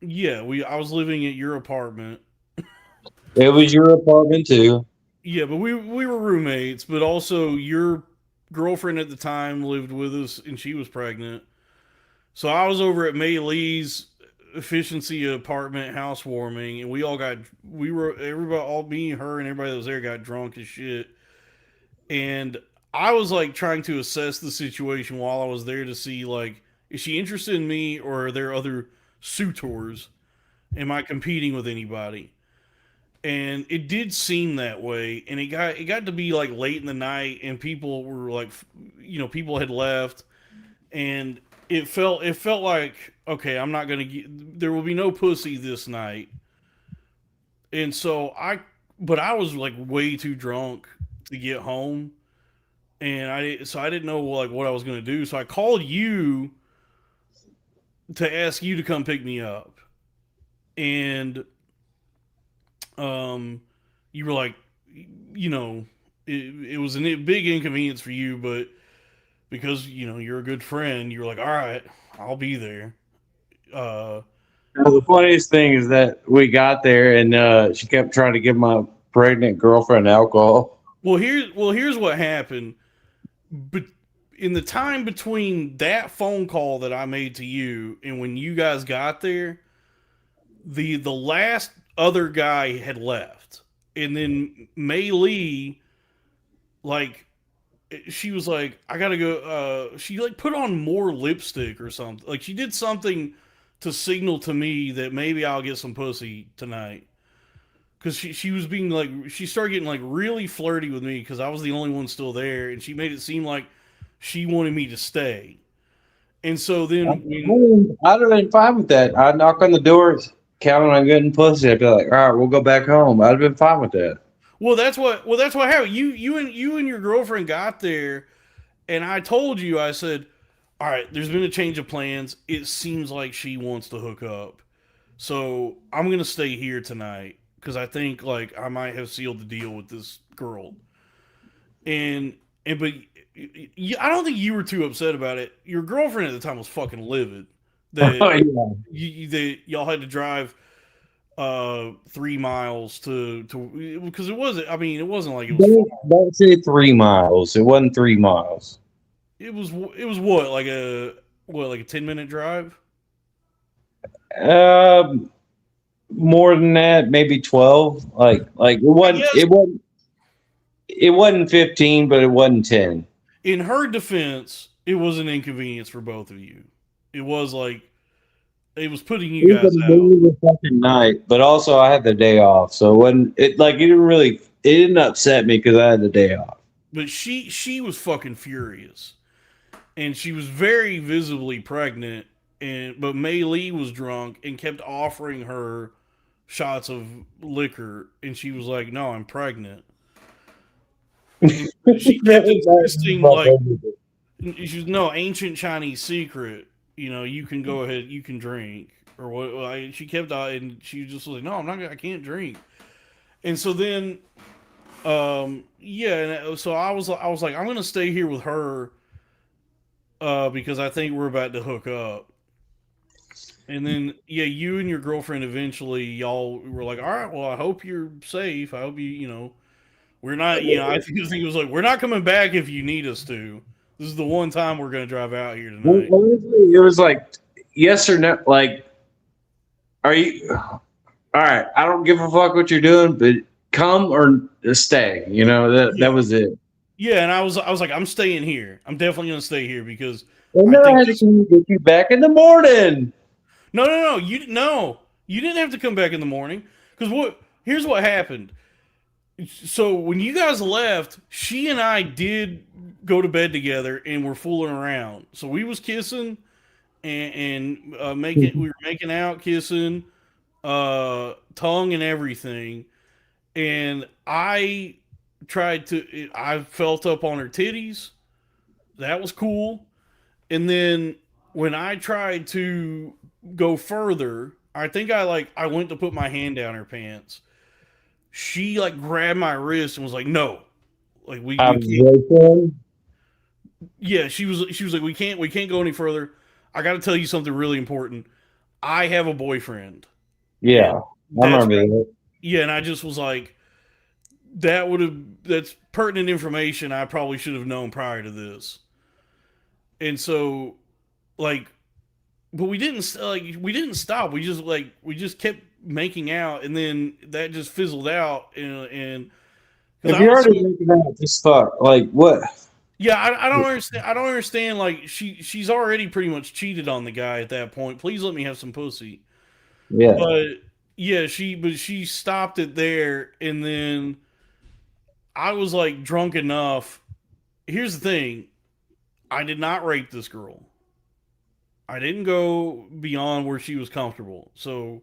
Yeah, I was living at your apartment. It was your apartment too. Yeah, but we were roommates, but also your girlfriend at the time lived with us, and she was pregnant. So I was over at May Lee's efficiency apartment housewarming, and everybody, all me, her, and everybody that was there got drunk as shit. And I was like trying to assess the situation while I was there to see like, is she interested in me, or are there other suitors? Am I competing with anybody? And it did seem that way, and it got to be like late in the night, and people were like, people had left, and it felt like, okay, I'm not gonna there will be no pussy this night. And so I was like way too drunk to get home, and I didn't know like what I was gonna do. So I called you to ask you to come pick me up, and you were like, it was a big inconvenience for you, but because you're a good friend, you were like, all right, I'll be there. Now, the funniest thing is that we got there, and she kept trying to give my pregnant girlfriend alcohol. Well, here's what happened. But in the time between that phone call that I made to you and when you guys got there, the last other guy had left, and then May Lee, like, she was like, I gotta go. She like put on more lipstick or something. Like she did something to signal to me that maybe I'll get some pussy tonight. Because she was being like, she started getting like really flirty with me because I was the only one still there, and she made it seem like she wanted me to stay. And so then I'd have been fine with that. I'd knock on the doors, counting on getting pussy. I'd be like, all right, we'll go back home. I'd have been fine with that. Well, that's what happened. You and your girlfriend got there, and I told you, I said, all right, there's been a change of plans. It seems like she wants to hook up, so I'm gonna stay here tonight because I think like I might have sealed the deal with this girl. But I don't think you were too upset about it. Your girlfriend at the time was fucking livid that y'all had to drive 3 miles to because it wasn't. I mean, it wasn't like it was. Don't say 3 miles. It wasn't 3 miles. It was what like a 10-minute drive. More than that, maybe 12. Like it wasn't 15, but it wasn't 10. In her defense, it was an inconvenience for both of you. It was like it was putting you guys out. Fucking night, but also I had the day off, so it didn't upset me because I had the day off. but she was fucking furious, and she was very visibly pregnant. And but Mei Lee was drunk and kept offering her shots of liquor, and she was like, "No, I'm pregnant." And she kept insisting, like, she's no ancient Chinese secret. You know, you can go ahead, you can drink or what. Like, she kept and she just was like, "No, I'm not. I can't drink." And so then, yeah. And so I was like, I'm gonna stay here with her, because I think we're about to hook up. And then, yeah, you and your girlfriend eventually, y'all were like, "All right, well, I hope you're safe. I hope you know, we're not, I think it was like, we're not coming back if you need us to. This is the one time we're going to drive out here tonight." Honestly, it was like yes or no. Like, are you all right? I don't give a fuck what you're doing, but come or stay. You know that was it. Yeah, and I was like, I'm staying here. I'm definitely going to stay here because And I then I think had to get you back in the morning. no, you didn't have to come back in the morning because here's what happened. So when you guys left, she and I did go to bed together and were fooling around. So we was kissing and we were making out, kissing, tongue and everything. And I felt up on her titties. That was cool. And then when I tried to go further, I think I went to put my hand down her pants. She like grabbed my wrist and was like, "No, like we can't." Yeah, she was like, we can't go any further. I got to tell you something really important. I have a boyfriend. Yeah, I remember that. Yeah, and I just was like, that's pertinent information I probably should have known prior to this. And so, like, but we didn't stop. We just kept making out, and then that just fizzled out. And If you're already making out, just fuck. Like what? yeah, I don't understand. I don't understand. Like she's already pretty much cheated on the guy at that point. Please let me have some pussy. Yeah. But yeah, she stopped it there, and then I was like drunk enough. Here's the thing: I did not rape this girl. I didn't go beyond where she was comfortable. So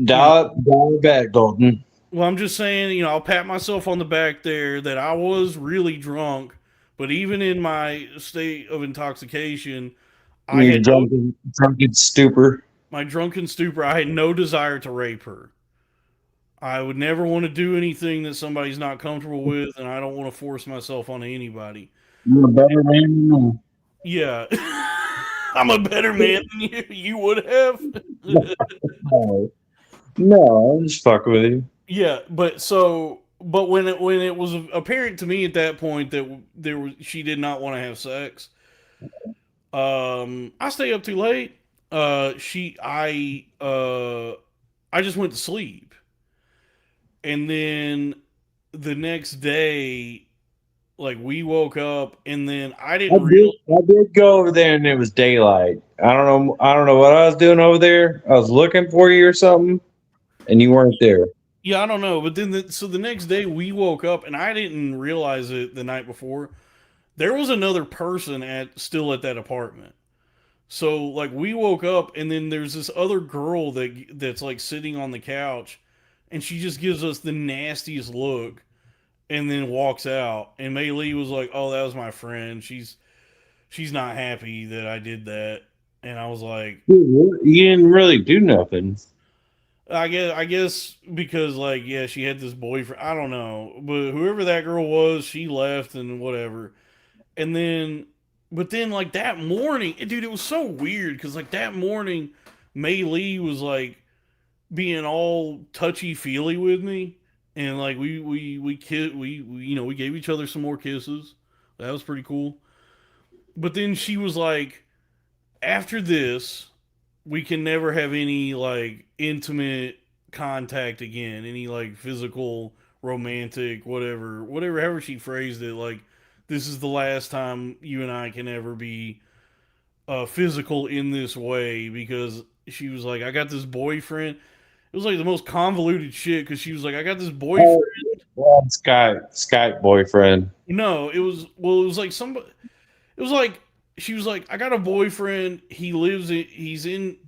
dollar back, Golden. Well, I'm just saying, I'll pat myself on the back there that I was really drunk, but even in my state of intoxication, I had drunken stupor. My drunken stupor. I had no desire to rape her. I would never want to do anything that somebody's not comfortable with, and I don't want to force myself onto anybody. You're a better man than me. Yeah. I'm a better man than you. You would have. No, I'm just fucking with you. Yeah, but when it was apparent to me at that point that she did not want to have sex, I stay up too late. I just went to sleep, and then the next day, like we woke up, and then I did go over there, and it was daylight. I don't know what I was doing over there. I was looking for you or something, and you weren't there. Yeah, I don't know. But then, the next day we woke up, and I didn't realize it the night before. There was another person still at that apartment. So like we woke up, and then there's this other girl that's like sitting on the couch, and she just gives us the nastiest look, and then walks out. And Mei Lee was like, "Oh, that was my friend. She's not happy that I did that." And I was like, "You didn't really do nothing." I guess because like yeah, she had this boyfriend. I don't know, but whoever that girl was, she left and whatever. And then, but then like that morning, dude, it was so weird because like that morning, Mei Lee was like being all touchy feely with me, and like we gave each other some more kisses. That was pretty cool. But then she was like, after this, we can never have any like intimate contact again, any like physical, romantic, however she phrased it. Like, this is the last time you and I can ever be physical in this way, because she was like, I got this boyfriend. It was like the most convoluted shit because she was like, I got this boyfriend. Skype boyfriend. No, it was like somebody. It was like she was like, I got a boyfriend. He's in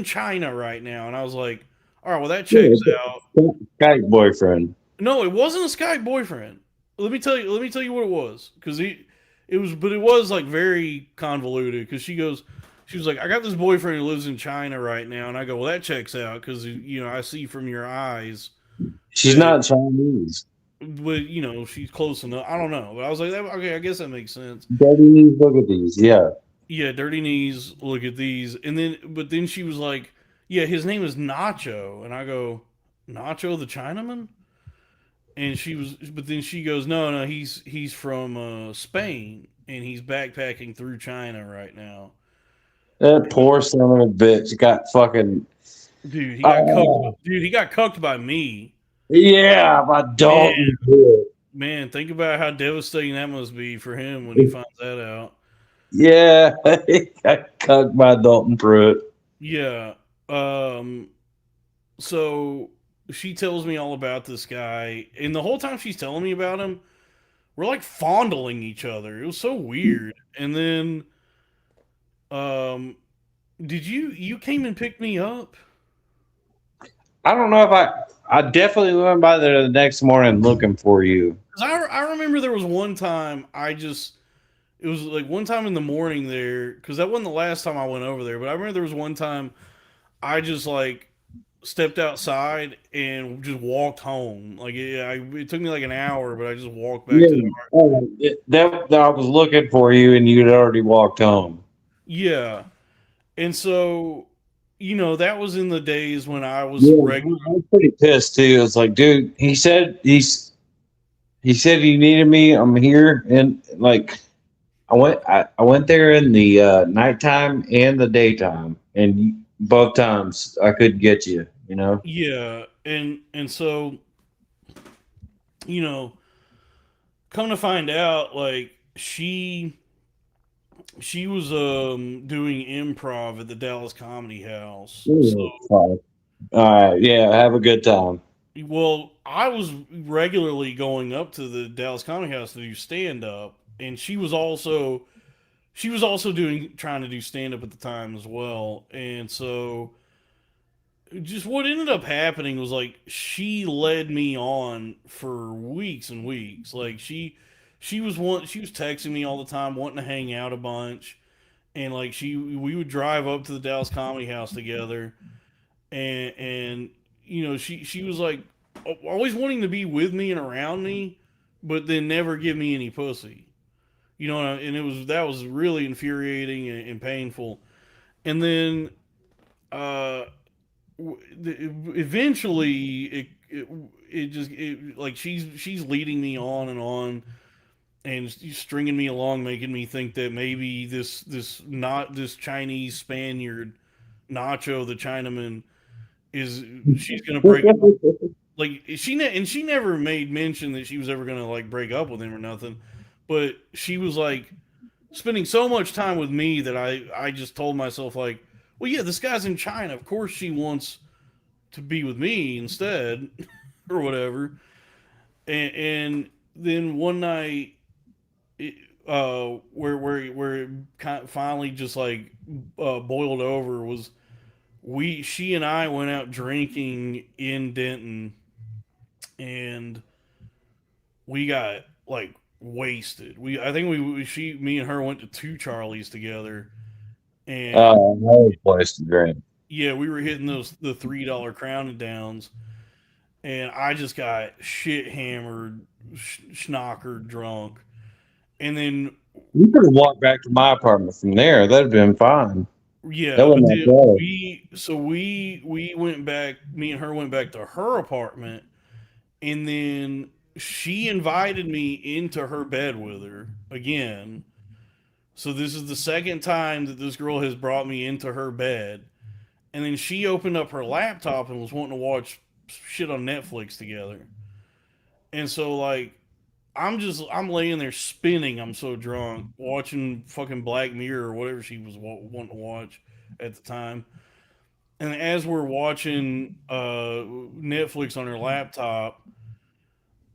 China right now, and I was like, all right, well that checks out. Skype boyfriend. No, it wasn't a Skype boyfriend. Let me tell you. Let me tell you what it was, because but it was like very convoluted. Because she was like, I got this boyfriend who lives in China right now, and I go, well that checks out because I see from your eyes. She's not Chinese. But she's close enough. I don't know, but I was like, okay, I guess that makes sense. Dirty knees, look at these. Yeah. Yeah, dirty knees. Look at these, but then she was like, yeah, his name is Nacho, and I go, Nacho the Chinaman, but then she goes, no, he's from Spain, and he's backpacking through China right now. That poor son of a bitch got fucking. Dude, he got cucked. Dude, he got cucked by me. Yeah, my dog. Man, think about how devastating that must be for him when he finds that out. Yeah, he got cucked by Dalton Pruitt. Yeah. So she tells me all about this guy, and the whole time she's telling me about him, we're like fondling each other. It was so weird. And then, did you came and picked me up? I don't know if I definitely went by there the next morning looking for you. I remember there was one time it was like one time in the morning there, because that wasn't the last time I went over there, but I remember there was one time I just like stepped outside and just walked home. Like it took me like an hour, but I just walked back to the car. That I was looking for you, and you'd already walked home. Yeah, and so that was in the days when I was regular. I was pretty pissed too. It's like, dude, he said he he needed me. I'm here, and like I went there in the nighttime and the daytime, and both times I couldn't get you. Yeah, and so come to find out, like she was doing improv at the Dallas Comedy House. All right, yeah, have a good time. Well, I was regularly going up to the Dallas Comedy House to do stand up, and she was also trying to do stand up at the time as well. And so just what ended up happening was like she led me on for weeks and weeks. Like she was texting me all the time, wanting to hang out a bunch, and like we would drive up to the Dallas Comedy House together, and she was like always wanting to be with me and around me, but then never give me any pussy. And that was really infuriating and painful. And then eventually like she's leading me on and on and stringing me along, making me think that maybe this Chinese Spaniard Nacho the Chinaman she's gonna break like she never made mention that she was ever gonna like break up with him or nothing, but she was like spending so much time with me that I just told myself like, well, yeah, this guy's in China. Of course she wants to be with me instead or whatever. And then one night, where it finally just like boiled over was she and I went out drinking in Denton, and we got like wasted. I think me and her went to 2 Charlies together. And another place to drink. Yeah, we were hitting the $3 Crown and Downs, and I just got shit hammered, schnockered, drunk, and then you could have walked back to my apartment from there. That'd have been fine. Yeah, but then we went back. Me and her went back to her apartment, and then she invited me into her bed with her again. So this is the second time that this girl has brought me into her bed. And then she opened up her laptop and was wanting to watch shit on Netflix together. And so like I'm laying there spinning. I'm so drunk, watching fucking Black Mirror or whatever she was wanting to watch at the time. And as we're watching Netflix on her laptop,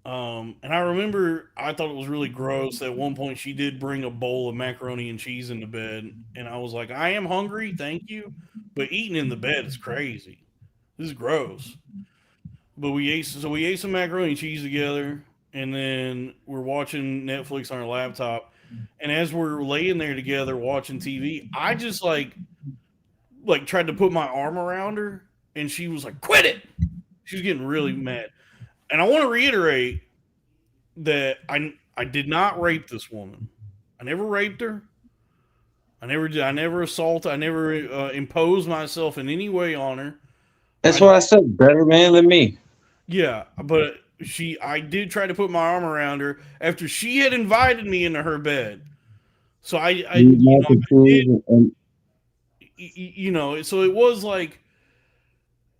And I remember I thought it was really gross. At one point, she did bring a bowl of macaroni and cheese into bed, and I was like, "I am hungry, thank you, but eating in the bed is crazy. This is gross." But we ate some macaroni and cheese together, and then we're watching Netflix on our laptop. And as we're laying there together watching TV, I just like tried to put my arm around her, and she was like, "Quit it!" She was getting really mad. And I want to reiterate that I did not rape this woman. I never raped her. I never did. I never assaulted. I never imposed myself in any way on her. That's why I said better man than me. Yeah, but I did try to put my arm around her after she had invited me into her bed. So I did, so it was like,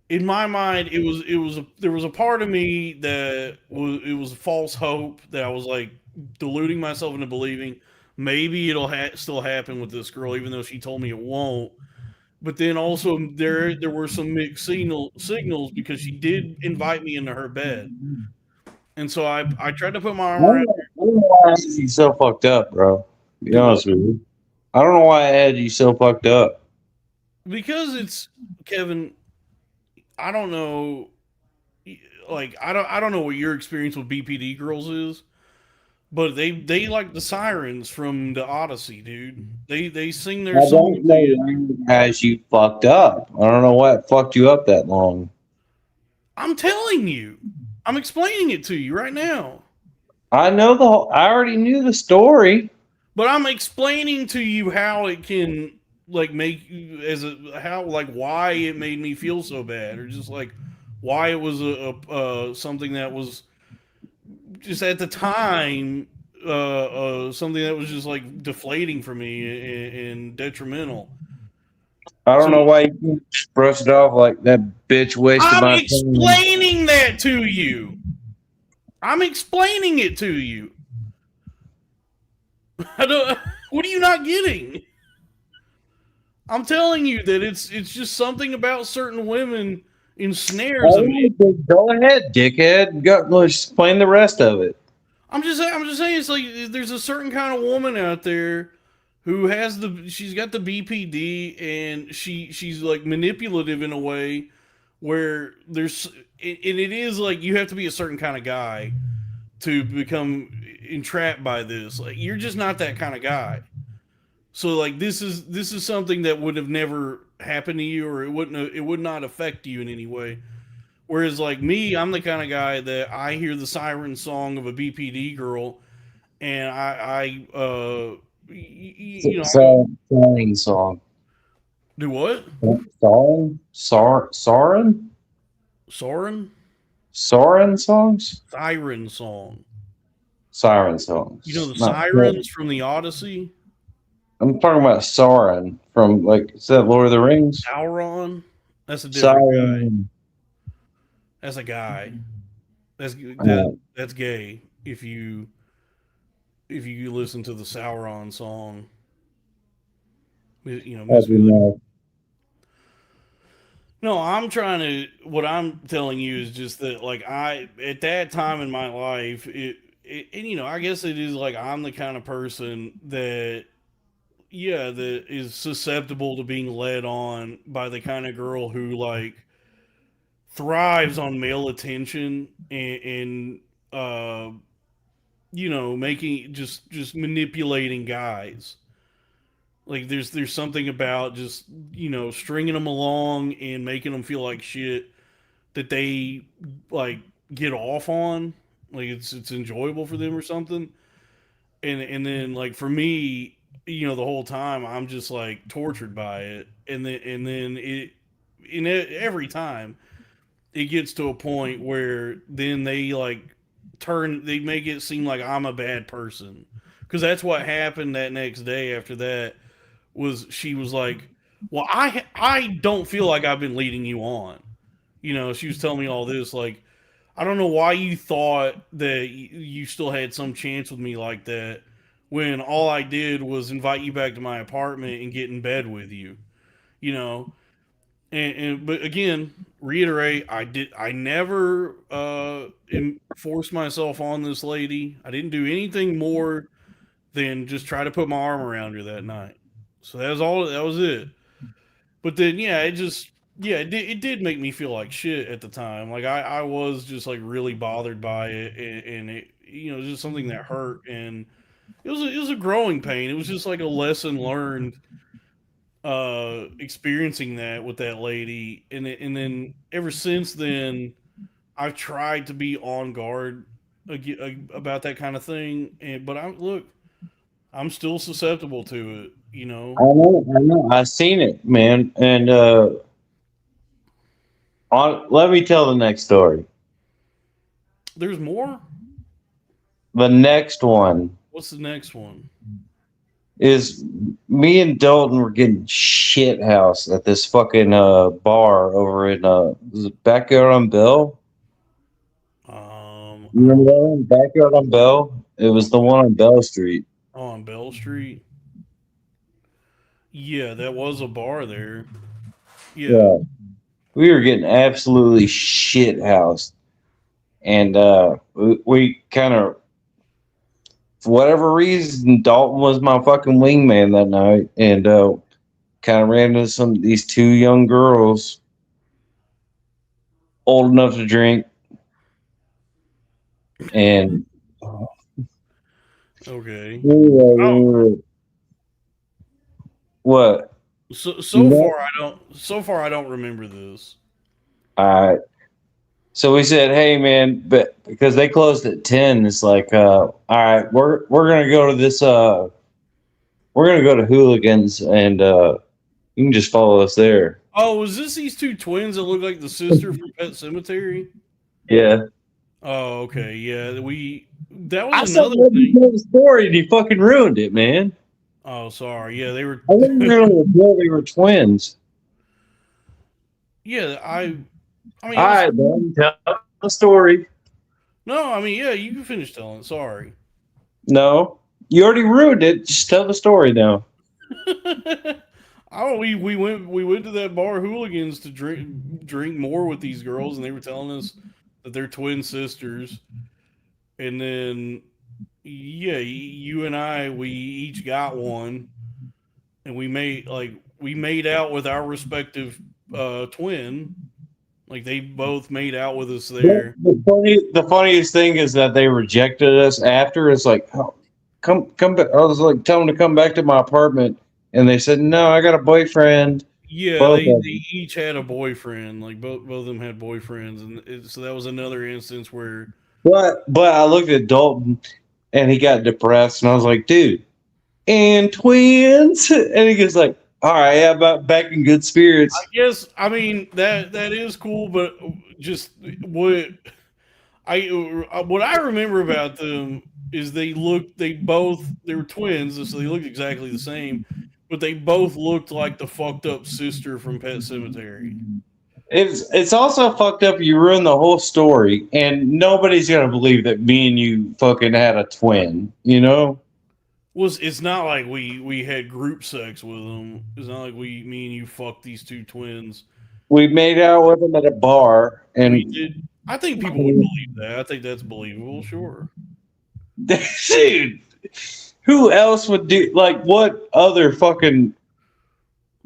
in my mind, there was a part of me that was false hope that I was like deluding myself into believing maybe it'll still happen with this girl, even though she told me it won't. But then also there were some mixed signals because she did invite me into her bed, and so I tried to put my arm around. I don't know why I had you so fucked up, bro. Be honest with you. I don't know why I had you so fucked up. Because it's Kevin. I don't know. Like I don't know what your experience with BPD girls is, but they like the sirens from the Odyssey, dude. They sing their song. As you fucked up. I don't know what fucked you up that long. I'm telling you. I'm explaining it to you right now. I know I already knew the story. But I'm explaining to you how it can like make why it made me feel so bad, or just like why it was something that was just at the time something that was just like deflating for me and detrimental. I don't know why you just brushed it off like that bitch wasted my time. I'm explaining that to you. I'm explaining it to you. What are you not getting? I'm telling you that it's just something about certain women ensnares me. Go ahead, dickhead. Let's explain the rest of it. I'm just saying it's like there's a certain kind of woman out there who has she's got the BPD, and she's like manipulative in a way where and it is like you have to be a certain kind of guy to become entrapped by this. Like you're just not that kind of guy. So like this is something that would have never happened to you, or it would not affect you in any way. Whereas like me, I'm the kind of guy that I hear the siren song of a BPD girl, and Siren song. Do what? Siren? Soren? Siren songs? Siren song. Siren songs. You know the sirens from the Odyssey? I'm talking about Sauron from, like, is that Lord of the Rings? Sauron? That's a different guy. That's a guy. That's gay. If you listen to the Sauron song, No, what I'm telling you is just that, like, at that time in my life, and I guess it is like I'm the kind of person that is susceptible to being led on by the kind of girl who like thrives on male attention and making just manipulating guys. Like there's something about just stringing them along and making them feel like shit that they like get off on. Like it's enjoyable for them or something. And then like for me, the whole time I'm just like tortured by it. And then every time it gets to a point where then they like they make it seem like I'm a bad person. Because that's what happened that next day after that. She was like, well, I don't feel like I've been leading you on. She was telling me all this, like, I don't know why you thought that you still had some chance with me like that when all I did was invite you back to my apartment and get in bed with you. But again, reiterate, I never forced myself on this lady. I didn't do anything more than just try to put my arm around her that night. So that was all. That was it. But then, yeah, it did make me feel like shit at the time. Like I was just like really bothered by it, and it, just something that hurt, and it was a growing pain. It was just like a lesson learned, experiencing that with that lady, and then ever since then, I've tried to be on guard about that kind of thing. But I'm still susceptible to it. I know. I seen it, man. And let me tell the next story. There's more. The next one. What's the next one? Is me and Dalton were getting shit house at this fucking bar over in was it Backyard on Bell? You remember that one? Backyard on Bell? It was the one on Bell Street. Oh, on Bell Street. Yeah, that was a bar there. Yeah. We were getting absolutely shit housed. And we kind of, for whatever reason, Dalton was my fucking wingman that night, and kind of ran into these two young girls, old enough to drink, and okay. What? So far I don't remember this. All right. So we said, "Hey, man," but because they closed at 10, it's like, all right, we're gonna go to this. We're gonna go to Hooligans, and you can just follow us there. Oh, was this these two twins that look like the sister from Pet Cemetery? Yeah. Oh, okay. Yeah, that I was said, another thing. the story, and you fucking ruined it, man. Oh, sorry. Yeah, they were. I didn't really know they were twins. Yeah, I mean. All right, man, tell the story. No, I mean, yeah, you can finish telling. Sorry. No, you already ruined it. Just tell the story now. We went to that bar Hooligans to drink more with these girls, and they were telling us that they're twin sisters. And then, yeah, you and I, we each got one, and we made out with our respective twin. Like they both made out with us there. The funniest thing is that they rejected us after. It's like, oh, come back. I was like, tell them to come back to my apartment, and they said, no, I got a boyfriend. Yeah, they each had a boyfriend. Like both of them had boyfriends, and so that was another instance where. But I looked at Dalton, and he got depressed, and I was like, dude, and twins, and he goes like, all right, yeah, about back in good spirits. I guess, I mean, that is cool, but just what I remember about them is they were twins, so they looked exactly the same, but they both looked like the fucked up sister from Pet Cemetery. It's also fucked up. You ruined the whole story, and nobody's gonna believe that me and you fucking had a twin. You know. It's not like we had group sex with them. It's not like me and you fucked these two twins. We made out with them at a bar, and we did. I think people would believe that. I think that's believable. Sure, dude. Who else would do like what other fucking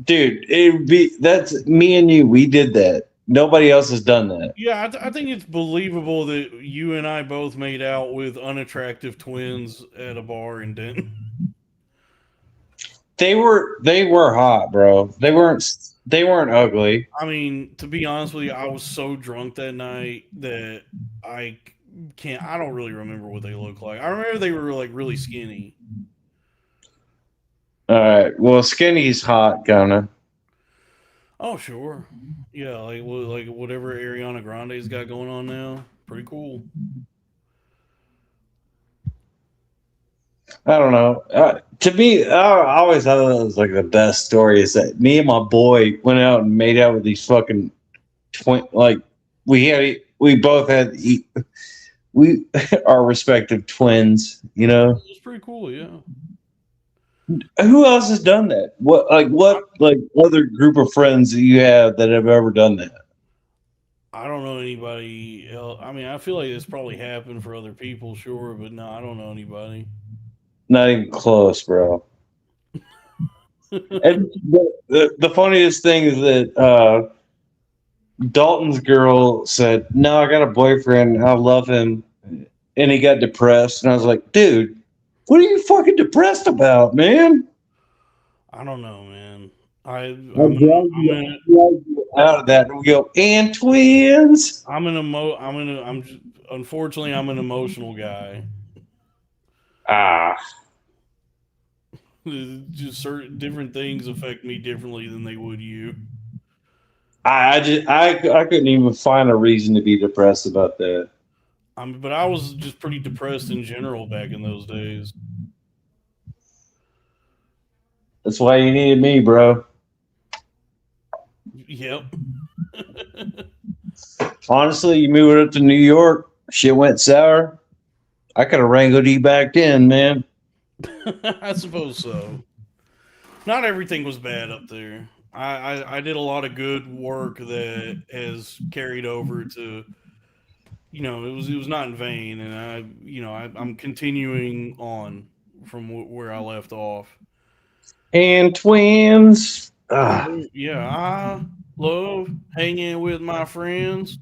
dude? It would be that's me and you. We did that. Nobody else has done that. Yeah, I think it's believable that you and I both made out with unattractive twins at a bar in Denton. They were hot, bro. They weren't ugly. I mean, to be honest with you, I was so drunk that night that I don't really remember what they looked like. I remember they were like really skinny. All right. Well, skinny's hot, kinda. Oh, sure. Yeah, like whatever Ariana Grande's got going on now. Pretty cool. I don't know. To me, I always thought that was like the best story is that me and my boy went out and made out with these fucking twin. Like we both had our respective twins. You know, it's pretty cool. Yeah. Who else has done that? What other group of friends that you have that have ever done that? I don't know anybody else. I mean, I feel like it's probably happened for other people, sure, but no, I don't know anybody. Not even close, bro. And the funniest thing is that Dalton's girl said, "No, I got a boyfriend. I love him," and he got depressed. And I was like, "Dude, what are you fucking depressed about, man?" I don't know, man. I'm out of that, and we go, and twins. Unfortunately, I'm an emotional guy. Just certain different things affect me differently than they would you. I couldn't even find a reason to be depressed about that. But I was just pretty depressed in general back in those days. That's why you needed me, bro. Yep. Honestly, you moved up to New York, shit went sour. I could have wrangled you back then, man. I suppose so. Not everything was bad up there. I did a lot of good work that has carried over to, it was not in vain, and I'm continuing on from where I left off. And twins. Yeah, I love hanging with my friends.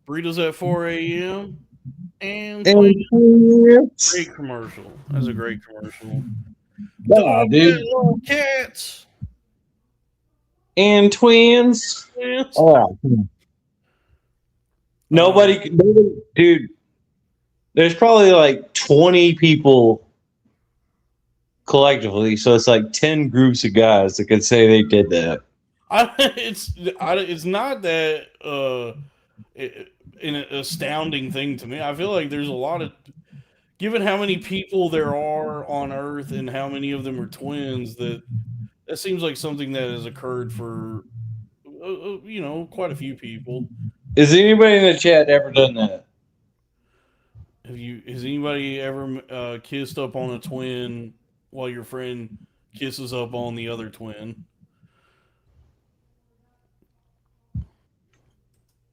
Burritos at 4 a.m. and twins. Great commercial. That's a great commercial. Dude. Little cats. And twins. Oh. Nobody, dude. There's probably like 20 people collectively, so it's like 10 groups of guys that could say they did that. It's not that an astounding thing to me. I feel like there's a lot of, given how many people there are on Earth and how many of them are twins, that seems like something that has occurred for quite a few people. Has anybody in the chat ever done that? Has anybody ever kissed up on a twin while your friend kisses up on the other twin?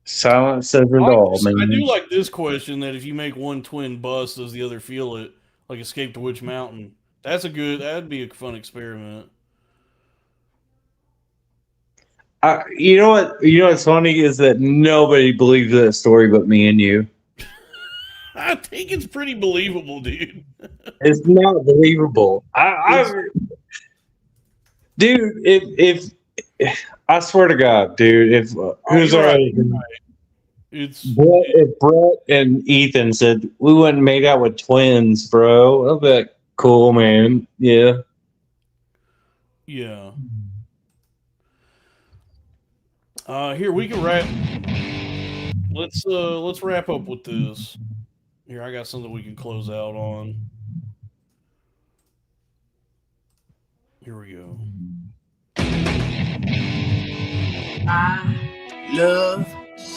Silence says it all, man. I do like this question, that if you make one twin bust, does the other feel it? Like Escape to Witch Mountain. That'd be a fun experiment. You know what's funny is that nobody believes that story but me and you. I think it's pretty believable, dude. It's not believable. Dude, if I swear to God, dude, if if Brett and Ethan said we wouldn't make out with twins, bro, I'll be like, cool, man. Yeah. Yeah. Here we can wrap. Let's wrap up with this. Here, I got something we can close out on. Here we go. I love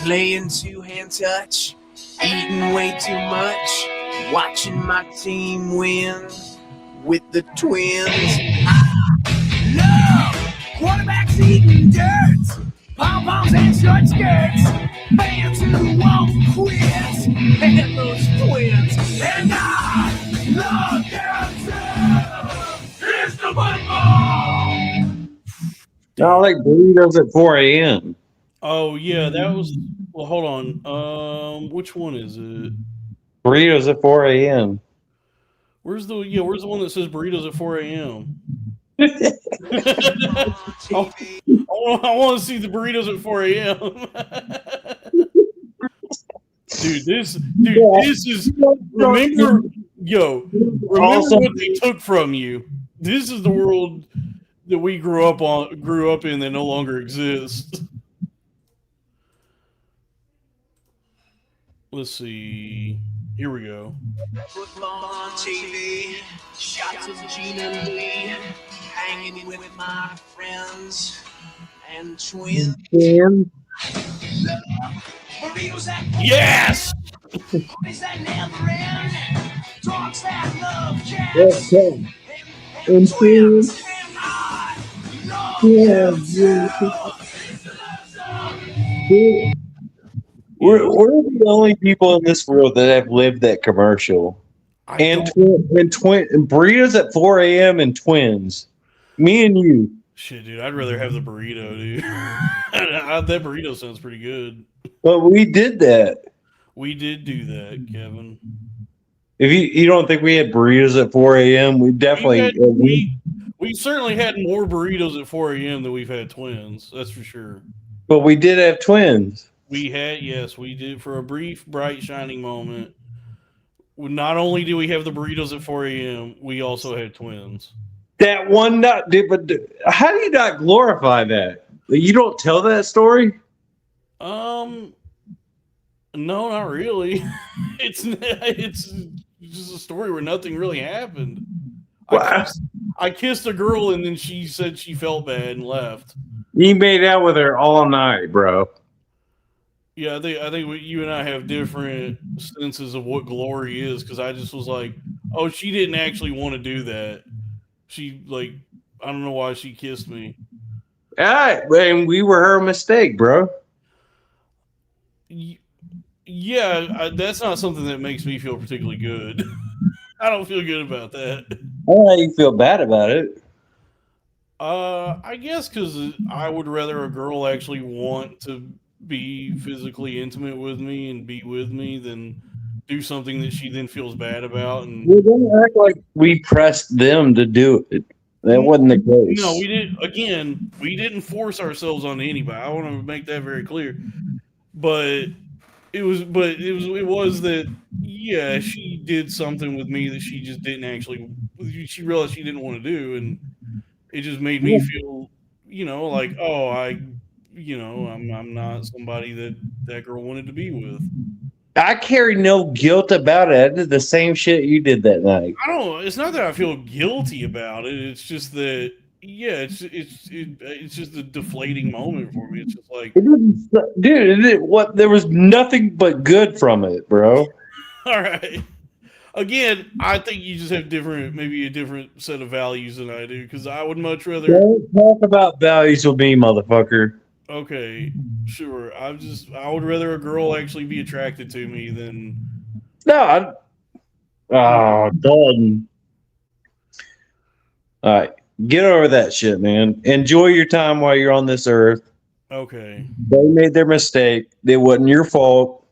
playing two-hand touch, eating way too much, watching my team win with the twins. I love quarterbacks eating dirt, pom-poms and short skirts, fans who won't quit, and those twins. And I love them too. Here's the football. I like burritos at 4 a.m. Oh yeah, that was. Well, hold on. Which one is it? Burritos at 4 a.m. Where's the one that says burritos at 4 a.m.? I want to see the burritos at 4 a.m. Dude, this is remember what they took from you. This is the world that we grew up in that no longer exists. Let's see. Here we go. Football on TV, shots of Gina Lee, hanging with my friends and twins. Yes! That never end. Dogs that love cats. and twins. Yeah, we're the only people in this world that have lived that commercial. And burritos at 4 a.m. and twins. Me and you. Shit, dude, I'd rather have the burrito, dude. That burrito sounds pretty good. But we did that. We did do that, Kevin. If you don't think we had burritos at 4 a.m., we definitely we certainly had more burritos at 4 a.m. than we've had twins. That's for sure. But we did have twins. We did for a brief, bright, shining moment. Not only do we have the burritos at 4 a.m., we also had twins. That one, but how do you not glorify that? You don't tell that story? No, not really. It's just a story where nothing really happened. I kissed a girl and then she said she felt bad and left. You made out with her all night, bro. Yeah, I think you and I have different senses of what glory is, because I just was like, oh, she didn't actually want to do that. She, like, I don't know why she kissed me. And we were her mistake, bro. Yeah, that's not something that makes me feel particularly good. I don't feel good about that. I don't know how you feel bad about it. I guess because I would rather a girl actually want to be physically intimate with me and be with me than do something that she then feels bad about. And we don't act like we pressed them to do it. That wasn't the case. No, we didn't. Again, we didn't force ourselves on anybody. I want to make that very clear. But it was that, yeah, she did something with me that she just didn't actually. She realized she didn't want to do, and it just made me feel, like, oh, I'm not somebody that girl wanted to be with. I carry no guilt about it. I did the same shit you did that night. It's not that I feel guilty about it. It's just that, yeah, it's just a deflating moment for me. It's just like, dude, there was nothing but good from it, bro. All right. Again, I think you just have maybe a different set of values than I do, because I would much rather. Don't talk about values with me, motherfucker. Okay, sure. I would rather a girl actually be attracted to me than. No, Dalton. All right, get over that shit, man. Enjoy your time while you're on this earth. Okay. They made their mistake. It wasn't your fault.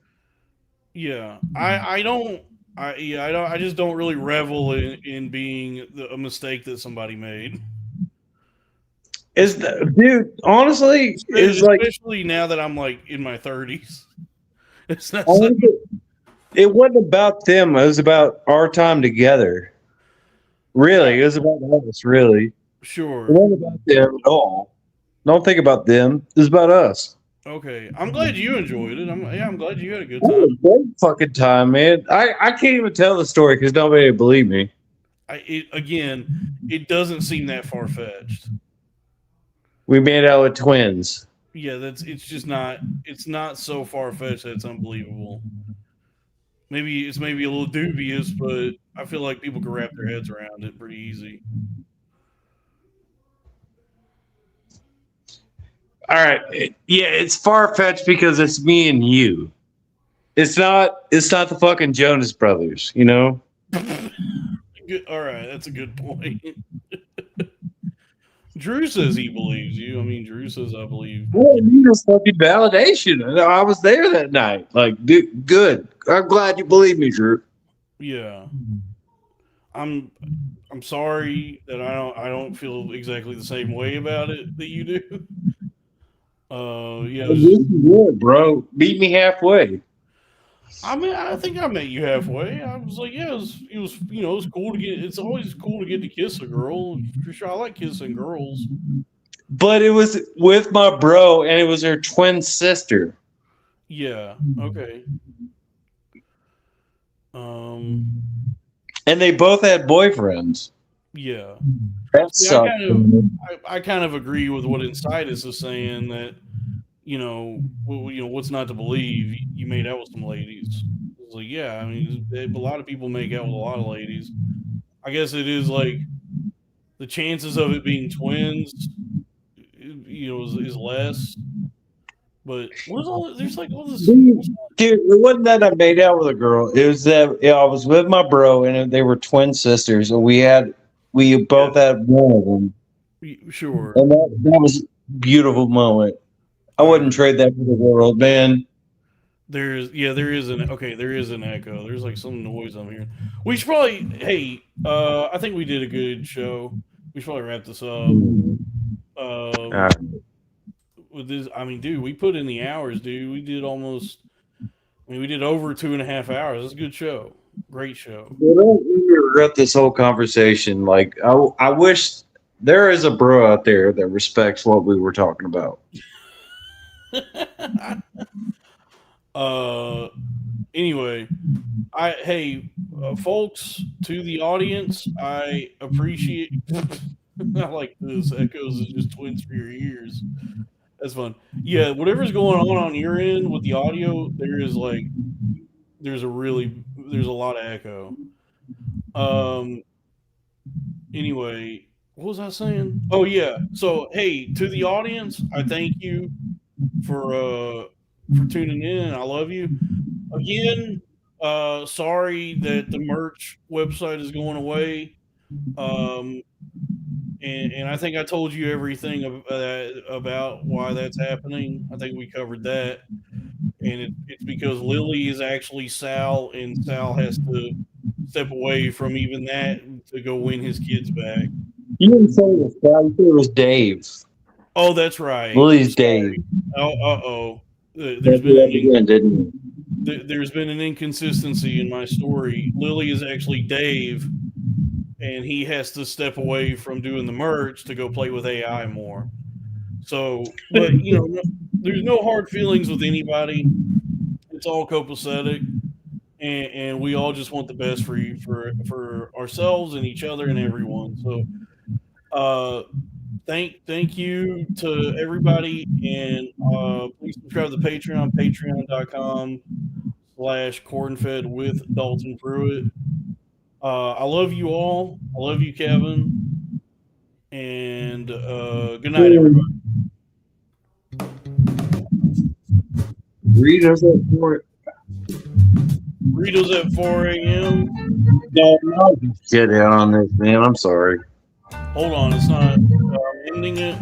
Yeah, I just don't really revel in being a mistake that somebody made. Dude, honestly, especially now that I'm like in my 30s. It's not. It wasn't about them. It was about our time together. Really, it was about us. Really, sure. It wasn't about them at all. Don't think about them. It was about us. Okay, I'm glad you enjoyed it. I'm glad you had a good time. Great fucking time, man. I can't even tell the story because nobody would believe me. It doesn't seem that far fetched. We made out with twins. Yeah, it's not so far fetched that it's unbelievable. Maybe it's a little dubious, but I feel like people can wrap their heads around it pretty easy. All right. Yeah, it's far fetched because it's me and you. It's not the fucking Jonas Brothers, you know? All right, that's a good point. Drew says he believes you. I mean, Drew says I believe. Well, you just fucking validation. I was there that night. Like, dude, good. I'm glad you believe me, Drew. Yeah. I'm sorry that I don't feel exactly the same way about it that you do. Yeah. Good, bro. Beat me halfway. I mean, I think I met you halfway. I was like, yeah, it was cool to get. It's always cool to get to kiss a girl. For sure, I like kissing girls. But it was with my bro, and it was her twin sister. Yeah. Okay. And they both had boyfriends. Yeah. That sucked. I kind of agree with what Insidious is saying, that what's not to believe. You made out with some ladies. It's like, yeah, I mean, a lot of people make out with a lot of ladies. I guess it is like, the chances of it being twins, is less. But what's all? There's like all this. Dude, it wasn't that I made out with a girl. It was that I was with my bro, and they were twin sisters, and we both had one of them. Sure. And that was a beautiful moment. I wouldn't trade that for the world, man. There is an echo. There's like some noise I'm hearing. We should probably, hey, I think we did a good show. We should probably wrap this up. With this, I mean, dude, we put in the hours, dude. We did we did over 2.5 hours. It's a good show. Great show. I don't really regret this whole conversation. Like, I wish there is a bro out there that respects what we were talking about. Anyway, folks, to the audience, I appreciate. I like this. Echoes is just twins for your ears. That's fun. Yeah, whatever's going on your end with the audio, there's a lot of echo. Anyway, what was I saying? Oh yeah. So hey, to the audience, I thank you for tuning in. I love you. Again, sorry that the merch website is going away. And I think I told you everything about why that's happening. I think we covered that. And it's because Lily is actually Sal, and Sal has to step away from even that to go win his kids back. You didn't say it was Sal, you said it was Dave. Oh, that's right. Lily's Dave. Oh, There's been an inconsistency in my story. Lily is actually Dave, and he has to step away from doing the merch to go play with AI more. So, but there's no hard feelings with anybody. It's all copacetic, and we all just want the best for you, for ourselves and each other and everyone. So, thank you to everybody, and please subscribe to the Patreon, patreon.com/Cornfed with Dalton Pruitt. I love you all. I love you, Kevin. And good night, everybody. Rita's at 4 a.m. No, get out on this, man. I'm sorry. Hold on, it's not ending it.